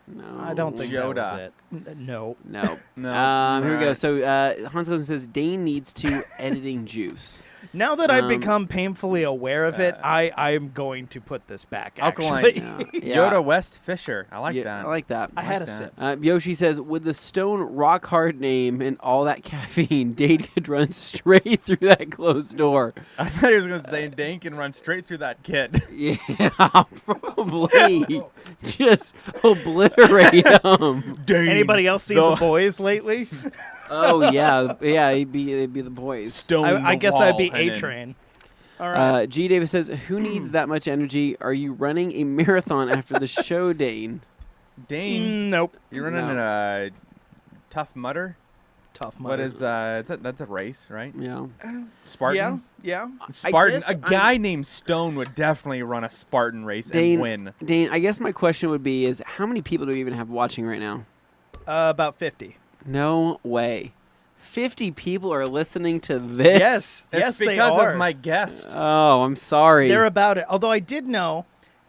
No, I don't think Yoda. that was it. No. No. No. Here we go. Alright. So Hans Gosen says Dane needs to editing juice. Now that I've Um, become painfully aware of it, I'm going to put this back. Alkaline. Actually, Yeah. Yoda West Fisher. I like Yeah, that. I like that. I had a that. sip. Yoshi says, with the Stone rock hard name and all that caffeine, Dane could run straight through that closed door. I thought he was going to say Dane can run straight through that kid. Yeah, probably. Just obliterate him. Dane. Anybody else seen The Boys lately? Oh yeah, it'd be the boys. Stone I the guess wall, I'd be and then- A-Train. All right. G. Davis says, who needs that much energy? Are you running a marathon after the show, Dane? Dane. Nope. You're running No. a Tough Mudder? Tough What Mudder. is that's a race, right? Yeah. Spartan? Yeah. Spartan. guess A guy named Stone would definitely run a Spartan race Dane, and win. Dane, I guess my question would be is how many people do we even have watching right now? About 50. No way. 50 people are listening to this? Yes. It's yes, they because are. of my guest. Oh, I'm sorry. They're about it. Although I did know,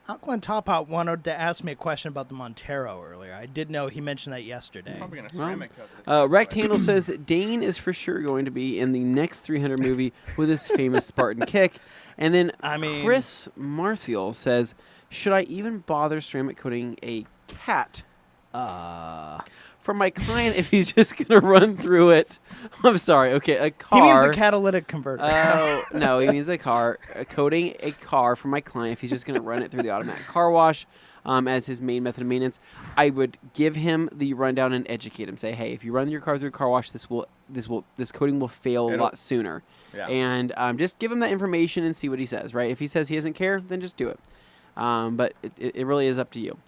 Alkaline Top Hot wanted to ask me a question about the Montero earlier. I did know he mentioned that yesterday. Probably gonna Well, ceramic coat this. Rectangle says Dane is for sure going to be in the next 300 movie with his famous Spartan kick. And then I mean- Chris Marcial says, should I even bother ceramic coating a cat? For my client, if he's just going to run through it. I'm sorry. Okay, a car. He means a catalytic converter. Oh, no, he means a car. Coating a car for my client if he's just going to run it through the automatic car wash as his main method of maintenance. I would give him the rundown and educate him. Say, hey, if you run your car through a car wash, this coating will fail a lot sooner. Yeah. And just give him that information and see what he says, right? If he says he doesn't care, then just do it. But it really is up to you.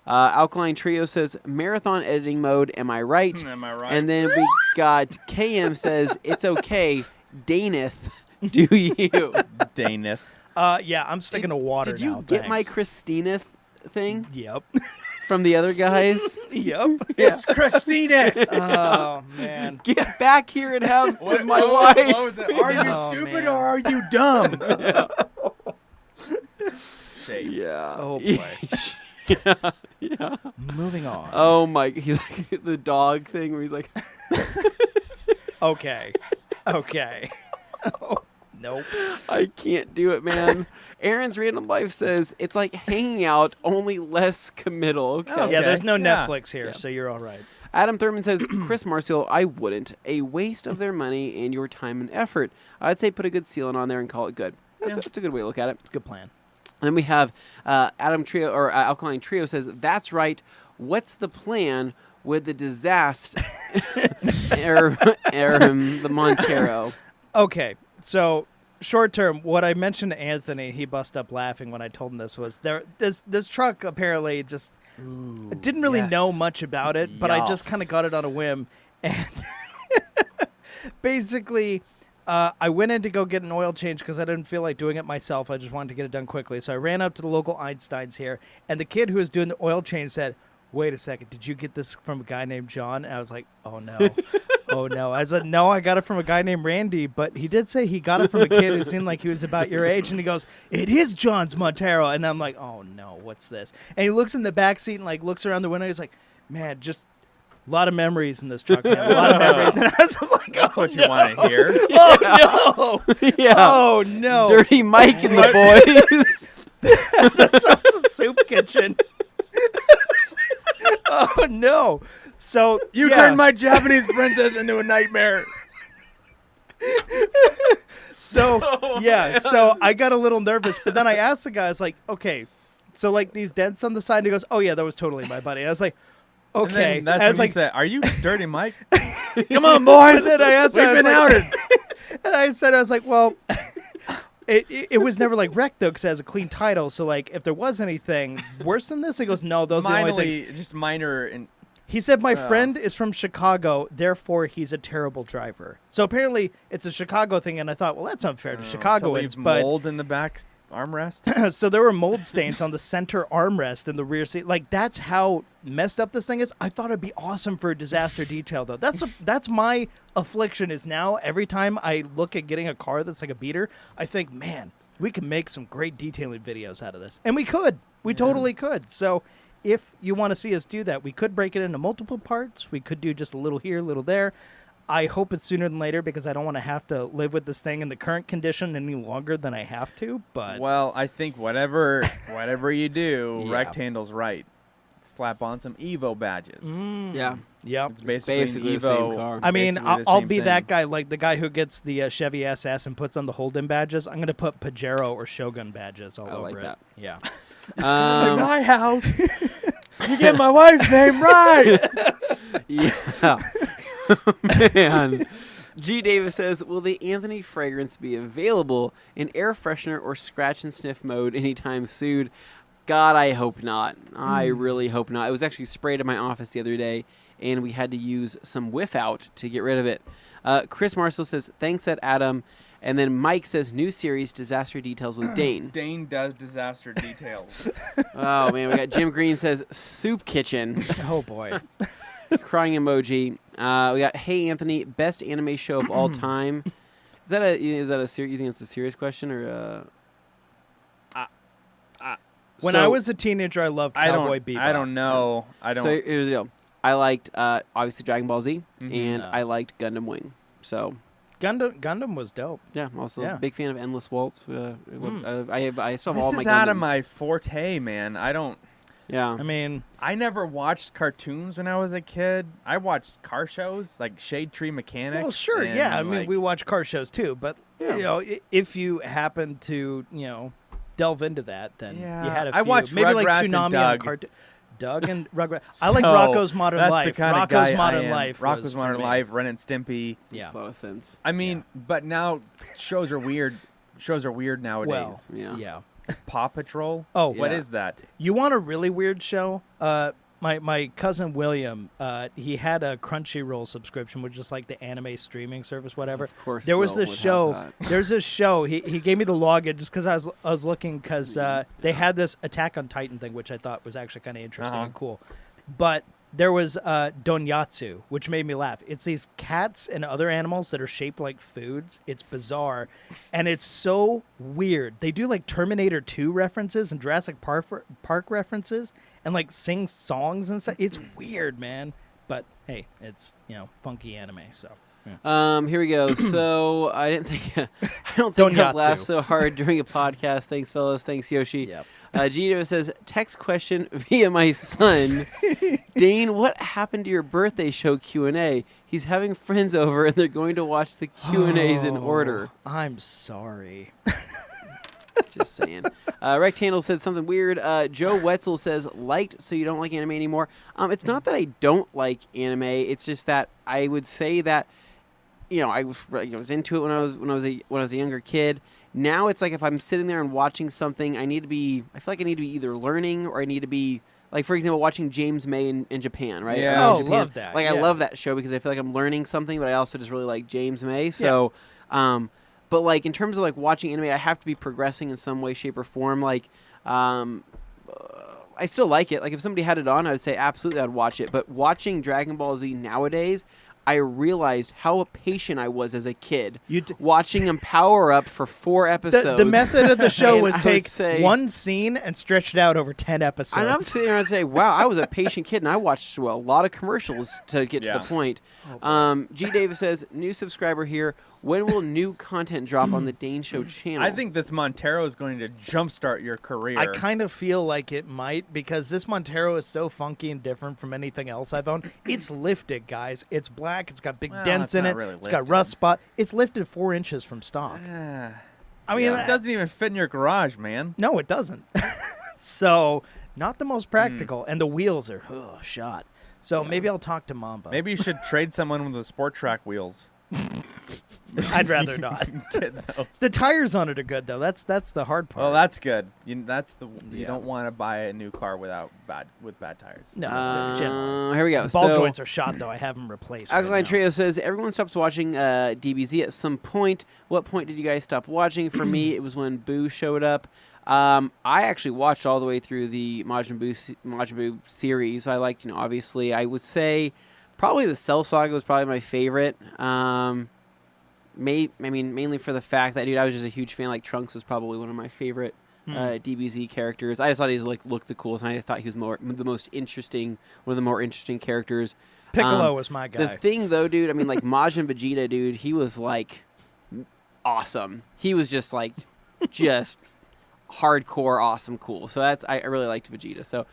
Alkaline Trio says, marathon editing mode, am I right? Am I right? And then we got KM says, it's okay, Daneth, do you? Daneth. Yeah, I'm sticking to water Did you now. get my thanks. Christineth thing Yep. from the other guys? Yep. It's Christina. Oh, man. Get back here and have with my what wife. was it? Are you Oh, stupid man. or are you dumb? Shade. Yeah. Oh, boy. Yeah. Moving on. Oh my! He's like the dog thing where he's like, Okay. Okay. Oh, nope. I can't do it, man. Aaron's Random Life says it's like hanging out, only less committal. Okay. Oh, Yeah, there's no Yeah. Netflix here, Yeah. so you're all right. Adam Thurman says, Chris Marcial, I wouldn't. A waste of their money and your time and effort. I'd say put a good sealant on there and call it good. That's a good way to look at it. It's a good plan. And then we have Adam Trio or Alkaline Trio says, that's right. What's the plan with the disaster? The Montero. Okay, so short term, what I mentioned to Anthony, he bust up laughing when I told him this was this truck apparently just I didn't really know much about it, but I just Yes. kind of got it on a whim, and basically. I went in to go get an oil change because I didn't feel like doing it myself. I just wanted to get it done quickly. So I ran up to the local Einsteins here, and the kid who was doing the oil change said, wait a second, did you get this from a guy named John? And I was like, oh, no. Oh, no. I said, no, I got it from a guy named Randy, but he did say he got it from a kid who seemed like he was about your age, and he goes, it is John's Montero. And I'm like, oh, no, what's this? And he looks in the back seat and, like, looks around the window. He's like, man, just a lot of memories in this truck, man. A lot of memories. And I was just like, That's oh, what you no. want to hear. Oh, no. Yeah. Oh, no. Dirty Mike and the boys. That's a soup kitchen. Oh no! So You yeah. turned my Japanese princess into a nightmare. So yeah, so I got a little nervous, but then I asked the guy, I was like, okay, so like these dents on the side, and he goes, oh yeah, that was totally my buddy. And I was like, And okay. then that's I was when like, you said, "Are you Dirty Mike?" Come on, boys. And then I asked, We've I was been like- outed. and I said, I was like, well, it was never like wrecked though, because it has a clean title. So like, if there was anything worse than this, he goes, no, those are the only things. Minorly, just minor. He said, my friend is from Chicago, therefore he's a terrible driver. So apparently it's a Chicago thing, and I thought, well, that's unfair to Chicagoans. But mold in the back armrest. so there were mold stains on the center armrest in the rear seat. Like, that's how messed up this thing is. I thought it'd be awesome for a disaster detail, though. That's my affliction is now every time I look at getting a car that's like a beater, I think, man, we can make some great detailing videos out of this. And we could. We totally could. So if you want to see us do that, we could break it into multiple parts. We could do just a little here, a little there. I hope it's sooner than later because I don't want to have to live with this thing in the current condition any longer than I have to. But Well, I think whatever you do, Yeah. Rectangle's right. Slap on some Evo badges. Yeah. Yep. It's basically, basically the an same Evo. car. I mean, basically the I'll same be thing. that guy, like the guy who gets the Chevy SS and puts on the hold-in badges. I'm going to put Pajero or Shogun badges all I over like it. that. Yeah. In my house. You get my wife's name right. Yeah. Man. G. Davis says, will the Anthony fragrance be available in air freshener or scratch and sniff mode anytime soon? God, I hope not. I really hope not. It was actually sprayed in my office the other day, and we had to use some whiff out to get rid of it. Chris Marshall says, thanks, Adam. And then Mike says, new series, Disaster Details with Dane. Dane does disaster details. Oh, man. We got Jim Green says, Soup Kitchen. Oh, boy. Crying emoji. We got Hey Anthony, best anime show of all time. Is that a serious? You think it's a serious question or? When So- I was a teenager, I loved Cowboy Bebop. I don't know. I don't. So here's the deal. I liked obviously Dragon Ball Z, and Yeah. I liked Gundam Wing. So Gundam was dope. yeah, also Yeah. a big fan of Endless Waltz. I still have all this my is out of Gundams. my forte, man. I don't. Yeah. I mean, I never watched cartoons when I was a kid. I watched car shows like Shade Tree Mechanics. well, sure, and, yeah. I mean, like, we watch car shows too, but Yeah. you know, if you happen to, delve into that, then Yeah. you had a few. I watched maybe like Rugrats and Toonami Doug. cartoon. Doug and Rugrats. I like So, Rocco's Modern that's Life. the kind of Rocco's guy Modern I am. Life. Rocco's was Modern for me. Life, Ren and Stimpy. Yeah. Makes a lot of sense. I mean, but now shows are weird. Shows are weird nowadays. Well, Yeah. yeah. Paw Patrol. Oh, What Yeah. is that? You want a really weird show? My cousin William, he had a Crunchyroll subscription, which is like the anime streaming service, whatever. Of course. There was Will this would have show. that. There's this show. He gave me the login just because I was looking because they had this Attack on Titan thing, which I thought was actually kind of interesting Uh-huh. and cool. But there was Donyatsu, which made me laugh. It's these cats and other animals that are shaped like foods. It's bizarre, and it's so weird. They do like Terminator 2 references and Jurassic Park references, and like sing songs and stuff. It's weird, man. But hey, it's funky anime. So Here we go. So I didn't think I don't think I'd Donyatsu. laugh so hard during a podcast. Thanks, fellas. Thanks, Yoshi. Yep. Gino says, text question via my son. Dane, what happened to your birthday show Q&A? He's having friends over and they're going to watch the Q&As in order. I'm sorry. Just saying. Rectangle said something weird. Joe Wetzel says, liked, so you don't like anime anymore. It's not that I don't like anime. It's just that I would say that, I was into it when I was a younger kid. Now it's like if I'm sitting there and watching something, I feel like I need to be either learning or I need to be, like, for example, watching James May in Japan, right? Yeah. In Oh, Japan. love that. Like, I Yeah. love that show because I feel like I'm learning something, but I also just really like James May. So, but, like, in terms of, like, watching anime, I have to be progressing in some way, shape, or form. Like, I still like it. Like, if somebody had it on, I would say absolutely I'd watch it. But watching Dragon Ball Z nowadays, I realized how patient I was as a kid watching him power up for 4 episodes. The method of the show And was I would take say- one scene and stretch it out over 10 episodes. And I'm sitting there and say, wow, I was a patient kid, and I watched a lot of commercials to get to Yeah. the point. G. Davis says, new subscriber here. when will new content drop on the Dane Show channel? I think this Montero is going to jumpstart your career. I kind of feel like it might, because this Montero is so funky and different from anything else I've owned. It's lifted, guys. It's black. It's got big dents in it. Really it's got rust spot. It's lifted 4 inches from stock. I mean, it doesn't even fit in your garage, man. No, it doesn't. So, not the most practical. And the wheels are shot. So, maybe I'll talk to Mamba. Maybe you should trade someone with the Sport Track wheels. I'd rather not. Get those. The tires on it are good, though. That's the hard part. Oh, that's good. You don't want to buy a new car with bad tires. No, here we go. The ball joints are shot, though. I have them replaced. Alkaline Trio says, everyone stops watching DBZ at some point. What point did you guys stop watching? For me, it was when Boo showed up. I actually watched all the way through the Majin Buu series. I liked, obviously, I would say probably the Cell Saga was probably my favorite. Mainly for the fact that, dude, I was just a huge fan. Like, Trunks was probably one of my favorite DBZ characters. I just thought he looked the coolest, and I just thought he was one of the more interesting characters. Piccolo was my guy. The thing, though, dude, like Majin Vegeta, dude, he was like awesome. He was just like hardcore, awesome, cool. So I really liked Vegeta. So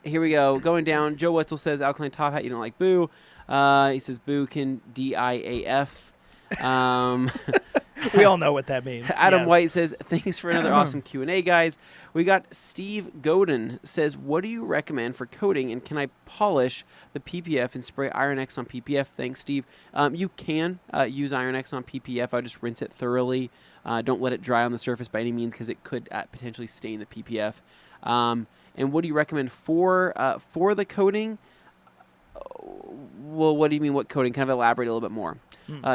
here we go. Going down, Joe Wetzel says, Alkaline Top Hat, you don't like Boo. He says, Boo can DIAF. We all know what that means. Adam White says, thanks for another awesome Q&A, guys. We got Steve Godin says, what do you recommend for coating, and can I polish the PPF and spray Iron X on PPF? Thanks, Steve. You can use Iron X on PPF. I'll just rinse it thoroughly. Don't let it dry on the surface by any means, because it could potentially stain the PPF. And what do you recommend for the coating? Well, what do you mean, what coating? Kind of elaborate a little bit more.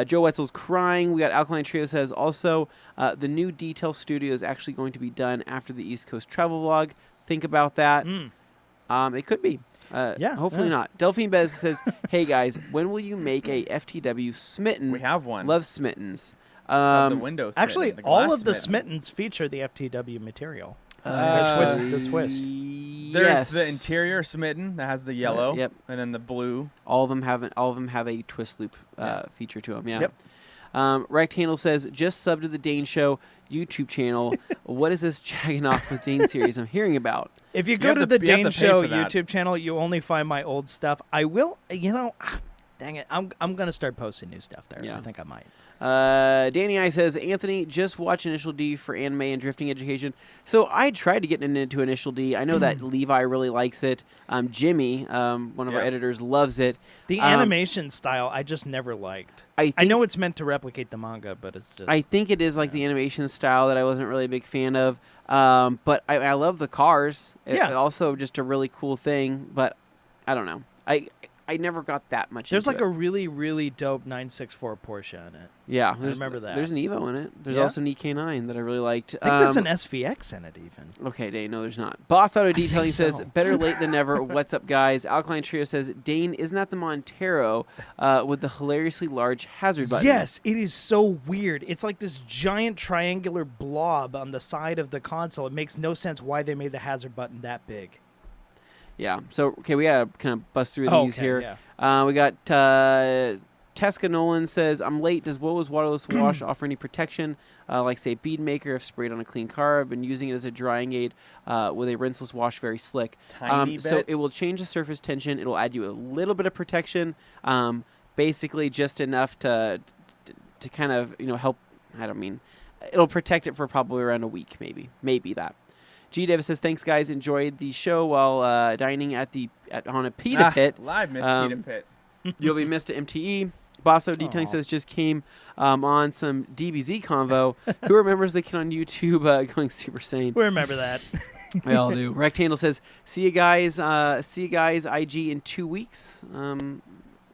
Joe Wetzel's crying. We got Alkaline Trio says also, the new detail studio is actually going to be done after the East Coast travel vlog. Think about that. It could be. Hopefully not. Delphine Bez says, hey guys, when will you make a FTW Smitten? We have one. Love Smittens. The window smitten, actually, all of the Smittens feature the FTW material. The twist. There's the interior smitten that has the yellow, yep, and then the blue. All of them have a twist loop feature to them. Yeah. Yep. Rectangle says, just sub to the Dane Show YouTube channel. What is this jagging off with Dane series I'm hearing about? If you go to the Dane Show YouTube channel, you only find my old stuff. I will, dang it, I'm gonna start posting new stuff there. Yeah. I think I might. Danny I says, Anthony, just watch Initial D for anime and drifting education. So I tried to get into Initial D. I know that Levi really likes it. Jimmy, one of our editors, loves it. The animation style I just never liked. I know it's meant to replicate the manga, but it's just... I think it is like the animation style that I wasn't really a big fan of. But I love the cars. It's also just a really cool thing, but I don't know. I never got that much There's into like it. a really, really dope 964 Porsche in it. Yeah. I remember that. There's an Evo in it. There's also an EK9 that I really liked. I think there's an SVX in it even. Okay, Dane, no, there's not. Boss Auto Detailing says, better late than never. What's up, guys? Alkaline Trio says, Dane, isn't that the Montero with the hilariously large hazard button? Yes, it is so weird. It's like this giant triangular blob on the side of the console. It makes no sense why they made the hazard button that big. Yeah. So, okay, we got to kind of bust through these here. Yeah. We got Tesca Nolan says, I'm late. Does Wowa's waterless wash offer any protection? Like, say, bead maker if sprayed on a clean car. I've been using it as a drying aid with a rinseless wash, very slick. Tiny bit. So it will change the surface tension. It'll add you a little bit of protection. Basically just enough to kind of, help. It'll protect it for probably around a week, maybe that. G. Davis says, thanks, guys. Enjoyed the show while dining on a pita pit. Live missed pita pit. You'll be missed at MTE. Bosso Detailing says, just came on some DBZ convo. Who remembers the kid on YouTube going Super Saiyan? We remember that. We all do. Rectangle says, see you guys IG in 2 weeks.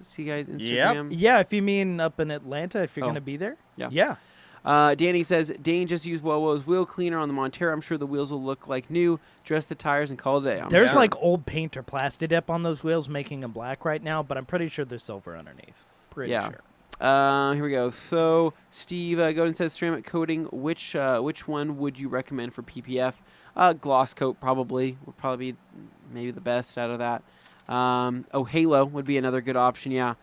See you guys Instagram. Yep. Yeah, if you mean up in Atlanta, if you're going to be there. Yeah. Danny says, Dane just used Wowo's wheel cleaner on the Montero. I'm sure the wheels will look like new. Dress the tires and call it a day. There's like old paint or plasti dip on those wheels making them black right now, but I'm pretty sure they're silver underneath. Pretty sure. Here we go. So Steve Godin says, ceramic coating. Which one would you recommend for PPF? Gloss coat would probably be maybe the best out of that. Halo would be another good option. Yeah.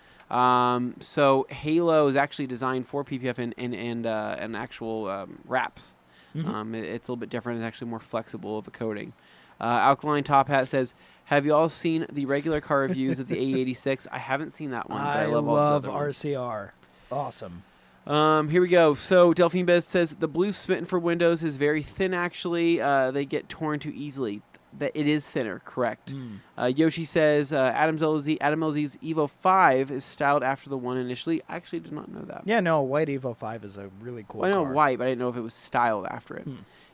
So Halo is actually designed for PPF and actual wraps. Mm-hmm. It's a little bit different. It's actually more flexible of a coating. Alkaline Top Hat says, have you all seen the regular car reviews of the A86? I haven't seen that one, but I love all the other ones. RCR. Awesome. Here we go. So Delphine Bez says, the blue smitten for Windows is very thin, actually. They get torn too easily. That it is thinner, correct. Yoshi says, Adam LZ's Evo 5 is styled after the one initially. I actually did not know that. Yeah, no, white Evo 5 is a really cool I know car. white, but I didn't know if it was styled after it.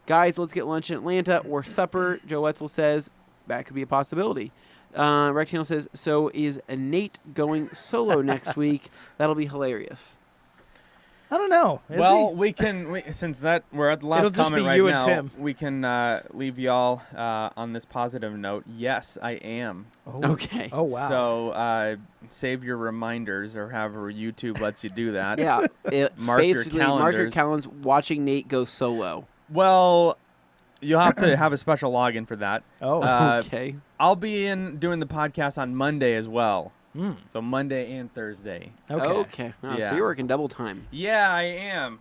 Guys, let's get lunch in Atlanta or supper. Joe Wetzel says that could be a possibility. Rectangle says, so is Nate going solo next week? That'll be hilarious. I don't know. Is Well, he? we can, since that we're at the last It'll just comment be right you and now, Tim. we can leave y'all on this positive note. Yes, I am. Oh. Okay. Oh, wow. So save your reminders or however YouTube lets you do that. Yeah. Mark your basically, mark your calendars. calendars watching Nate go solo. Well, you'll have to have a special login for that. Oh, Okay. I'll be doing the podcast on Monday as well. So Monday and Thursday. okay. Oh, Yeah. so you're working double time. Yeah, I am.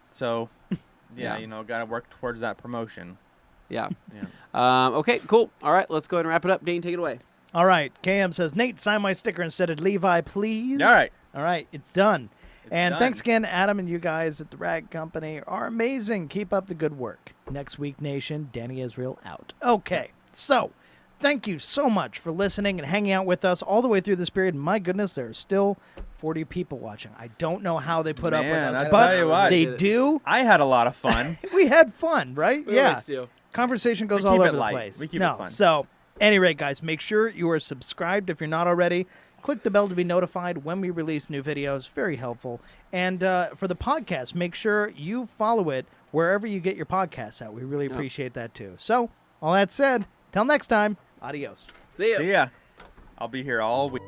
So, Yeah. got to work towards that promotion. Yeah. Yeah. Okay, cool. All right, let's go ahead and wrap it up. Dane, take it away. All right. KM says, Nate, sign my sticker instead of Levi, please. All right. All right. It's done. And done. thanks again, Adam, and you guys at the Rag Company are amazing. Keep up the good work. Next week, Nation, Danny Israel out. Okay. So, thank you so much for listening and hanging out with us all the way through this period. My goodness, there are still 40 people watching. I don't know how they put up with Man, us, I but tell you what. they do. I had a lot of fun. We had fun, right? We yeah. always do. Conversation goes We all keep over it the light. place. We keep no, it fun. So, any rate, guys, make sure you are subscribed if you're not already. Click the bell to be notified when we release new videos. Very helpful. And for the podcast, make sure you follow it wherever you get your podcasts out. We really appreciate that, too. So, all that said, till next time, adios. See ya. See ya. I'll be here all week.